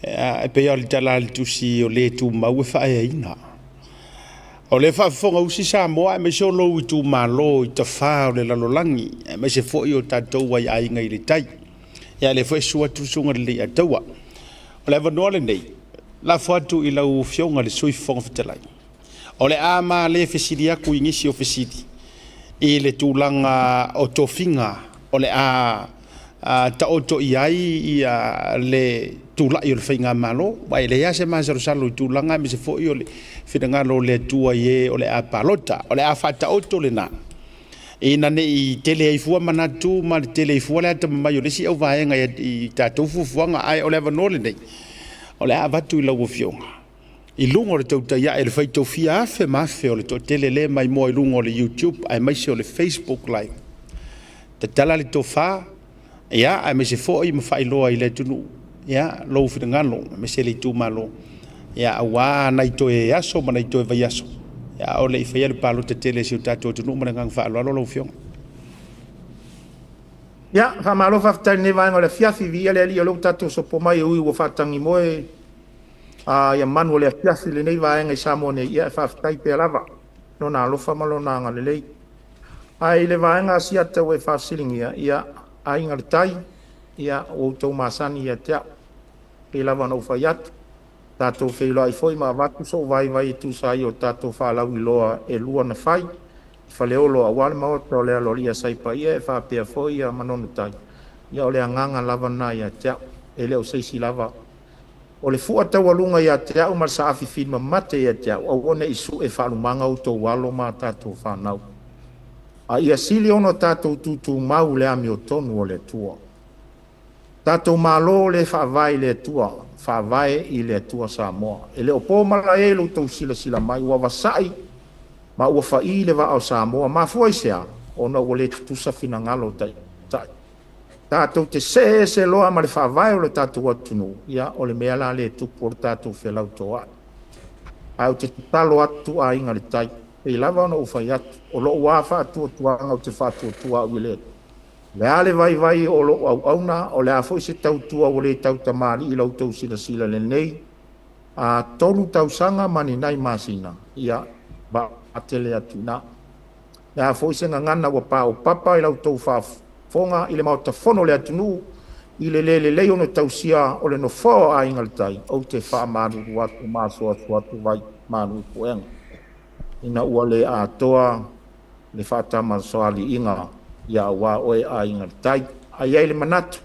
E pe au li tala li tusi o le tū mau e whae ina. O le whawhonga usi sa moa e me so lo I tū malo I ta wha o le lalolangi. E me se fo I o tātou wai ainga I le tai. Ia le fo e sua tusunga le I ataua. O le wanoa le nei, la whatu I lau whionga le sui whonga whitalai. O le ama le whesiri aku I ngisi o whesiri. I le tūlanga o tōwhinga, o le ta oto I ai I le tūlai o le whainga malo. Wai le ase masarosalo I tūlanga me se fōi o le whingalo le tua I o le a palota, o le a whata oto le nā. E nane I tele ai fua manatu ma le tele ai fua le ata mai o le si au vaenga I tātou fufuanga ai o le avanole nei. O le avatu I lau o fionga. I lungo le tauta ia e le whai tau fia afe mafe o le tau tele le mai moa I lungo le YouTube ai mai se o le Facebook live. Te tala le tau wha, ia ai mai se fōi ma whai loa I le tunu. Ia, lou whina ngalo, me se le tū malo. Ia, awa nai to e aso ma nai to e vai aso. Ya o le ifia le palo te tele si o tatou tunu ma ngang fa lo lo fiong. Ya, fa malo fa tani ne va ngole fiafi via le ali lo tatou so po mai ui o fa tangi moe. Ya manu le fiafi le nei va ngai samo ne ia fa tai pe lava. No na lo fa malo na ngale le. Ai le va nga sia te we fa silingia ia ai ngal tai ia o to masani ia te. Pe lava no fa yat. Tātou whewila i foi ma watu so vai tu sai o tātou whalau i loa e lua na whai. Whaleolo a wale maota o lea loria saipa ia e whapea foi a manonu tai. Ia o lea nganga lava na ia tea e leo seisi lava. O le fua tau alunga ia tea umar sa afi filma mate ia tea o one isu e whalumanga o tau walo ma tātou whanau. A ia sili ono tātou tutu mau le ami o tonu o le tua. Tātou malo le whawai le tua, whawai i le tua Samoa. E le o pōmala e lo tau sila mai, ua wasai, ma ua whai le wa au Samoa, ma fuai sea, ona ua le tutusa fina ngalo tai. Tātou te se loa ma le whawai o le tātou atunu, ia o le mea la le tupu o le tātou whelau toa. Au te talo atu a inga le tai, e lava ona ufai atu, o lo ua whātua tuanga o te whātua tua u le. Le ale vai o lo au auna o le afo se tau tua o le tau tamari i lau tau sila le nei a tolu tau sanga mani nai masina ia ba atele atuna le afo se ngana wa pa o papa i lau tau fa fonga i le mau tafono le atunu i le ono tau sia o le no fo a ingaltai o te fa manu watu maso atu vai manu poenga ina ua le a toa le fata masoali inga ia wa oe a inga tai a ia le manatu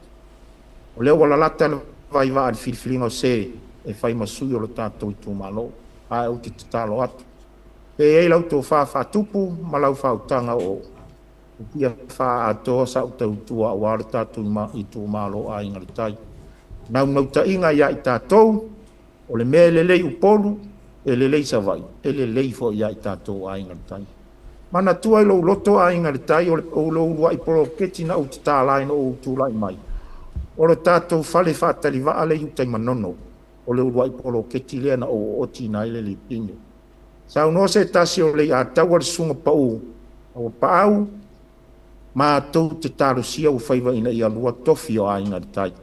o leo wala lata vai va al filfilinga o se e fai masui o lo tātou tu malo a o te talo atu e ei lau tō wha tupu ma lau wha utanga o pia wha atoa sa o tau tua o ala tātou i tu malo a inga tai nau ta inga ia i tātou o le mea lelei upolu e lelei sa vai e lelei fo ia i tātou a inga tai mana tua i lo loto a inga le tai o lo ua i polo keti na uti tā lai no o tu lai mai. O lo tātou whale whātali wa ale utai manono o le ua i polo keti lea na o oti na ile li pine. Sau no se tasi o le a tau ar sunga pau o pau ma tau te tāro sia u whaiva ina i alua tofi o a inga le tai.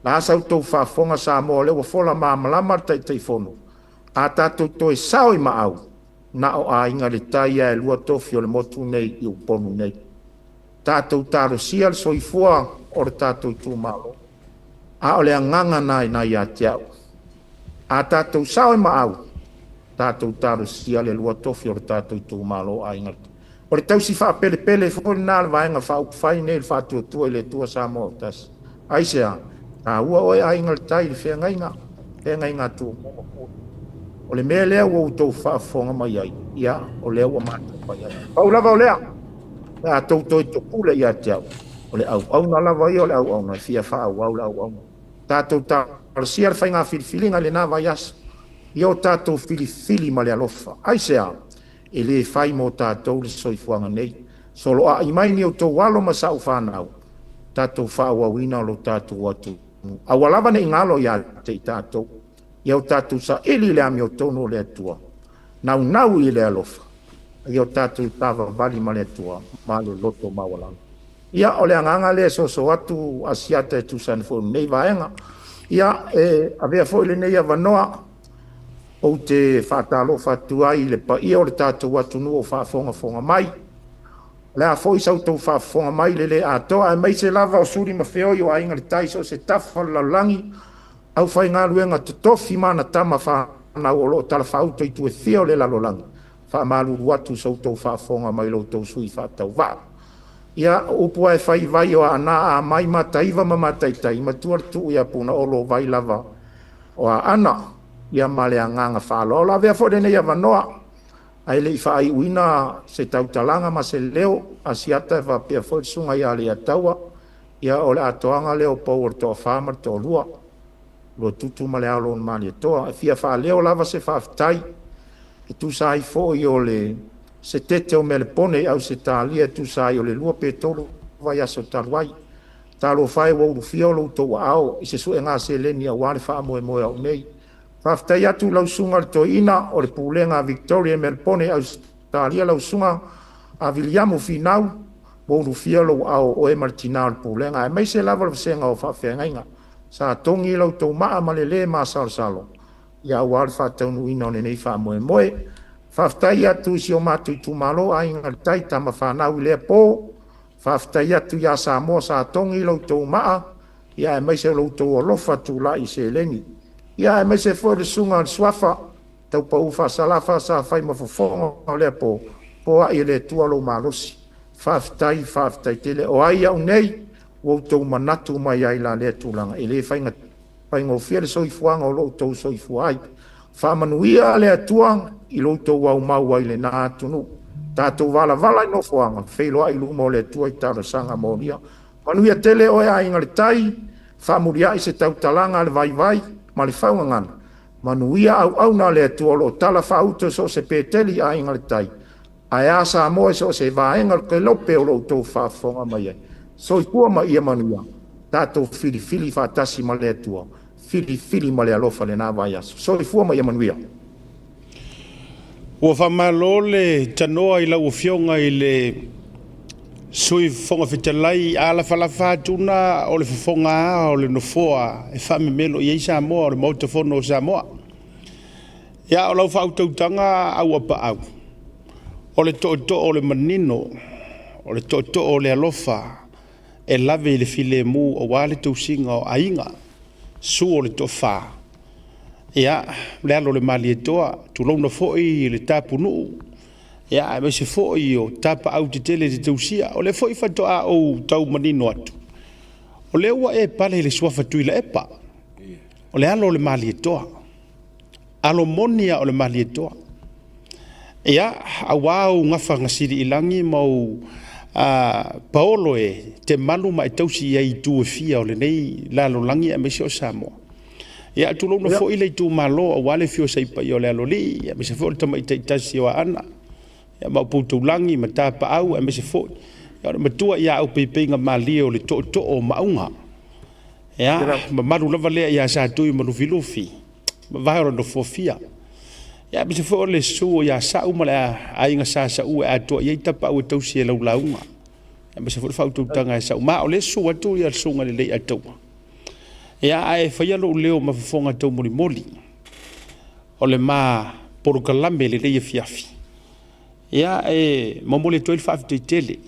La sau tau whafonga sa mo le wa fola ma malama tai tai fono. A tātou toi sao i ma au. Na o a inga le tai e lua tofi o le motu nei i uponu nei. Tātou tāro sia le soifua o le tātou tū malo. A o le anganga nai nai a te au. A tātou sao i ma au. Tātou tāro sia le lua tofi o le tātou tū malo a inga. O le tausi wha pele pele fōni nā le vaenga wha ukwhai nei le whātua tua i le tua sa mo tas. Aisea, a ua oe a inga le tai le whea ngainga. Whea ngainga tū mo. O le mea lea ua utou whaafonga mai ai. Ia, o lea ua mātua mai ai. Pau lava o lea. A tau toi tokule ia te au. O le au na lava i o le au na fia wha au le au. Tātou tā arsia le whainga filifilinga le nā vai asa. Ia o tātou filifili ma le alofa. Aisea, e le whai mo tātou le soifuanga nei. Solo a imai ni o tau walo ma sa u whanau. Tātou whaawawina lo tātou atu. Awalava ne ingalo ia te tātou. Ia o tātou sa ili le ami o tono le atua. Nau i le alofa. Ia o tātou tāwa vali ma le atua. Ma le loto mawalang. Ia o le anganga le so atu asiata e tusan fo nei vaenga. Ia e avea fo ile nei avanoa. O te whātalo whatua i le pa ia o le tātou atu nu o whaafonga mai. Le a fo i sau tau whaafonga mai le atoa. E mai se lava o suri ma feo i o ainga le taiso se tafa laulangi. Au whai ngā luenga te tofi mana tama whanau o lo tala whauto i tu e thio le lalolangi. Wha malu watu sau tau whaafonga mai lo tau sui whaatau wā. Ia upua e whai vai o ana a mai mataiva ma mataitai. Ma tuartu ia puna o lo vai lava o a ana. Ia male a nganga whaalo. O la vea fode nei a wanoa. Ai le i whai uina se tau talanga ma se leo. Asiata e whapea fode sunga ia le ataua. Ia o le atoanga leo pau o toa whamar toa lua. Lo tutu ma le alo ma le toa. E fia wha leo lava se whaftai. E tu sai fo i o le se tete o mele pone au se talia. Tu sai o le lua pe tolu vai aso taluai. Talo whai wa urufia o lo toa ao. I se su e ngā se leni a wale wha moe moe au nei. Whaftai atu lau sunga le toina o le pulenga Victoria mele pone au se talia lau sunga a Viliamu finau. Wa urufia lo ao o e martina le pulenga. E mai se lava le senga o whawhengainga. Sa tongi lau tau maa malele maa salo. Ia awar whatau nuina o nei wha moe moe. Whaftai atu si o matu tu malo a inga tai tama whanau lea po. Whaftai atu ia sa moa sa tongi lau tau maa. Ia e mai se lau tau o lofa tu la i se leni. ia e mai se fo le sunga swafa tau pa ufa salafa sa fai ma fofonga le po a ile tua lo malosi faftai tele o ai au nei o tau manatu mai ai la le tulanga ile fainga fainga ofia le soifuanga o lo tau soifuai fa manuia le tua i lo tau au mau ai le na tunu tatou vala no fuanga feilo ai lu mo le tua i tala sanga monia manuia tele o ai ngale tai fa muria i se tau talanga le vai ma le faunga ngana manuia au na le tua lo tala fa auto so se peteli ai ngale tai ai asa mo so se vaenga ke lope o lo tau fa fonga mai so i kua mai ia manuia tatou fili fa tasi ma le tua fili ma le alofa le na vai aso so i fua mai ia manuia. Ua whamalo le tanoa i lau fionga i le sui fonga whitalai ala whalafa tuna o le whafonga o le nofoa e whame melo i eisa moa o le mautofono o Samoa. Ia o lau whautautanga au apa au. O le to o le manino, o le to o le alofa e lave i le file mu o wale tausinga o ainga su o le to wha. Ia, le alo le mali e toa, tu launa foi le tapu nuu. Ia, me se foi o tapa au te tele te tausia, o le foi fatoa o tau manino atu. O le ua e pale le suafa tui la epa. O le alo le mali e toa. Alo monia o le mali e toa. Ia, awau ngafa ngasiri ilangi mau paolo e te malu ma e tausi ai tu e fia o le nei lalo langi a mesi o Samoa. Ia tu lona fo ile tu malo o wale fio sai pa yo le aloli ia me se fo tama ita tasi o ana ia ma putu langi ma tapa au me se fo ia ma tua ia au pepe nga mali o le to o maunga ia ma maru lava le ia sa tu i malu filufi ma vai ro fo fia ia me se fo le su ia sa u ma ai nga sa u a to ia tapa au tau si la launga ia me se fo fa tu tanga sa ma o le su atu ia sunga le le atu. Ia ai whaia lo leo ma whafonga tau moli. O le ma porokalame le leia fiafi. Ia e mamole toil whaafi te tele.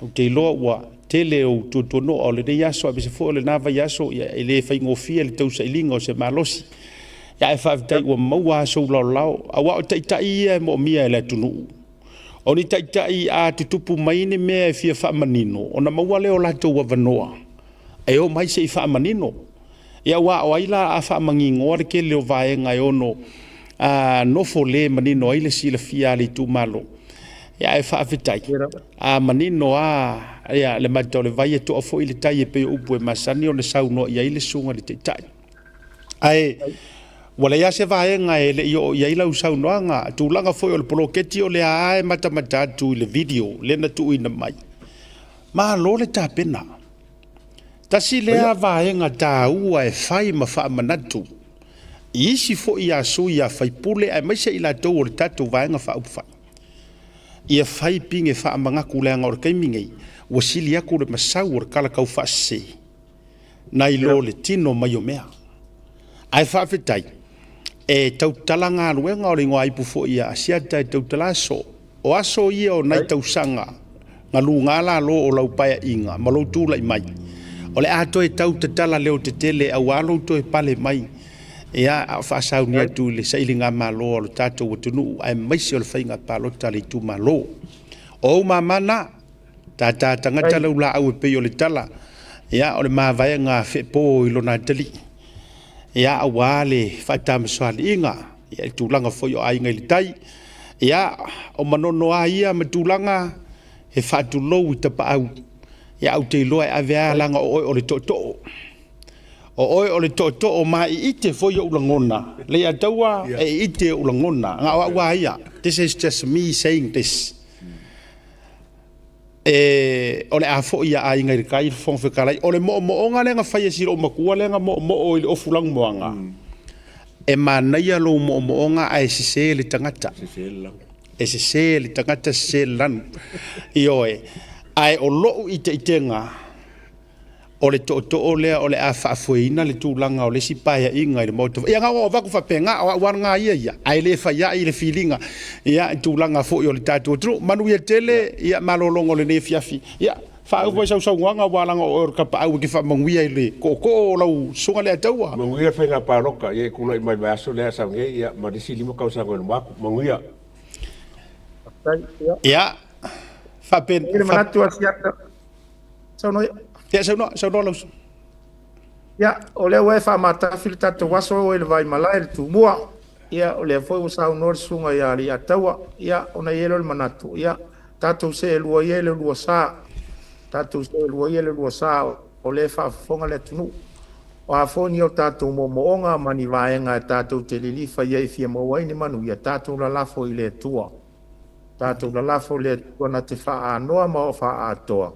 O te loa ua tele o tutono o le rei aso a bese fo le nava yaso ia e le whaingofia le tau sailinga o se malosi. Ia e whaafi tai ua maua aso lao. Awa o taitai ia mo mia e le tunu. O ni taitai a te tupu maine mea e fia whaamanino. O na maua leo lato wa vanoa. E o mai se i whaamanino. Ia wa o aila a wha mangi ngore ke leo vaenga e ono nofo le manino aile sila fia li tu malo. Ia e wha awhitai. Manino ia le matau le vai e toa fo ile tai e peo upu e masani o le sauno ia ile sunga li te tai. Ai, wala ia se vaenga e le ia ila usau noanga, tu langa fo o le poloketi o le ae matamata tu le video, le na tu ina mai. Ma lo le ta pena. Tasi lea vaenga tā ua e whai ma wha manatu. I isi fo i asu i a whai pule ai maise i la tau o le tatu vaenga wha upwhai. I a whai pinge wha mangaku lea ngā kaimingei, ua sili aku le masau o le kalakau wha se. Nai lo le tino mai o mea. Ai wha awhitai, e tau talanga aluenga o le ngā ipu fo i a asiata e tau talaso, o aso ia o nai tau sanga, ngā lu ngala lo o lau paia inga, ma lau tūla i mai. O le ato e tau te tala leo te tele au alo to e pale mai. Ia a whaasau ni atu le saili ngā malo o le tātou o tunu ai maisi o le whainga palo tali tu malo. O mamana, tā tangata lau la au e pei o le tala. Ia o le mawai ngā whepo i lona tali. Ia a wale whaitamaswali inga. Ia i tūlanga foi o ainga i le tai. Ia o manono a ia ma tūlanga he whaatulou i tapa au. Ia au te loa e avea langa o oi o le to'o. O oi o le to'o ma i ite foi o ulangona. Le a taua e ite o ulangona. Nga o awa ia. This is just me saying this. O le a fo ia a inga i kai fong whikalai. O le mo nga lenga whaia siro o makua lenga mo o i le ofulang moanga. E manaia lo mo nga a e sise le tangata. E sise le tangata sise lanu. I oe. Ai o loo i te itenga o le to'o lea o le a whaafueina le tūlanga o le sipaia inga i le moto. Ia ngā o waku whapenga o waranga ia. Ai le whaia i le whilinga. Ia i tūlanga fo i o le tātua tru. Manu ia tele, ia malolongo le ne fiafi. Ia fa u sa nganga wala ngo ka pa u ki fa manguia ile ko lau sunga le taua manguia fa nga paroka ye kuna mai ba so le sa nge ya ma disi lima ka sa ngo ma manguia ya fa pen Ile manatu asiata. Sono ya sono lo ya ole we fa mata filta to waso ele vai malai tu mua ya ole foi usa unor sunga ya ri atawa ya ona yelo le manatu ya tatu se lu yelo lu sa tatu se lu yelo lu sa ole fa fonga le tunu wa foni o tatu moonga mani vaenga tatu te lili fa ye fia mo wai ni manu ya tatu la lafo ile tua tatu la lafo le tua na te fa anoa ma o fa atoa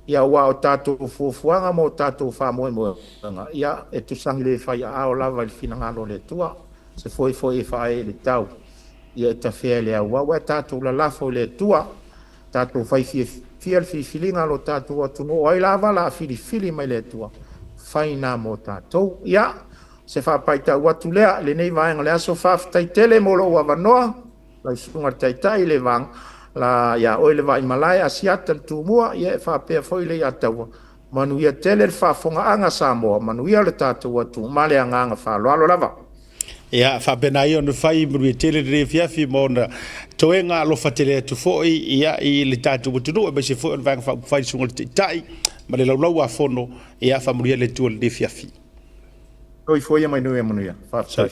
ia wa o tatu fufuanga mo tatu fa mo ia e tu sangi le fa ia o lava il finangalo le tua se foi fa e le tau ia ta fele wa tatu la lafo le tua tatu fai filinga lo tatu o tu no ai lava la fili mai le tua fai na mo tatu ia se fa paita wa tu le nei va en le aso fa tai tele mo lo wa noa la sunga tai le vang la ya oile va Himalaya siata tu mua ye fa pe foi le atawa manu ya tele fa fonga anga samo manu ya le tatu tu male anga fa lo lava ya fa benaio no fai mru tele re fi mona toenga lo fatele tu foi ya I le tatu tu no be se foi va fa fai sunga tai ma le lau a fono ya fa mru le tu le fi oi foi mai no e manu ya fa sai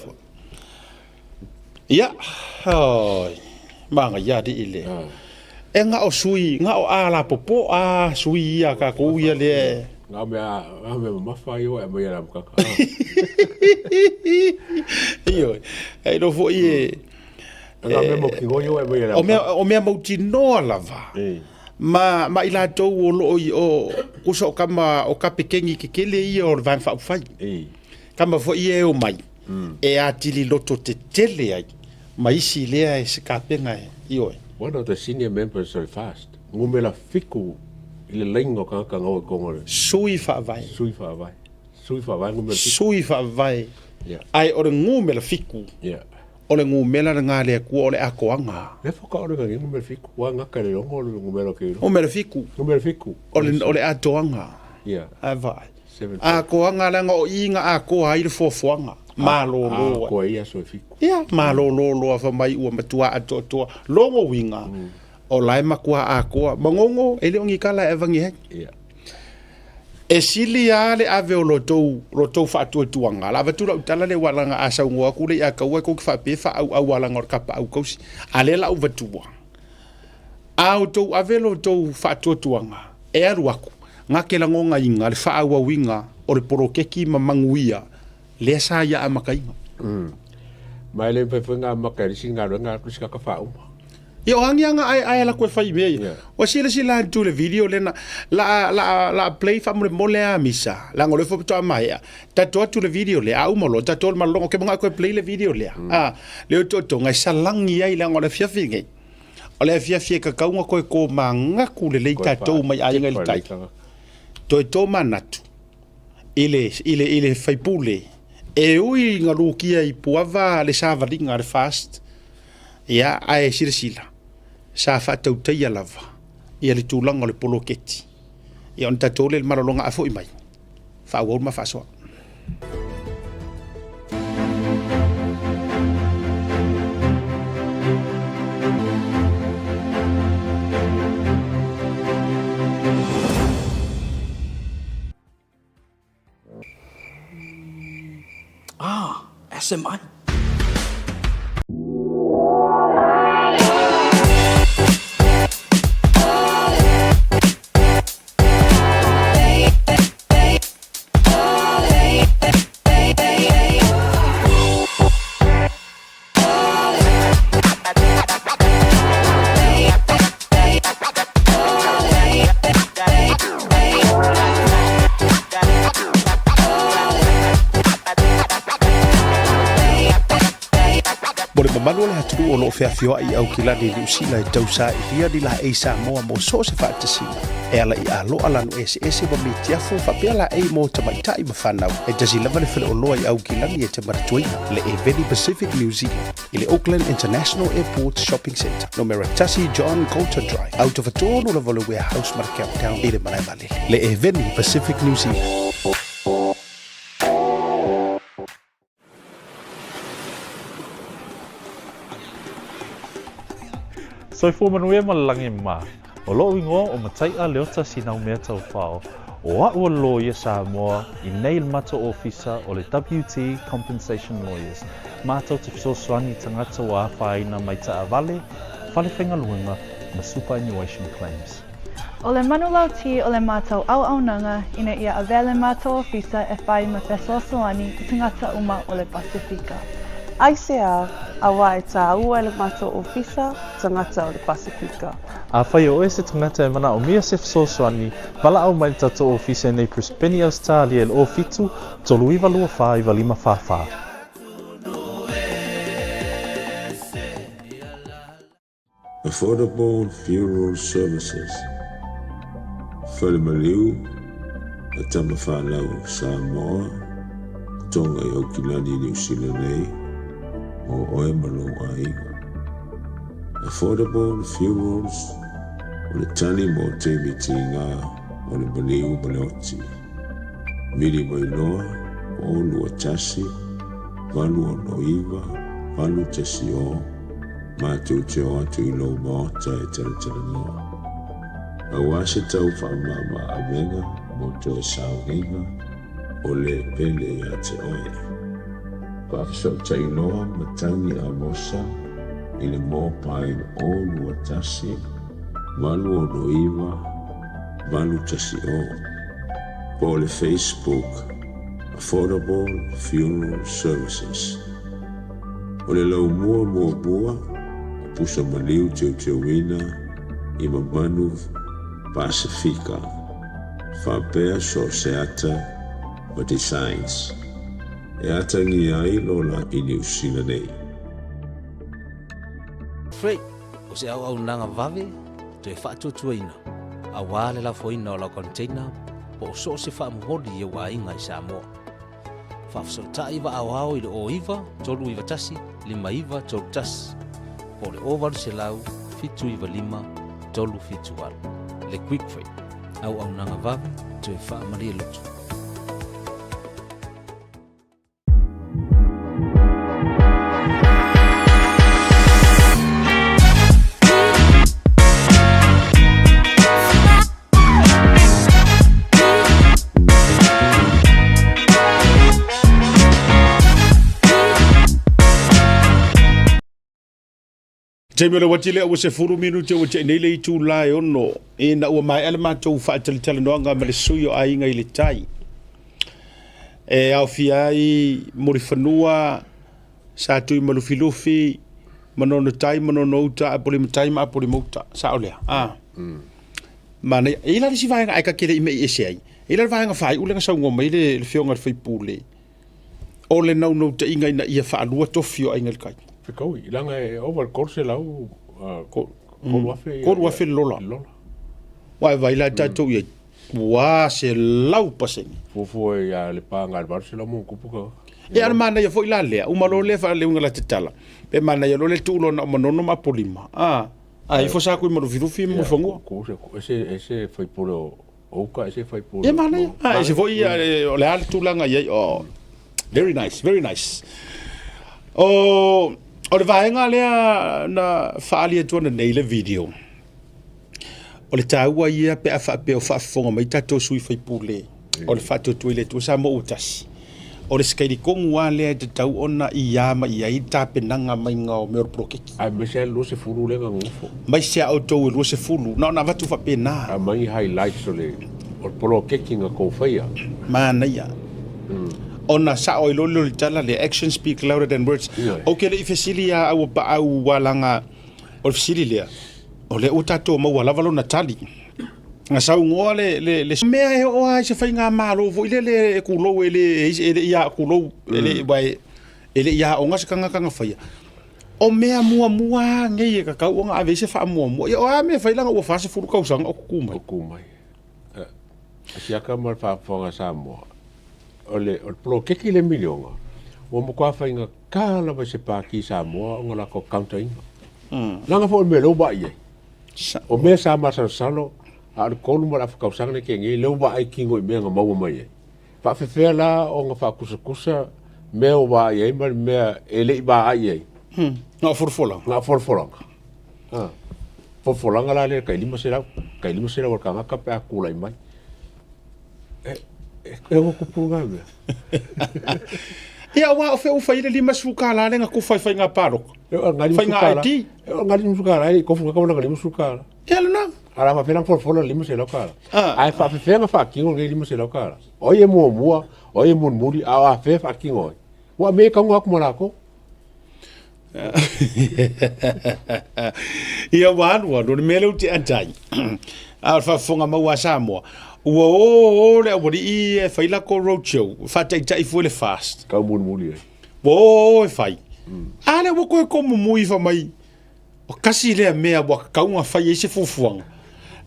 ya manga ya di ile nga o sui nga o ala popo sui ya ka ko ya le nga me ma fa yo e mo ya ka io e do fo ie nga me mo ki go yo e mo ya o me mo ti no lava ma ila to o lo o ko so kama o ka pekengi ke kele I o van fa fai kama fo ie o mai e atili loto te tele ai maisi lea e se kapenga io one of the senior members of FAST ngumela fiku ile lengo ka ngo kongole sui fa vai ngumela sui fa vai ai o ngumela fiku o le ngumela nga le ku o le akoanga le foka o le ngumela fiku wa nga ka le ngumela ke o mela fiku o le atoanga vai akoanga la ngo inga ako ai le fofoanga malolo ko ia so fiku malolo fa mai ua matua atoa longo winga o lai makua akoa mangongo ele ongi kala evangi he e sili ale ave o lotou fa tuanga la vatura utala le walanga asa ngwa ku le aka wa ko fa pe fa au walanga ka pa au kosi ale la uvatua auto ave lotou fa tuanga e aruaku ngakela ngonga inga le fa au winga o le porokeki mamanguia le sa ya amakainga mai le pe funga makari singa nga kusika ka fa yo anga ai la ko fa ibe o sila tu le video le na la play fa mole a misa la ngole fo to mai ta tu le video le au molo ta to malongo ke nga ko play le video le le to ngai salangi ai la ngole fia finge o le fia ka kaunga ko manga ku le ta to mai ai ngai tai to manatu ile fai pule e ui ngarukia I puava le savaringa le fast ia ai sila sa fa tautai lava ia le tulanga le poloketi ia on tatole le malolonga afo mai fa wa ma fa so SMI. malu le hatu o lo fea fioa I au kila ni usila e tausa I lia di la e Samoa mo so se whaatasina. E ala I alo ala no ese wa me tiafo whapea la e mo tamaita I mawhanau. E tasi lava le while o loa I au kila ni e te maratuina le e Veni Pacific New Zealand. I le Auckland International Airport Shopping Centre. No mera tasi John Coulter Drive. Out of a tono le vole warehouse mara Cape Town I le malai male. Le e Veni Pacific New Zealand. Soi fu manuia malangi ma. O lo ingo o matai a leota sinau mea tau whao. O a ua lo ia Samoa I nail mata ofisa o le WT Compensation Lawyers. Mātou te fisoswani tangata wa whaina mai ta avale, whalewhenga luenga ma superannuation claims. O le manulau ti o le mātou au nanga ina ia avele mātou ofisa e whai ma fesosoani I tangata uma o le Pasifika. Aisea, a wae tā ua le mātou ofisa, tangata o le Pasifika. A whai o se tangata e mana o mia se fisoswani, wala au mai tato ofisa nei Brisbane Australia le o fitu, tolu iwa lua wha iwa lima wha. Affordable Funeral Services. Whalemaliu, a tama whanau Samoa, tonga I Okilani New Zealand nei, o oe malo ai. Affordable Funerals, o le tani mo te miti ngā, o le maliu maleoti. Mili mai loa, o lua tasi, valu o noiva, valu tasi o, mātou te o atu I lau maota e tala noa. A wase tau whaamama a menga, mo to e saunga, o le pele a te oe. Whakasau tai noa matangi a mosa, I le mō pain o lua tasi, valu o noiva, valu tasi o. Po le Facebook, Affordable Funeral Services. O le lau mua bua, pusa maliu teu wina, I mamanu Pasifika, whapea so seata o designs. E atangi ai lola I New Zealand nei. Frei, o se au nanga vave, to e whaatutua ina. A wale la foina o la container, po o so se whaamhodi e wa inga I Samoa. Whafsauta iwa au I le o iwa, tolu iwa tasi, lima iwa, tolu tasi. Po le ovaru se lau, fitu iwa lima, tolu fitu walu. Le quick free, au nanga vave, to e whaamaria lutu. Taimela watile o se furu minuti o te nei le tu lai ono e na ua mai ale mātou whaatalitala noanga ma le sui o ainga I le tai. E au fiai mori whanua sa tui malufilufi manono tai manono uta apoli matai ma apoli mauta sa olea. Mana ila le si vaenga aika kere ime I ese ai. Ila le vaenga whai ulenga sa ngoma I le whionga le whaipule. O le nau nau te inga ina ia whaalua tofi o ainga le kai. Fikau I langa e over korse lau Koruafe lola. Wai vai la tatou ia wa se lau paseni. Fofo ia le panga al bar se la mo kupuka. E ana mana ia foi la lea, uma lo le fa le unga la tetala. Pe mana ia lo le tulo na manono ma polima. Ai fo sa ku mo virufi mo fongo. Ko ese foi polo oka ese foi polo. E mana ese foi o le al tulanga ia o very nice, very nice. O le vaenga lea na whaalia tuana nei le video. O le tāua ia pe a whaapea o whaafonga mai tato sui whaipule. O le whaatotu i le tua sa mo utasi. O le skairi kongu a lea te tau ona I ama I ai tāpenanga mai ngao me orprokeki. Ai me sea lo se furu lenga ngufo. Mai sea o tau lo se furu. Na watu whapena. A mai highlights o le orprokeki nga kowhaia. Mana ia. Ona sa o lo le tala le actions speak louder than words. Okay le ifesilia au pa au walanga o fesilia. O le utato mo wala valo natali. Nga sa ngoa le mea e o ai se fainga malo vo ile kulo ele ia kulo ele bai ele ia o ngasa kanga faia. o mea mua ngai e kakau o ngā avese wha mua. Ia o a mea whailanga ua whase furu kausanga o kukumai. O kukumai. Siaka mar whaafonga Samoa. O le plo keki le milionga. O mo kua whainga kāla vai se pāki Samoa o ngā lako kauntainga. Langa fo me leo ba iei. O mea sa masa salo, a le kolu mara whakausanga ne ke ngi leo ba ai kingo i mea ngā maua mai iei. Whawhewhea la o ngā whakusa mea o ba iei, mea ele i ba ai iei. Ngā forfolanga. Ngā forfolanga. Forfolanga la le kai lima sera o ka ngaka pe a kula i mai. E o kupunga mea. Ia wa o feu faile lima suka la le nga ku fai nga parok. Fai nga IT. Ngali musuka la ko fu ka ngali musuka. Ia lana. Ara ma pena forfola lima sera kala. Ai fa fa kingo ngai lima sera kala. Oye mua, oye muri a fe fa kingo. Wa me ka ngwa kumara Ia wan no mele uti antai. A fa fonga maua Samoa. Ua o le wari i e whaila ko roadshow. Whatai tai fuele fast. Kau muri ai. Wo e whai. Ale wako e komu mui wha mai. O kasi lea mea waka kaunga whai e se fufuanga.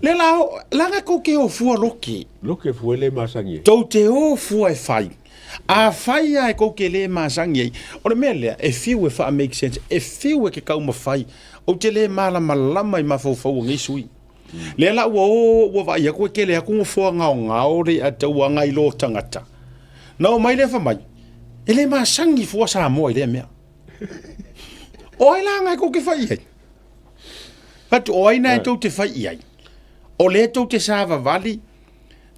Le lao, langa ko ke o fua loke. Loke fuele masangi. Tau te o fua e whai. A whai ai ko ke le masangi ai. O le mea lea, e fiu e wha make sense. E fiu e ke kauma whai. O te le mala malama i mawhau ngai sui. Le la ua vai ko ke le ku fo ngao re ata ua ngai lo tangata. No mai le fa mai. Ele ma sangi fo sa mo ile me. O ila ngai ko ke fai ai. Pat o ina to te fai ai. O le to te sava vali.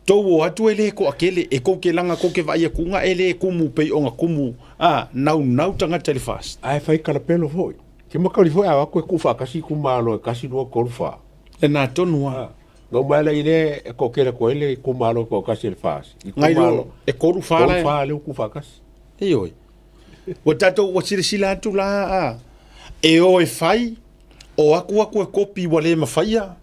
To o atu ele ko akele e ko ke langa ko ke vai ku nga ele ku mu pe o nga kumu. Nau tangata le fast. Ai fai kala pelo foi. Ke mo ka li foi a ko ku fa kasi ku malo kasi do ko fa. E nā tonua. Ngau maila i le e kokele ko ele ku malo ko kasi le fasi. Ngai lo e koru whāle. Koru whāle u ku whakasi. E oi. Wa tato wa sila atu la. E o e whai. O aku e kopi wa le mawhaia.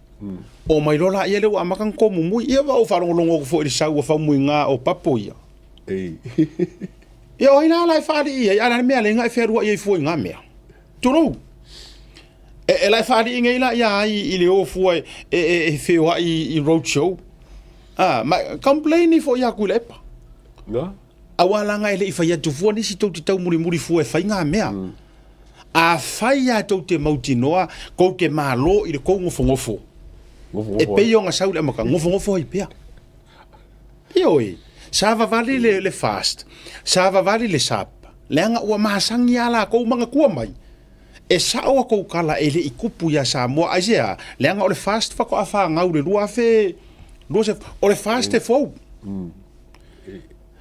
O mai lola ia leo amakan ko mumui. Ia wa o wharongolongo ko fo i sau wa whamui ngā o papo ia. Ei. Ia o ina ala e whāle ia. Ala mea le ngā e wherua ia i fua i ngā mea. Tūrou. E lai whaari inga ila ia ai i le ofua e whiwa i roadshow. Ma complaini fo ia kui lepa. Nga? Awalanga ele i whai atu fua nisi tau te tau muri fua e whai ngā mea. A whai a tau te mauti noa kou ke malo i le kou ngofo. E peo ngā saule amaka ngofo i pea. Ioi, sava vali le fast. Sava vali le sapa. Leanga ua mahasangi ala kou mga kua mai. E sao ko kala ele i kupu ya Samoa asia leanga o le fast fa ko afa ngau le lua fe se o le fast e fo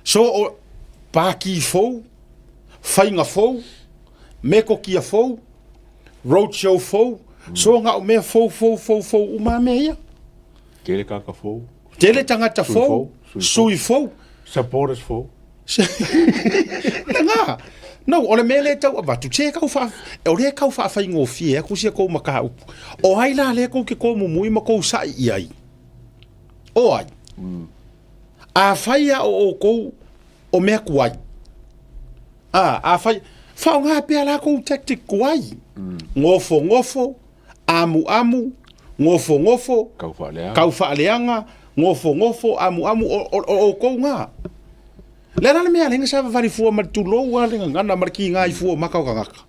so o paki fo fainga fo meko kia fo roadshow fo so nga o me fo uma meia kele kaka fo tele tangata fo sui fo supporters fo nga no, o le mele tau avatu che kau fa o le kau fa fai ngofie ku sia ko maka o ai la le ko ke ko mumui ma ko sa i ai o ai a fai o ko o me kuai a fai fa nga pe ala ko tactic kuai ngofo amu ngofo kau fa leanga ngofo amu o ko nga le rana mea lenga sa vari fua matulo wa lenga ngana marki ngai fua maka ngaka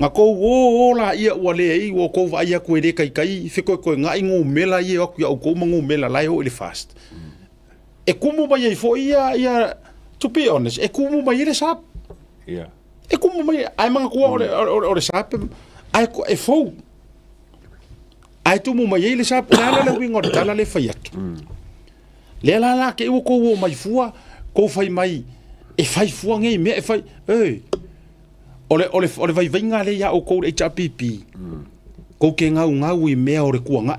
nga ko o la ia wa le i wo ko va ia ko ere kai fe ko ngai ngo mela ia ku ya ko ngo mela lai o le fast e kumu ba ia fo ia to be honest e kumu ba ia sap ia e kumu ba ai manga ko o le sap ai ko e fo ai tu mu ma ia le sap la wingo tala le faiat le la ke wo ko mai fua ko fai mai e fai fua ngai me e fai ole vai venga le ya o ko e chapipi ko ke ngau i me o re kuanga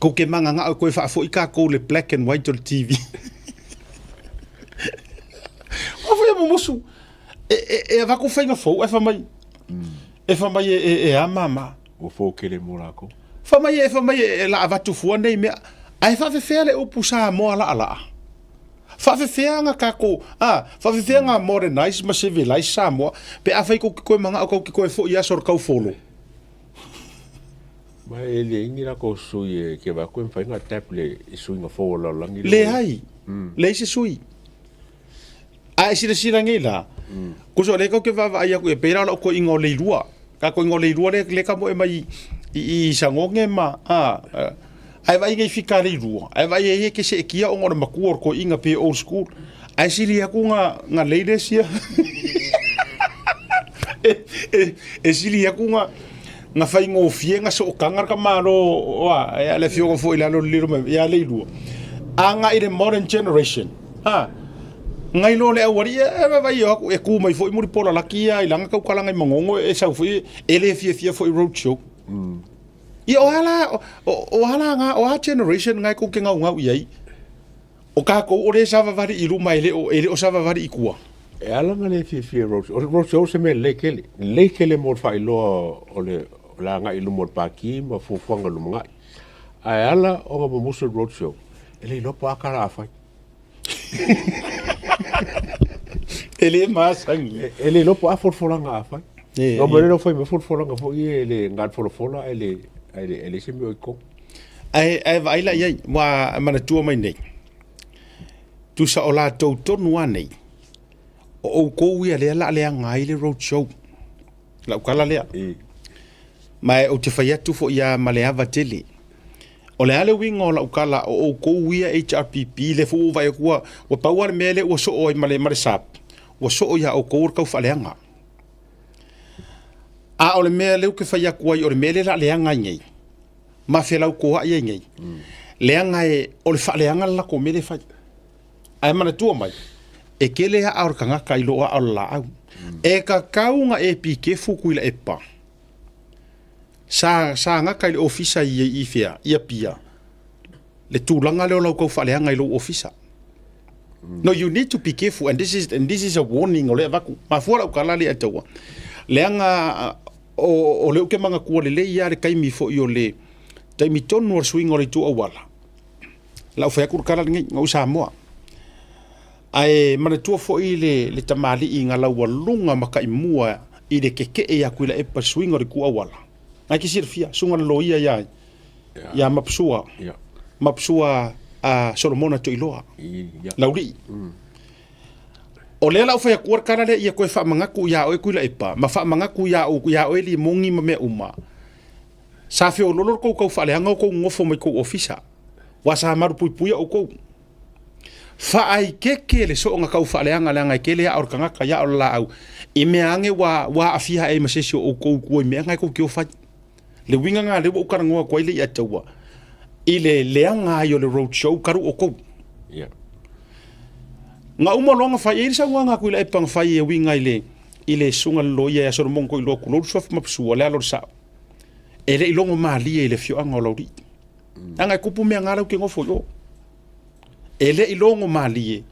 ko ke manga ko fa fo ika ko le black and white on TV o foi mo musu e va ko fai fo e fa mai e a mama o fo ke le morako fa mai e la va tu fua nei me ai fa fe le o pusa mo ala Whawhewhenga kako, whawhewhenga modernize ma civilize Samoa, pe awhai ko ki koe manga o kau ki koe fo ia sor kau folo. Mai ele ingi la ko sui ke va koe whainga tap le sui nga fo la langi. Le hai, le se sui. A sira ngai la. Ko so le kau ke va ia ko e pera la ko ingo le rua. Ka ko ingo le rua le ka mo e mai I sangonge ma ai vai ngai fika le rua. Ai vai e ke se kia o ngora makuor ko inga pe old school. Ai sili aku nga ladies ia. E sili aku nga fai ngo fienga so kangar ka maro wa ya le fio fo ila lo liro me ya le rua. Anga I the modern generation. Ngai lo le awari e vai yo e ku mai fo I muri pola lakia I langa ka kala ngai mangongo e sa fo e le fia fo I road show. I ohala nga o generation ngai ko kenga ngau iai. O ka ko ore sa vari I ruma ele o sa vari I kua. E ala nga le fia road show se me le kele mo fa ilo o le la nga ilu mo paki ma fu fanga lu ngai. Ai ala o nga muso road show. Ele lo pa kara fa. Ele masangi. Ele lo pa foranga fa. No me lo foi me foranga fo ele ngat forfola ele se me ko. Ai vai la ia wa mana tua mai nei. Tu sa ola to tonu nei. O ko ia le ngai le road show. La kala le. Mai o te fai atu fo ia maleava tele. O le ale wingo la ukala o ko ia HRPP le fu vai kua o power mele o so o male sap. O so ia o ko ka faleanga. A o le mele ke fai akua o le mele la leanga ngai. Ma fe la ko ia ngai. Leanga e o le faleanga la ko mele fai. Ai mana tua mai. E kele a or kanga kai lo a la. E ka kaunga e pike fuku ila epa. Sa nga kai le ofisa I fia ia pia. Le tulanga le o ko faleanga I lo ofisa. No, you need to be careful, and this is a warning. O le vaku ma fora ukala le atawa. Leanga o le ke manga kua le ia le kai mi fo I o le tai mi tonu o swing o le tu awala. La fa ku kala ngi ngau Samoa. Ai mana tu fo I le tamali I ngala walunga makai mua I le keke e akuila e pa swing o le ku awala. Ai ki sirfia sunga lo ia ya mapsua. Mapsua a Solomona to iloa. Lauri. O le la fa ku kala le ia ko fa manga ku ya o kuila e pa. Ma fa manga ku ya o li mongi ma me uma. Sa fe o lolo ko fa le hanga ko ngofo mai ko ofisa. Wa sa maru pui o ko. Fa ai keke le so nga ka fa le hanga nga kele a or kanga ka ya o la au. I me ange wa afia e masesi o ko ko me nga ko ki o fa. Le winga nga le o kara ngoa ko ile ya tawa. Ile leanga yo le road show karu o ko. Nga umolonga fa e sa nga ko ile e pang fa e winga ile sunga loia ya so mon ko lo ko lo sof mapsu le alo sa. Ele ilongo mali ele fio anga lori. Anga kupu me ngala ke ngofo yo. Ele ilongo mali.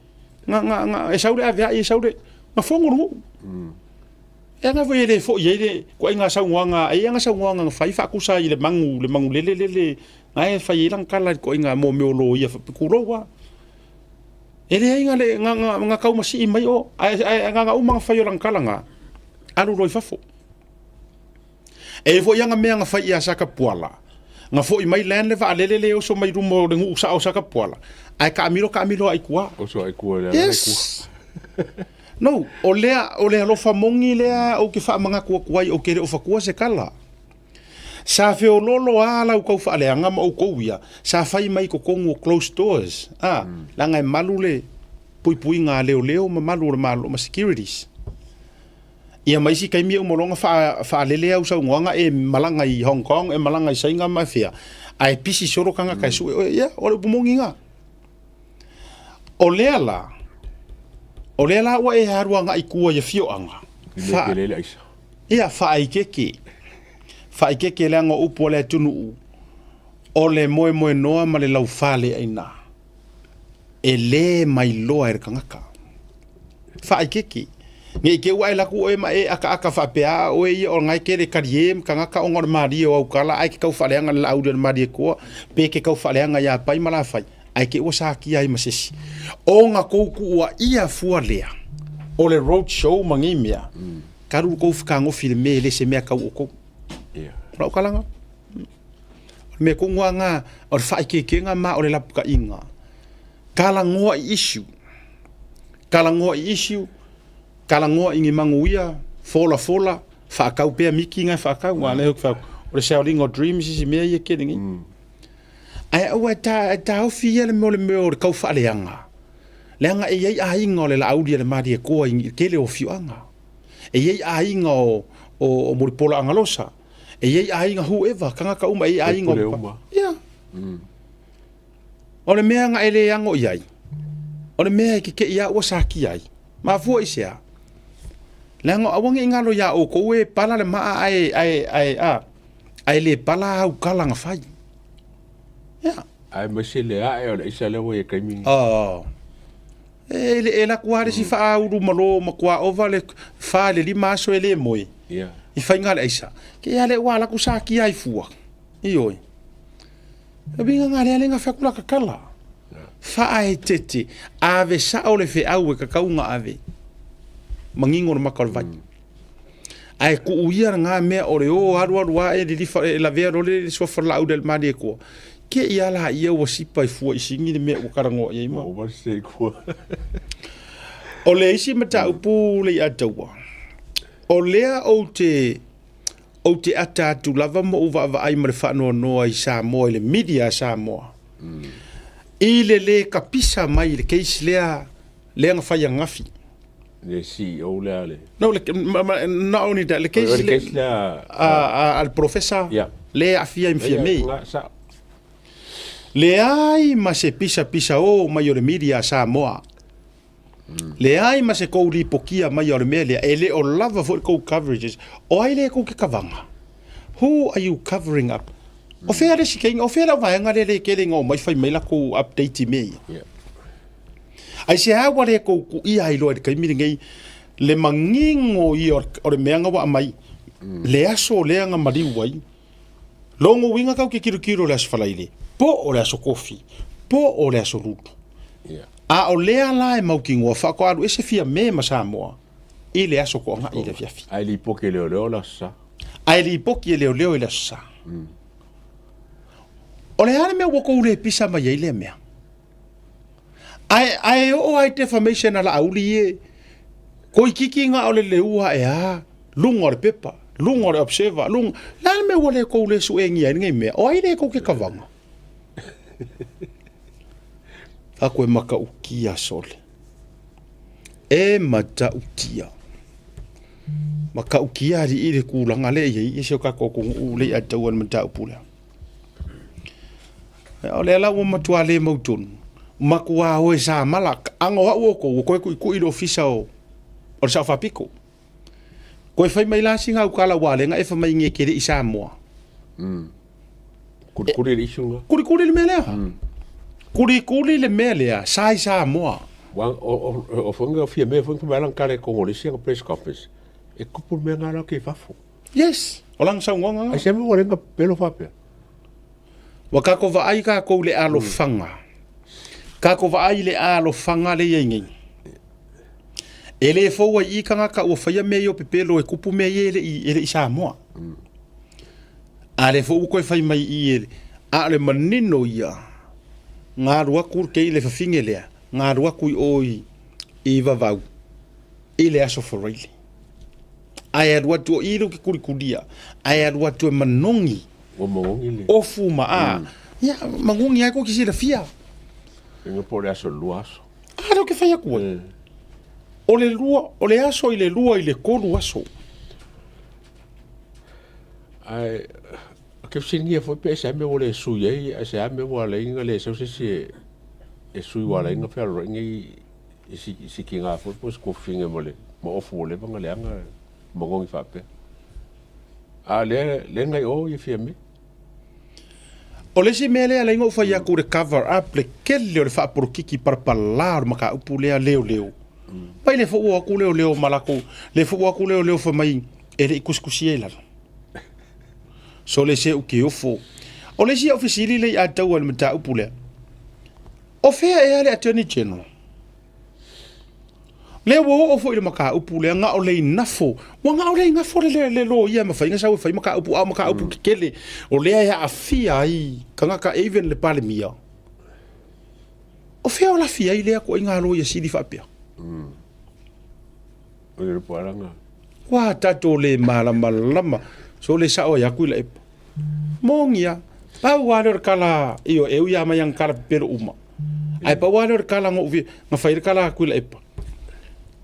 Nga e saude avia e saude. Nga fongo no. Anga vo ele fo ele ko inga sa nga e anga sa nga fa fa ku sa ile mangu le. Ngai fa ilang kala ko inga mo me lo ia ku lo wa. Ele inga le nga kau masi mai o. Ai nga umanga fa yo lang kala nga. Alu roi fa fo. E fo yanga mea nga fai ia saka puala. Nga fo I mai len le va lele o so mai rumo le ngu sa o saka puala. Ai ka amilo ai kua. O so ai kua le. Yes. No, o lea lo fa mongi lea o ke fa manga kua kuai o kere o fa kua se kala. Sa fe o lolo ala o kau fa le anga ma o kouia. Sa fai mai ko kongo closed doors. Langa e malu le pui nga leo ma malu ma securities. Ia mai si kai mi umolonga fa lele au sa nganga e malanga I Hong Kong e malanga I Sainga mafia. Ai pisi soro kanga kai su ia o le bumongi nga. O lela wa e haruanga I kua ia fio anga. Ia fa ai keke. Fa ai keke le anga upo le tunu. O le moe noa ma le lau fale aina. E le mai loa e kangaka. Fa ai keke. Nge ke wai la ku e ma e aka fa pea o e o ngai ke le kariem kanga ka ngor mari o kala ai ke kau fa leanga la audio mari ko pe ke kau fa leanga ya pai mala fai ai ke ua sa ki ai masesi o nga kouku ua ia fua lea o le road show mangi mea karu kou whakango fili me le se mea kau o kou rau kalanga me kungwa nga o le whai ke nga ma o le lapuka inga kalangoa i issue kalangoa ingi manguia fola whakau pea miki ngai whakau ngā le huk whakau o le Shaolingo Dreams isi mea ia keningi ai aua ta au fia le mole le kau whaaleanga leanga e iei ainga o le lauria le maria koa ingi kele o fiuanga e iei ainga o moripola angalosa e iei ainga whoever kanga ka uma e ainga ia o le mea nga ele ango iai o le mea ke ia ua saki ai ma fua isea leanga awangi ingalo ya o koe pala le maa ai le pala au kalanga fai ya ai masile ai o isa le wo e kaimi ele ela kuare si fa uru malo makwa over le fa le lima so ele moi ya i fa ngale isa ke ale wala ku saki ai fua ioi e binga ngale ale nga fa kula kakala fa ai tete ave sa o le fe au ka kaunga ave mangingo no makal vai ai ku uia nga me o re o aru e li fa la vera le so for la udel madi ko ke ia la ia o sipa fu isingi me o karango ia ma o se ko o le isi mata upu le atawa o lea o te ata tu lava mo uva ai mare fa no ai sa mo le media sa mo ile le kapisa mai le case le nga fa ngafi le CEO le ale no le not only that le case le al professor le afia infirme le ai ma se pisa o mai le media sa moa le ai ma se ko li pokia mai o media ele o lava for co coverages o ai le ko ke kavanga who are you covering up o fea le siking o fea la vai nga le ke le ngo mai fai mai la ko update me ai se ha wale ko ku i ai lo ke mi ngai le mangingo i o le meanga wa mai le aso le nga mari wai longo winga ka ke kiro le asfalaile po o le aso kofi po o le aso rutu a o le ala e mau kingo fa ko alu ese fia me masamo i le aso ko nga i le fia ai li po ke le la sa ai li po ke le la sa o le ale me wo ko le pisa mai le me ai o ai defamation ala auli e ko kiki nga o le ua e a lunga le pepa lunga le observer lunga la me wo le ko le su engi ngai me o ai le ko ke kavanga ako e maka ukia sole e mata utia maka ukia ri ile kulanga le ye se ka ko u le ata wan mata upula o le la wo matua le mautun makua o sa malak ango wa ko ilo fisa o sa fa piko ko fai mai la singa u kala wale nga e fa mai nge kere isa mo kuri le isunga kuri le mele kuri le mele sa isa mo o fonga fia me fonga malang kale ko le singa press conference e kupu me ngala ke fafo yes o lang sa ngonga ai se mo renga pelo fape wakako va ai ka ko le alo fanga ka ko va ai le alo fanga le yengi ele fo wa i kanga ka o fa me yo pepelo e kupu me ele isa mo ale fo ko fa mai i ele ale manino ia nga rua kur ke ile fa fingele nga rua ku oi i va va ile aso for really ai ad what to iru ki kurikudia ai ad what to manongi o manongi le o fuma ya manongi ai ko ki sira fia ngo por aso luaso lo que fai ku o le lua o le aso ile lua ile kolu aso ai ke singia foi pe sa me vole suye a sa me vole inga le so se e sui wala inga fa ringi si kinga foi pos ko finga mole mo ofu le banga le anga mo ngi fa pe a le ngai o ye fiame o le si mele ala ingo fa ya ku recover up le kelle le fa por kiki par palar maka upule leo pai le fo ku leo malako le fo ku leo fa mai ele kuskusiela so le se o ke ofo o le si ofisili le a tau al mata upule O fea e ale Attorney General. Le wo o fo ile maka upu le nga o le nafo. Wa nga o le ngafo le lo ia ma fainga sa fai maka upu kele. O le ia afia ai kanga ka even le pale mia. O fea o la fia ile ko inga lo ia sidi fa pia. O le poaranga. Wa tato le malama. So le sa o ya ku le mongia. Pa wale kala io e ia ma yang kala pero uma. Ai pa wale kala ngo vi nga fai kala ku le epa.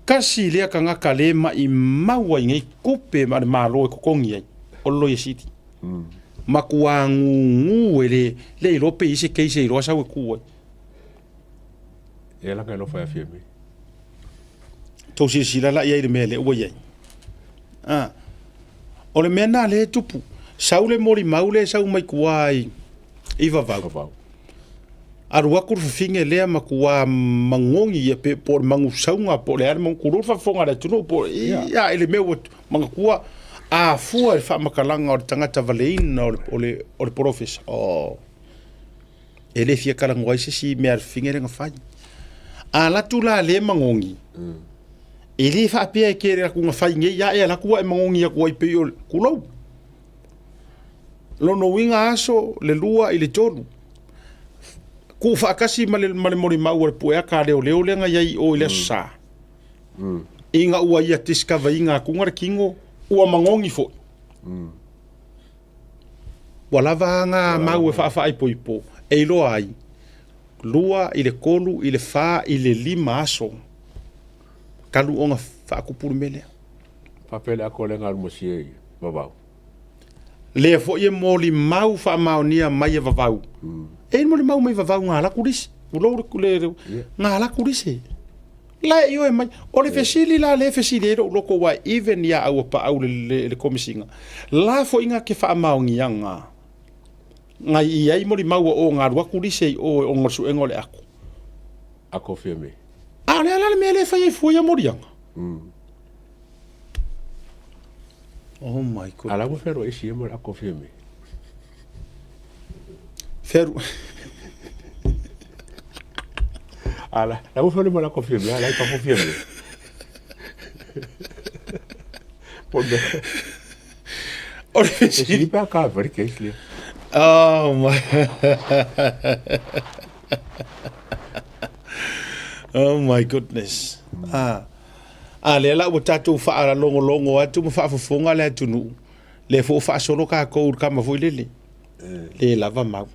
Kasi lea ka ngaka le ma I maua ngai kupe ma malo e kokongi ai. O lo ye siti. Ma kua ngu le ilo pe ise keise ilo sa we kuwa. E la ka lo fa fie me. To si sila la ia mele o ye. O le mena le tupu. Saule mori maule sau mai kuai. Iva vau. Arua kur finge lea makua mangongi pe por mangu saunga por le ar mang kurur fa fonga le tunu por ia ele meu mangakua a fua fa makalanga o tangata valein o le professor ele fia kala ngoi si me ar finge nga fa a la tula le mangongi ele fa pe ke re ku nga fa nge ya la ku mangongi ya ku pe kulo lo no winga aso le lua ile tonu ku fakasi male mori mau o puea ka leo lenga yai o ile sa inga ua ia discover inga kunga kingo ua mangongi fo wala vanga mau e fa ai poipo e lo ai lua ile kolu ile fa ile lima aso kalu onga fa ku pulmele papel akolenga almosie babau le fo ye moli mau fa maunia mai vavau e mo le mau mai vavau ngala kuris ulo le ngala kuris la yo e mai o le fesili la le fesili lo ko wa even ya au pa au le komisinga la fo inga ke fa maungi anga ngai ai mo le mau o ngala kuris o ngosu engole ako firme le me le fa ye fo ya morianga oh my god ala mo fero e si mo ako firme Fer ala la mo fero mo la confirme ala pa confirme por me ora si pa ka ver que é oh my oh my goodness le la o tatu fa ala longo atu mo fa fonga le tunu le fo fa solo ka ko ka ma foi le lava mau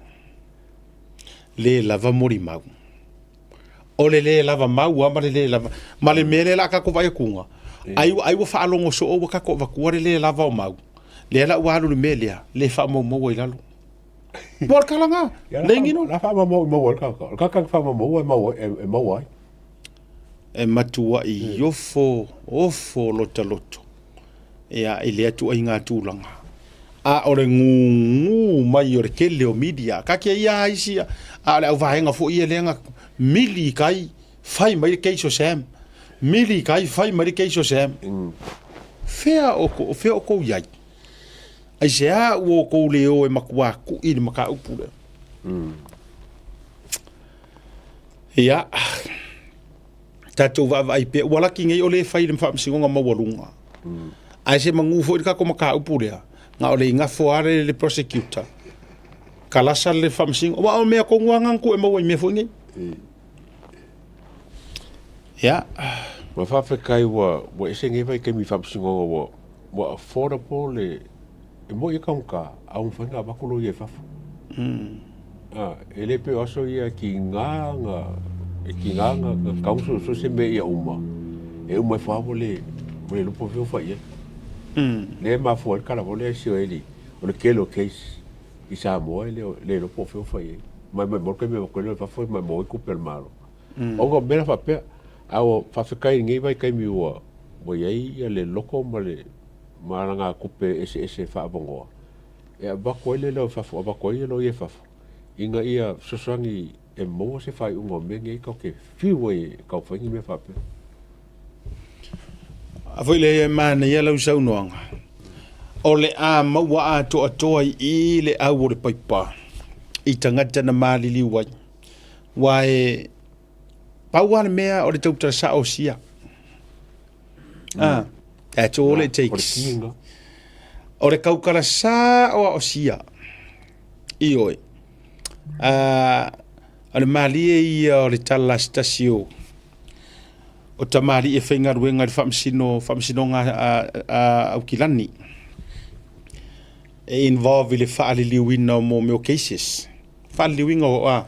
le lava mori mau o le lava mau ama le lava ma le mele la ka ko vai kunga ai wo fa longo so o ka ko va ku le lava o mau le la wa lu mele le fa mo i lalo por kalanga le ngino la fa mo ka fa mo e matua I ofo loto ia ile atu inga tulanga a ore ngu mai ore kele o media ka ke ia isi a le va henga fo ia lenga mili kai fai mai ke so sam mili kai fai mai ke so sam fea o ko yai ai sea o ko le o e makua ku I maka upule ia tatu va vai pe wala ki ngai ole fai le fa msinga mawalunga ai se mangu fo ka ko maka upule nga ole nga foare le prosecutor kala sal le fa msinga wa o me ko nganga ku e mawa me fo ngai ya wa fa fa kai wa ese ngai vai ke mi fa msinga wa affordable le e mo ka a un fa nga ba ko lo ye fa ele pe aso ia ki nganga kauso so se me ia uma e uma fa vole lo po fa ia le ma fo kala vole si ele o le kelo case I sa mo le lo po fa ia ma mo ke me ko le fa fo ma mo ku per malo o go bela fa pe ao fa kai ngai vai kai mi wa bo ia le loko ma le maranga ku pe ese fa bongo e ba ko le lo fa ba ko le lo ye fa inga ia sosangi e mo se fai un ngomenge ka ke fiwe ka fangi me fa pe a foi le mana ia lau sau noanga o le a maua a to I le au le paipa I tangata na malili wai Wai pauana mea o le tautara sa o sia. That's all it takes. O le kaukara sa o sia. Ioi. O le malie ia o le tala stasio. O tamari e whainga ruenga le whamsino ngā au kilani. E involve le whaaliliwina o mō meo cases. Whaaliliwinga o a.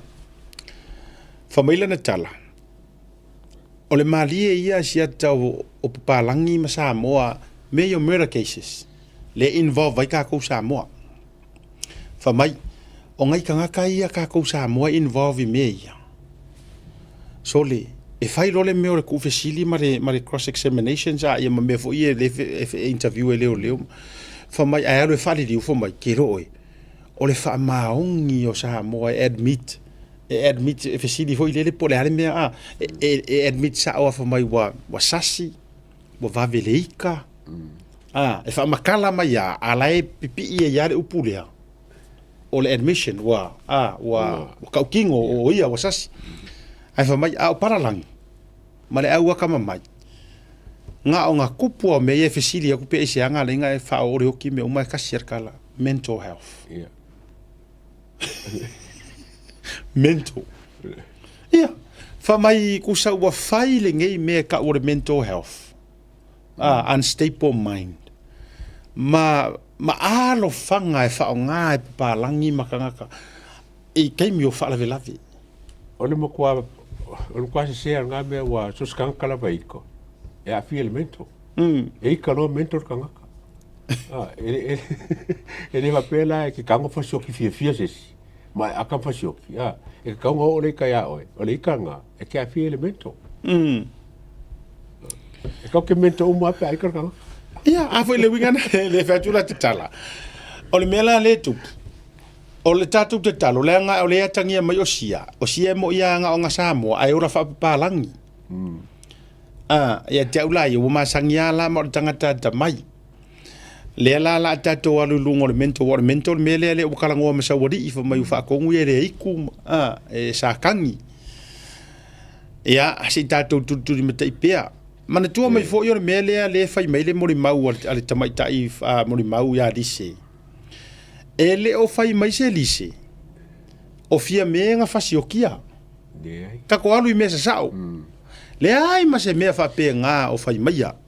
Whamaila na tala. O le malie ia si ata o papalangi ma Samoa me o murder cases. Le involve vai kākou Samoa. Whamai, o ngai kangaka ia kākou Samoa involve i me ia. So le, e whai role me o le kufesili ma le cross-examinations a ia ma mea fo ia e interview e leo. Whamai, ai alo e whali riu whamai, ke roe. O le wha maongi o Samoa e admit e fesili foi lele po le ale mea e admit sa o fa mai wa sasi wa vaveleika e fa makala mai ala e pipi ia le upulea o le admission wa kaukingo o ia wa sasi ai fa mai o paralangi ma le au kama mai nga o nga kupu o me e fesili ku pe se anga le nga e fa o re o ki me o mai ka kala mental health mental. Yeah. Whamai kusa ua whaile ngei mea ka ore mental health. Unstable mind. Ma alo whanga e whao ngā e pālangi makangaka. E keimi o whaalawe lawe. Ole mo kua se sea ngā mea wa suskanga kalawa iko. E a fi elemento. E ika no mental kangaka. E ne wapela e ke kango fasio ki fia sesi. Ma aka fasioki e ka ngo ole ka ya oi ole ka nga e ka fi elemento e ka ke mento mo apa ai ka nga a foi le winga le fatula tala ole mela le tu ole tatu te talo le nga ole atangia mai osia mo ia nga o nga Samoa ai ora fa palangi ia te ula yo ma sangia la mo tangata ta mai le la tato alu lungo le mental mele le o kalango ma sa wadi fa mai fa ko ngue re iku e sa kangi ya si tato tu meta ipea mana tu mai fo yo mele le fa mai le mori mau ale tamai tai mori mau ya dise ele o fa mai se lise o fia me nga fasiokia ka ko alu me sa sao le ai ma se me fa pe nga o fa mai ya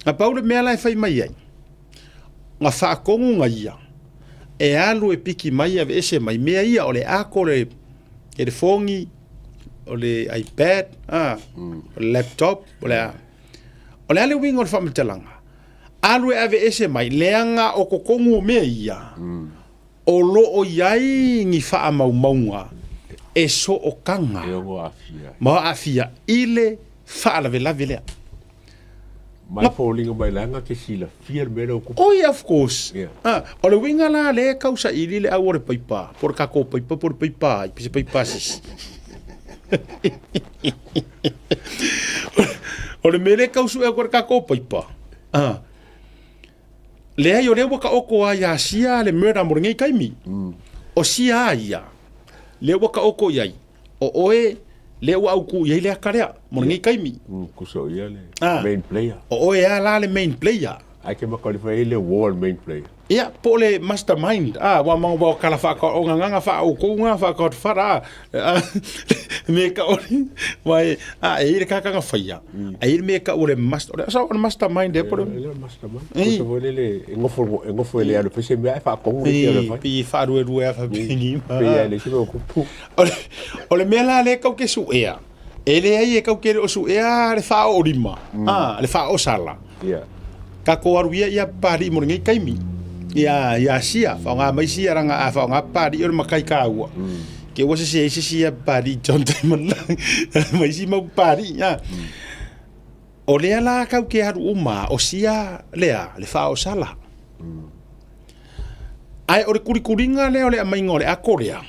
a paulo me la fa mai ai nga whaakongu nga ia. E alu e piki mai ave ese mai mea ia o le ako le fongi, o le iPad, o le laptop, o le ale winga o le whamatelanga. Alu e ave ese mai leanga o kokongu o mea ia. O lo o iai ngi wha maunga e so o kanga. E o afia. Ma afia ile wha alawe lawe lea. Mai fōlinga mai langa ke sila fear mera o oh yeah, of course o le winga la le kausa ili le au o le paipa por kako paipa por paipa pise paipa sis o le mele kausu e por kako paipa le ai o le waka oko a ya sia le mera moringai kaimi o sia ia le waka oko iai o oe le wa ku ye le akarea moringai kaimi kuso ia le main player o ia la le main player ai ke makalifai le wall main player ia po le mastermind wa mang wa kala fa ko nganga fa o ko nga fa ko fara me ka ori vai e ka ka faia ai me ka ore mastermind e por mastermind kuso le ngofo le alo pese me fa ko pi fa ru fa bini pe le se ko pu ole me la le ka ke su ea ele ai e ka ke o su ea le fa o rima le fa o sala ka ko aruia ia pari mo ngai kaimi ia sia fa nga mai sia ranga fa nga pari o makai ka ua ke wasa se sia pari John Diamond mai si mau pari o le ala ka ke haru uma o sia lea le fa o sala ai o kurikuringa le o le mai ngole a Korea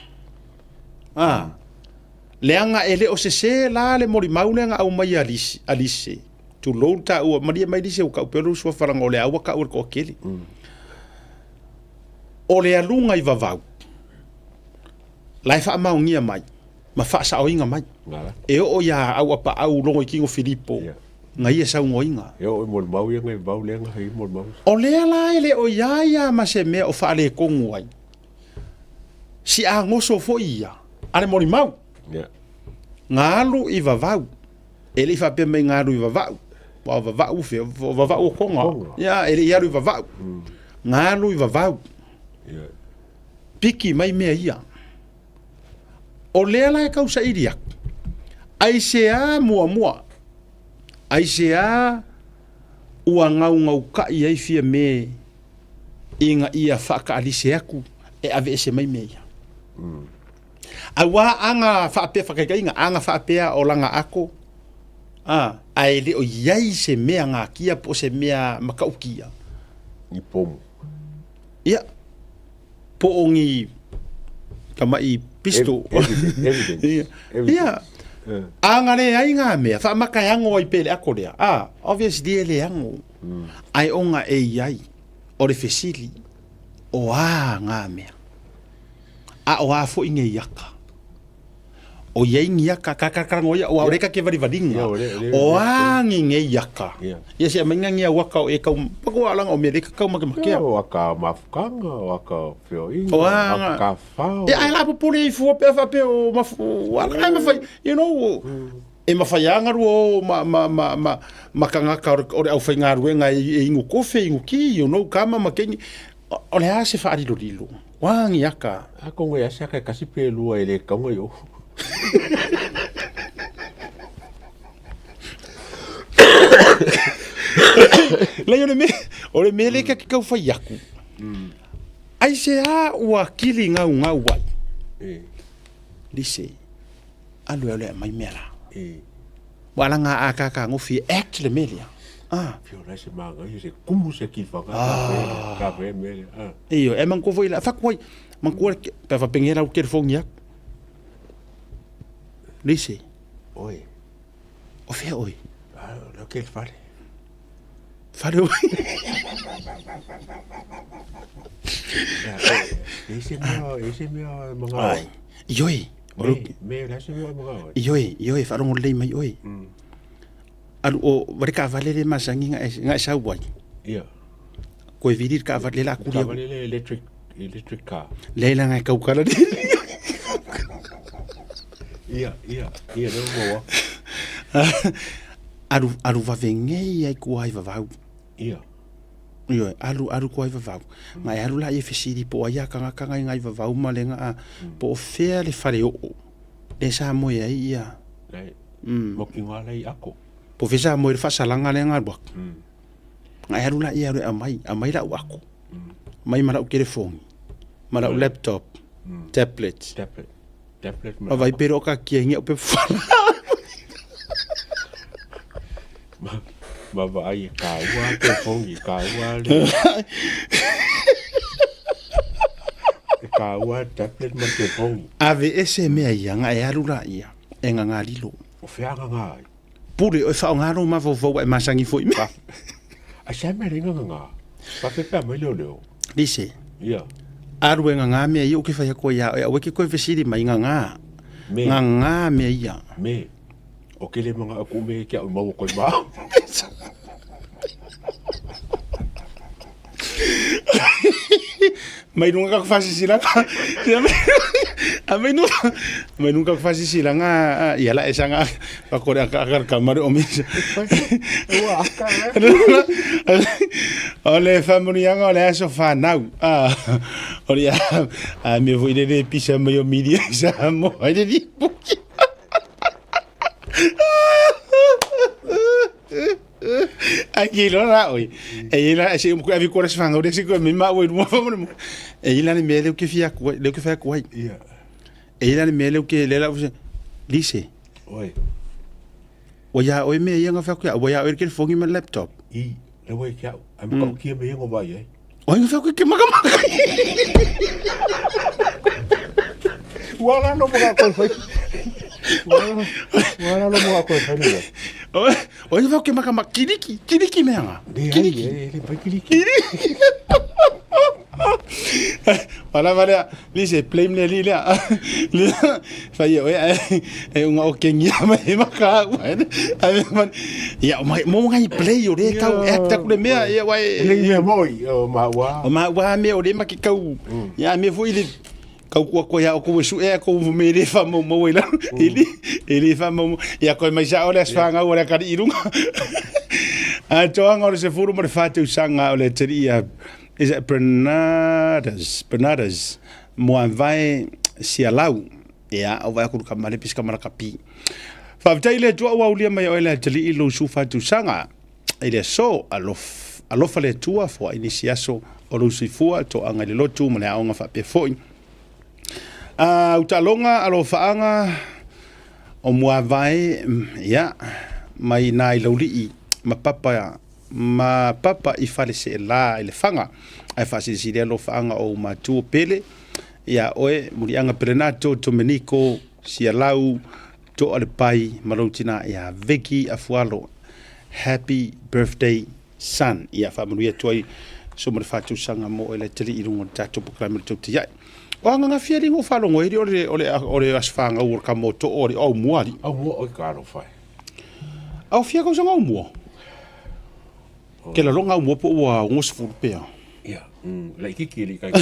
le anga ele o se la le mori maunga au mai alise tu lota o maria mai dise o ka pelo so faranga o le awa ka o ko keli o le alunga i vavau lai fa maungia mai ma fa'asa'oiga mai e o'o ia au apa'au logo i kigo Filipo gai e saugoiga e o'o i molemau ia gai vau lega hei molemau o lea la e le o ia ma se mea o fa'alekogu ai si agoso fo'i ia ale molimau galu i vavau e le'i fa'apea mai galu i vava'u wa vava'u fe vava'u konga ia e le'i alu i vava'u galu i vavau piki mai mea ia o lea la e kausaʻili aku ai seā muamua ai seā ua gaugauka'i ai fia me iga ia fa'aka'alise aku e ave ese mai mea ia auā aga fa'apea fa'akaikaiga aga fa'apea o laga ako ae le o iai se mea gakia po se mea makaukia i pomu ia po ongi kamai pisto ia anga le ai nga mea fa makayango ai pele ako lea obviously ele yango ai onga e iai o le fesili o nga mea o fo inge yaka o iai ngiaka kakarango ia o aureka ke varivadinga o nge yaka ia se mainga ngia waka o e kau pakualang o mereka kau makemakia o aka mafukanga o aka feoinga o aka fao e ai la popule i fua pe fa pe o mafu ala ai mafai you know e mafaianga ru makanga ka o au fainga ruenga e ingu kofe ingu ki you know kama makeni o le ase fa ari lilo wangi yaka ako ngue ase ka kasi pe lua ele kaunga yo la yo le me le ka kau fai aku ai se ua kili ngau wai lise alu ole mai mela wala nga aka ngofi act le melia fiora se manga se kumu se kifanga ka ve me iyo e man ko foi la fa koi man ko pe fa pengera o ker fongia lise oi o fe oi lo que fare oi ese meu manga yoi me la se meu manga yoi fa rongo le mai oi alu o varika valele masangi nga sa wai ia ko vidir ka valele la kuria valele electric car leila nga ka ukala ia no mo alu va vengei ai ku ai vavau ia yo alu ku ai vavau mai alu la e fesiri po ai ka ngai vavau malenga po fea le fare o le sa mo ia ia mo ki wala i ako po fesa mo fa salanga le ngarbak ngai alu la ia amai la ako mai mara o telefone mara o laptop tablet ma vai pero ka kienga pe fala ma vai ka wa telefone ka wa le ka wa tablet ma telefone ave ese me ia nga e alu la ia e nga ngalilo o fea nga pure o fa ngaro ma vo e masangi foi me a sa me ringa nga pa pe pa me leo dice ia aru nga me ia o ke fa ko ia o ke ko fesiri mai nga me ia me o ke le mga aku me ke o mau ko ba mai nunca que faz isso lá a mai nunca que faz isso lá e ela é sanga para correr a câmera o mesmo olha família olha só fa now olha a me vou ir de pisa meio mídia já mo olha de aquilo lá oi ela se eu vi coisas fanga o desse me ma oi mo ela me deu que fia deu que fia coi ela me deu que ela lise oi oia oi me ia fa coi oia oi que fogi me laptop e le oi que a me ko que me ngo vai ai oi fa que maga wala no mo ko foi wala no mo ko foi Olha vai que maca kiriki menga. Kiriki. Ele vai kiriki. Wala wala li se blame le li la. Fa yo unga o kengia mai maka. Ai man ya mo ngai play yo re kau acta ku me ya wai. Le moi o ma wa me o le maki kau. Ya me foi le kau ko ya ko su ko me le fa mo la. Ele fa mo ya ko mai sa o le sfanga o le ka irunga. A toanga o se furu mo le fatu sanga o le teria. Is it Bernardas mo vai si alau ya o vai ku ka male piska mara kapi fa tai le tua wa ulia mai o le tali lo su fatu sanga ile so alofa le tua fo inisiaso o lo si fua to anga le lotu mo le aonga fa pe foi utalonga alofa anga o mo vai ya mai nai lo li ma papa I fale se la ile fanga ai fa si le lo fanga o ma tu pele ya oe muri anga Prenato Domenico si lau to ale pai marotina ya Vicky Afualo happy birthday son ya fa manu ya toi so mo fa tu sanga mo ele tele irungo tatu program to tia o nga fieri ngo fa lo ngoi ole asfanga ur kamoto ori o muari o karo fai au fia ko sanga mo ke la longa mo po wa ngos fu pe ya la kikiri kai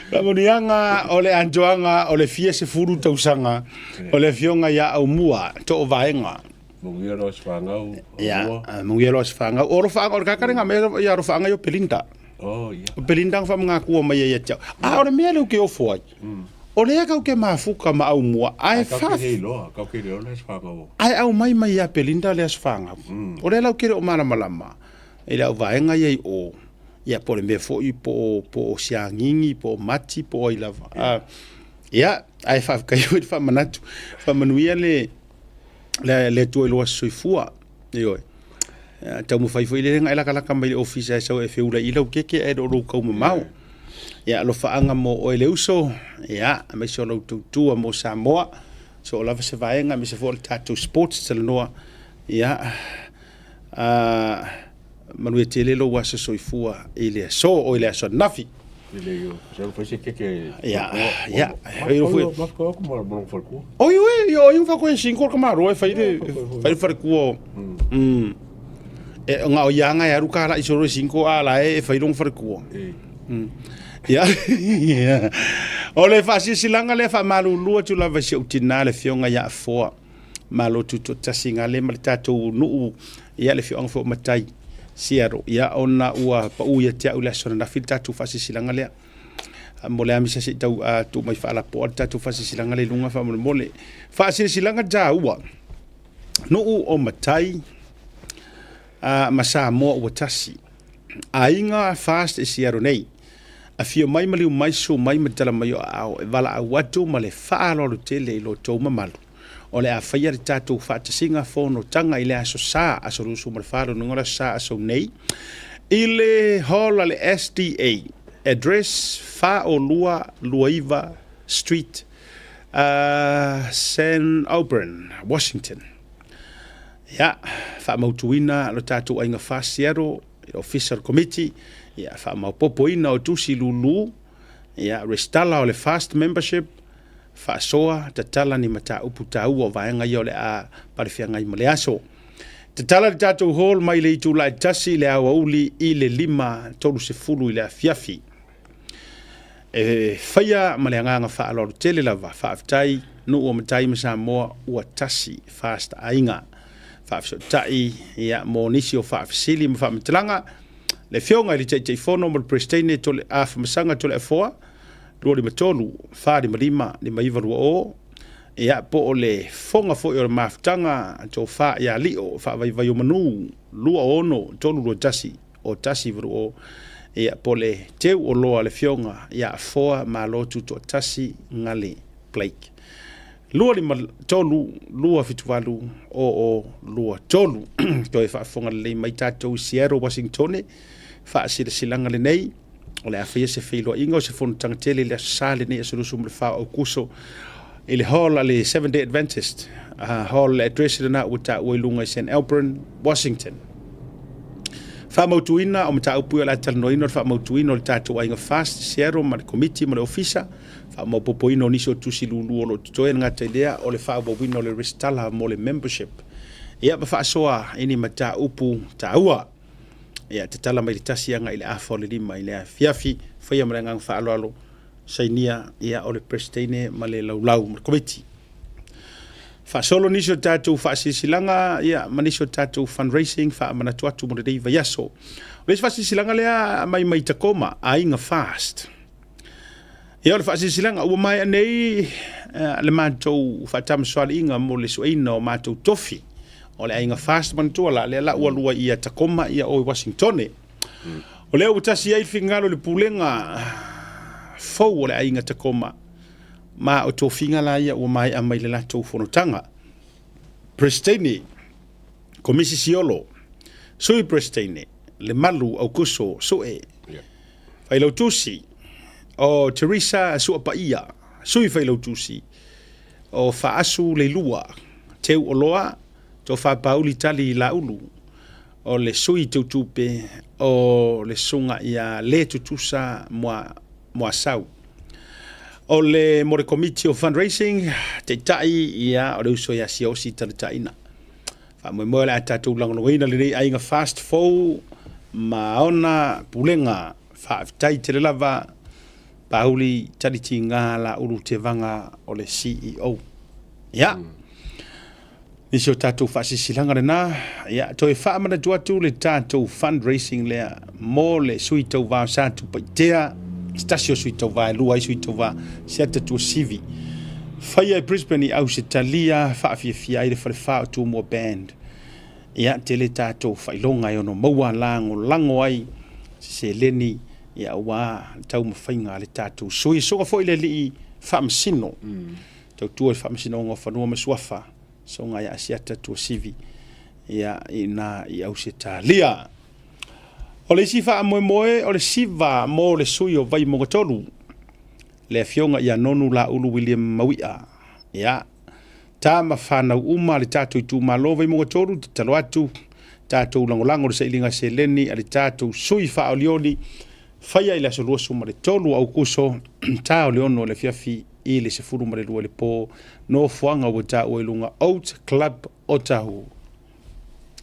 Ramonianga ole anjoanga ole fie se furu tausanga ole fionga ya au mua to vaenga Mungiero sfanga ya mungiero sfanga oro fanga oro kakarenga me ya oro fanga yo pelinda pelinda fa mga ku ma ya cha oro me lo ke o foi ole ka ke mafuka ma au mua ai fa ka ke lo sfanga ai au mai ya pelinda le sfanga ole la ke o mana malama ele au vaenga ye o ya por me fo po siangingi po mati po ila ya ai fa ka yo fa manatu fa manuia le tu lo soifua yo ta mo fai foi le nga ela kala mai office so e feula ila ke e do ko mau ya lo fa anga mo o le uso ya me so lo tu mo Samoa so la se vaenga me se for tattoo sports selenoa ya Manuel tele lo wasa soifua ile so o ile so nafi ile yo so foi se que ya eu fui ko mo mo falco eu fa ko 5 kamaro e fai farco e nga o yanga ya ruka la isoro 5 ala e fai long farco ya ole fa si silanga le fa malu lu tu la va se utina le fionga ya fo malo tu tasinga le maltato nu ya le fionga fo matai siaro ya ona ua pa u ya tia ula sona na filta tu fasi silanga le mole amisa se tau tu mai fala porta tu fasi silanga le lunga fa mole fasi silanga ja ua no o matai masa mo o tasi ainga fast e siaro nei a fio mai mali mai so mai matala mai au vala watu male fa lo tele lo to mamalu ole a faia tatu fata singa fono tanga ile aso sa aso rusu malfaro ngora sa aso nei ile hola le SDA address fa o Luaiva Street San Auburn Washington ya fa mautuina lo tatu ainga fasiero official committee ya fa maupopoina o tusi lulu ya restala ole fast membership fa soa tatala ni mata upu tau o vaenga yo le a parifianga I maleaso tatala tatu hall mai le tu la tasi le auli ile lima tolu se fulu ile afiafi faya maleanga fa alo tele lava fa aftai no o matai masa mo o tasi fast ainga fa so tai ya monisi o fa afsili ma fa mtlanga le fionga le tei fono mo prestine tole af masanga tole foa Lori matolu fari malima ni maiva o ya po ole fonga fo o maftanga to fa ya lio fa vai o manu lua ono tolu lo tasi o tasi o ya pole te o lo ale fionga ya foa malotu to tasi ngale Blake lua li tolu lua fitwalu o lua tolu to fa fonga le mai tato Seattle Washington fa silanga le nei ole a fia se feilo ingo se fon tangtele le sale ne so sum le fa o kuso ile hall le 7 Day Adventist hall address na uta oilunga St. Auburn Washington Whamautuina o mta upu o la talanoina o whamautuina o le tātou ainga fast searo ma le committee ma le ofisa whamaupopoina o niso tusi lulu o lo tutoe ngata idea o le whaabawina o le restala mo le membership. Ia ma whaasoa ini ma tā upu tā ua. Ia te tala mai le tasi anga i le afo le lima i le afiafi whaia ma le ngang whaaloalo sainia ia o le prestene ma le laulau ma le committee. Solo niso tātou whaasisilanga, ia, maniso tātou fundraising, manatu atu mo le deiva yaso. Leis whaasisilanga lea mai Takoma, a inga fast. Ia o le whaasisilanga, ua mai anei le mātou whaatamaswali inga mo le sueina o mātou tofi. O le inga fast mantua le la ua lua ia Takoma, ia o Washingtone. O lea utasi ai fingalo le pulenga fau o le inga Takoma. Ma o tō whinga la ia ua mai a mai le latou whanotanga. Prestene, komisi siolo, sui prestene, le malu au kuso, sue. Whailau tusi, o Teresa sua paia, sui whailau tusi, o whaasu le lua, teu o loa, tō whapauli tali la ulu, o le sui tautupe, o le sunga ia le tutusa mua sau. O le more committee of fundraising te tai ia o le uso ia siosi tala taina. Wha mo le atatu langoloina le rei ainga fast fou maona pulenga wha tai te lava pauli taliti ngā la uru te vanga o le CEO. Ia. Nisi o tātou whaasisilanga rena. Ia, toi whaamana tuatu le tātou fundraising lea mo le sui tau vāo sātu paitea Stasio sui tau vai, lua sui tau vai, seta tua sivi. Whaia i Brisbane i au se talia, whaafia i le whare tu mua band. Ia te le tātou whailonga i ono maua lango ai, se leni, ia wā tau mawhainga le tātou. Sui soga fo i le li whaamsino. Tau tua i whaamsino ngā whanua masuafa, so ngā ia seta tua sivi. Ia i au se talia. O le sifa a moe o le siva mo le sui o vai mongatolu. Le fionga ia nonu la ulu William Mawia. Ia. Tā mawhanau uma le tātou i tū malo vai mongatolu, te talo atu, tātou langolango le sailinga se leni, a le tātou sui wha o leoni, whaia i le aso luasu ma le tolu au kuso, tā o leono le fiafi i le se furu ma le lua le pō, no fuanga o tā o ilunga Oat Club Otahu.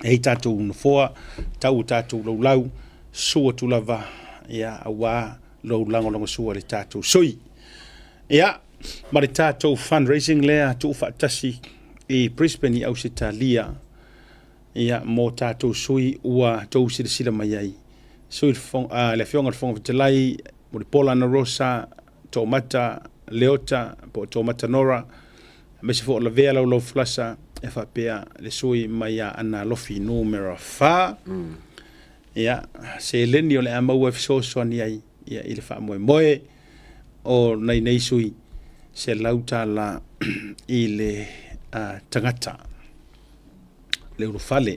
Hei tātou unafoa, tau tātou laulau, sua tu lava ia awa lo lango sua le tātou sui. Ia, ma le tātou fundraising lea tu whaatasi i Brisbane i au se talia. Ia, mo tātou sui ua tau sila mai ai. Sui le fionga le fonga vitalai, mo le pola na rosa, tō mata leota, po tō mata nora, me se fo la vea lau flasa, e whapea le sui mai a ana lofi numero 4. Ia, se leni o le amau e fisosoani ai, ia i le wha moe o nei sui, se lauta la i le tangata, le urufale,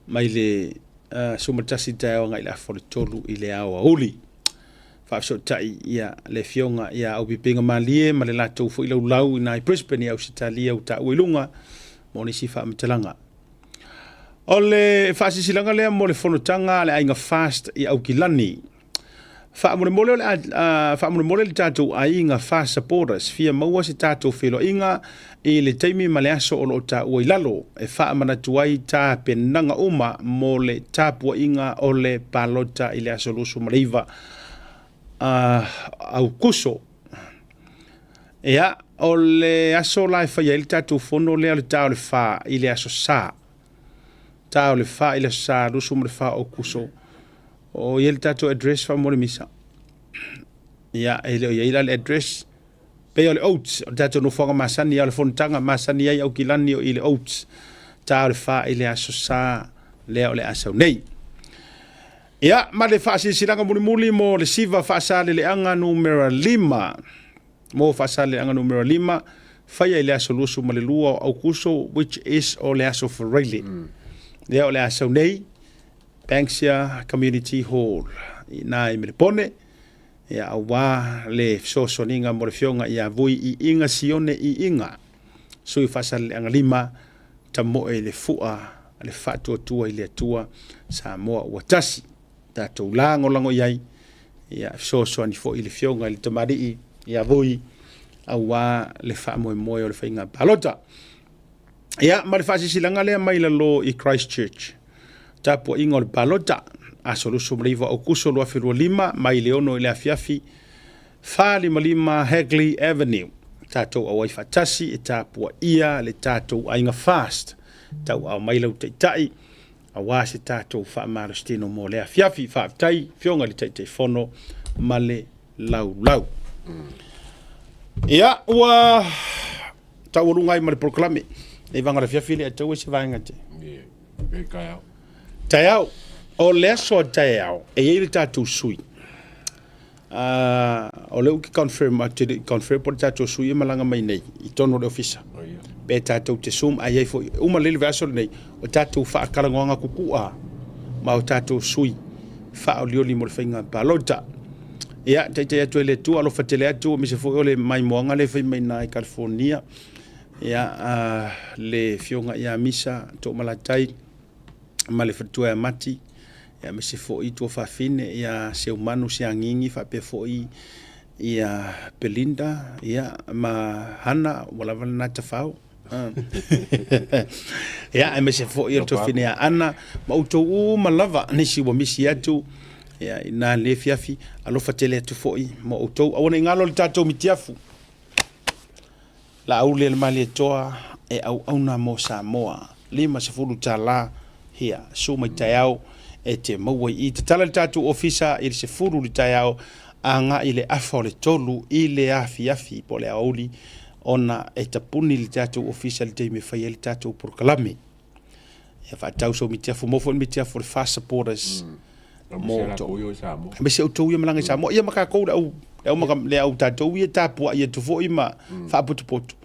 mai le sumatasi tae o ngai le afore tolu i le awa uli. Wha tai ia le fionga ia au pipinga malie, ma le latou fu i lau i nai Brisbane au sitalia u ta uilunga, mo nisi wha mitalanga. O le whaasisilanga lea mo le whanotanga le ainga fast i au kilani. Whaamure mole le tātou a inga fast supporters, fia maua se tātou whilo inga i le teimi ma le aso o lo ta ua i lalo. E whaamana tuai tā penanga uma mo le tāpua inga o le palota i le aso lusu mareiva au kuso. Ea, o le aso lai whaia i le tātou whono lea le tāo le wha i le aso saa. Tau le fa ile sa rusu mo le fa o kuso o yel tato address fa mo le misa ya ele ya ile address pe ole oats tato no fonga masani ya le fontanga masani ya o kilani o ile oats tau le fa ile aso sa le ole aso nei ya ma le fa si silanga muli mo le siva fa sa le anga numero 5 mo fa sa le anga numero 5 fa ya ile aso rusu mo le lua o kuso which is ole aso for really Lea o le asau nei, Banksia Community Hall. Nā i Melipone, ia awa le sosoninga mo le fionga ia vui i inga sione i inga. Sui fasal le anga lima, ta moe le fua le whaatuatua i le atua Samoa ua tasi tātou lango iai ia soasoani foʻi i le fioga i le tamarii ia voi auā le whaamoemoe o le whainga palota. Ia, ma le whaasisilaga lea mai la lo i Christchurch. Tapua inga o le palota, a soluso mreiva o kuso loa whirua lima, mai le ono i le afiafi, wha Hagley Avenue. Tātou awai whatasi e tāpua ia le tātou ainga fast. Tau au mai lau teitai, awā se tātou whaamarastino mō le afiafi, whaaftai, fionga le teitei whono, male lau. Ia, ua tau orungai ma le proklame. Nei vanga le fiafi le atau e se vaenga te. Tai au, o le aso tai au, e eile tātou sui. O leu ki confirm po le tātou sui e malanga mai nei, i tono le ofisa. Pe tātou te sum, a iei fo, uma lele vaso nei, o tātou whaakarangoanga kukua, ma o tātou sui, wha o lioli mo le whainga palota. Ia, teitei atu ele tu, alo whatele atu, o mise fo o le mai moanga le whai mai na i California. Ia, le fionga ia misa, tō malatai, ma le whatua e mati, ia mise fo i tō whawhine, ia se umanu se angingi, whape fo i ia Belinda, ia ma Hana, wala na te whao. Ia, e mise fo i tō whine a ana, ma uto malava, nisi wa misi atu, ia ina le fiafi alofa tele atu foi mo outou awana ngalo le tatou mitiafu la aule le mali toa e au na mo Samoa lima se fulu tala hia so mai taiao e te maua i te tala le tatou ofisa i se fulu le taiao anga ile afa le tolu i le afi po le auli ona e tapuni le tatou ofisa le te me fai le tatou proklame e fa tau so mitiafu mo fo mitiafu le fast supporters me se autou ia malanga Samoa ia maka kou le au tātou ia tāpua ia tu fo ima whaaputupotu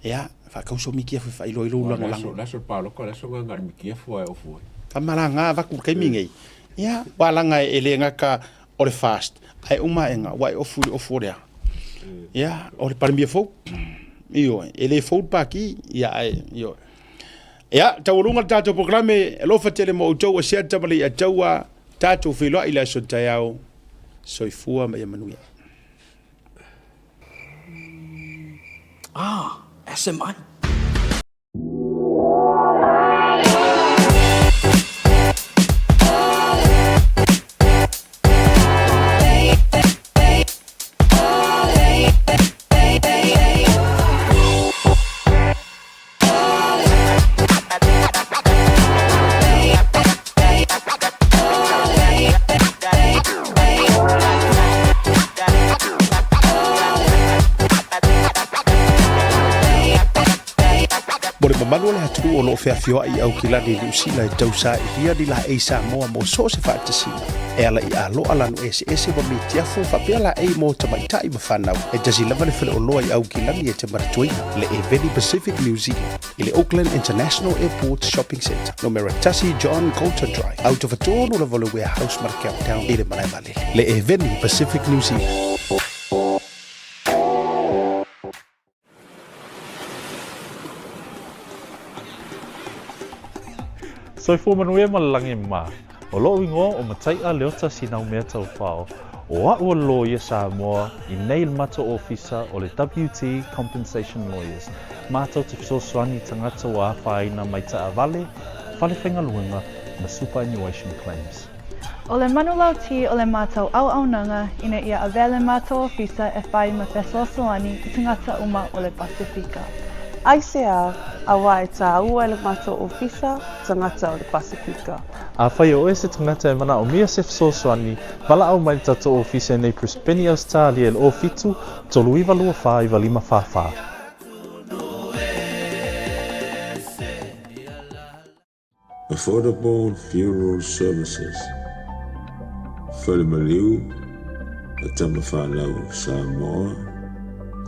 ia whakauso mikia fa ilo lango laso paloko laso nganga mikia fo e ofu kamalanga vaku kaimingei ia walanga ele ngaka o le fast ai uma enga wai ofu rea ia o le parmia fo io ele fo paki ia io ia taurunga tātou programe lofa tele mo autou a sia tamali a taua tātou whiloa i la so taiao soifua mai manuia. SMI. Manuel hatu o lo fea i au kilani li usila e tausa i ria di la e Samoa mo so se whaatasina. E ala i alo alanu ese wa mi tiafu whapea la e mo tamaitai mawhanau. E tasi lava le whele o loa i au kilani e te maratuina le e Veni Pacific New Zealand. I le Auckland International Airport Shopping Centre. No Meratasi John Coulter Drive. Out of a tonu la vole warehouse markau town i le malai male. Le e Veni Pacific New Zealand. So for manuia malangi ma, o lo ingo o matai a leota sinau mea tau whao, o ua lo ia Samoa i nei mato ofisa o le WT Compensation Lawyers, mātou te fisosoani tangata wa whaina mai ta avale, whale whenga luenga na superannuation claims. O le manulau ti o le mātou au nanga ina ia avele mātou ofisa e whai ma fesosoani i tangata uma o le Pasifika. Aisea, awa e tā ua le mātou ofisa, tangata o le Pasifika. A whai o e se tangata e mana o mia se fisosoani, wala au mai tato ofisa nei Crispini Australia o fitu, tolu iwa lua wha iwa lima wha. Affordable Funeral Services. Whalemaliu, a tamawhanau Samoa,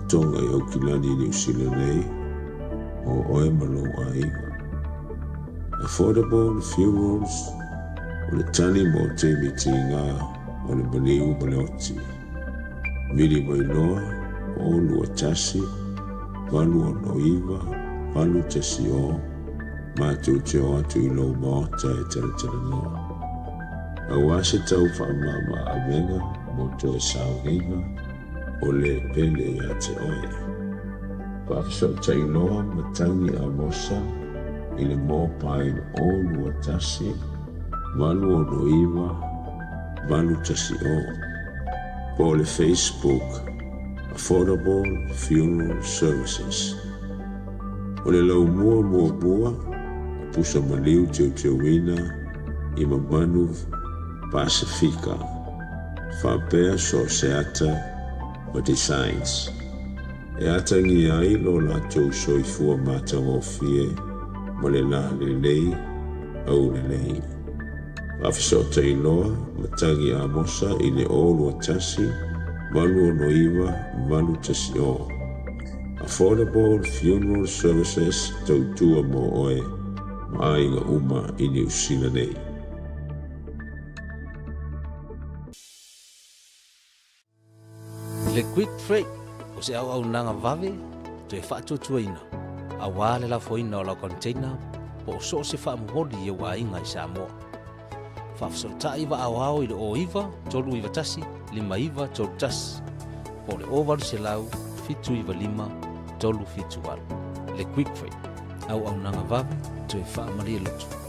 tonga i Aukilani New Zealand nei, o oe malo a iwa. Affordable Funerals, o le tani mo te miti ngā, o le maliu maleoti. Mili mai loa, o lua tasi, walu o noiva, walu tasi o, mātou te o atu I lau maota e tala noa. Aua se tau whaamama a venga mo to e sauneiva o le pele ia te oe. Whaafiso tai loa matangi a mosa I le mō pain o lua tasi, malu o noiva, malu tasi o. Po le Facebook, Affordable Funeral Services. O le lau mua, pusa maliu teu ina, I mamanu Pasifika, whapea so seata o designs. E atangi ai lo la tau soifua mātang o fie, mo le la le lei, au le lei. Whawhiso te iloa, matangi a mosa I le olu a tasi, malu o noiva, malu tasi o. Affordable Funeral Services tau tua mo oe, ma inga uma I New Zealand nei. Le Quick Freight o se au nanga vave to e whaatutuaina. A wale la foina o la container po o so se whaamubodi e wa inga I Samoa. Whafsota iwa au I le o iwa, tolu iwa tasi, lima iwa, tolu tasi. Po le ovaru se lau, fitu iwa lima, tolu fitu walu. Le Quick Freight au nanga vave to e whaamari e lutu.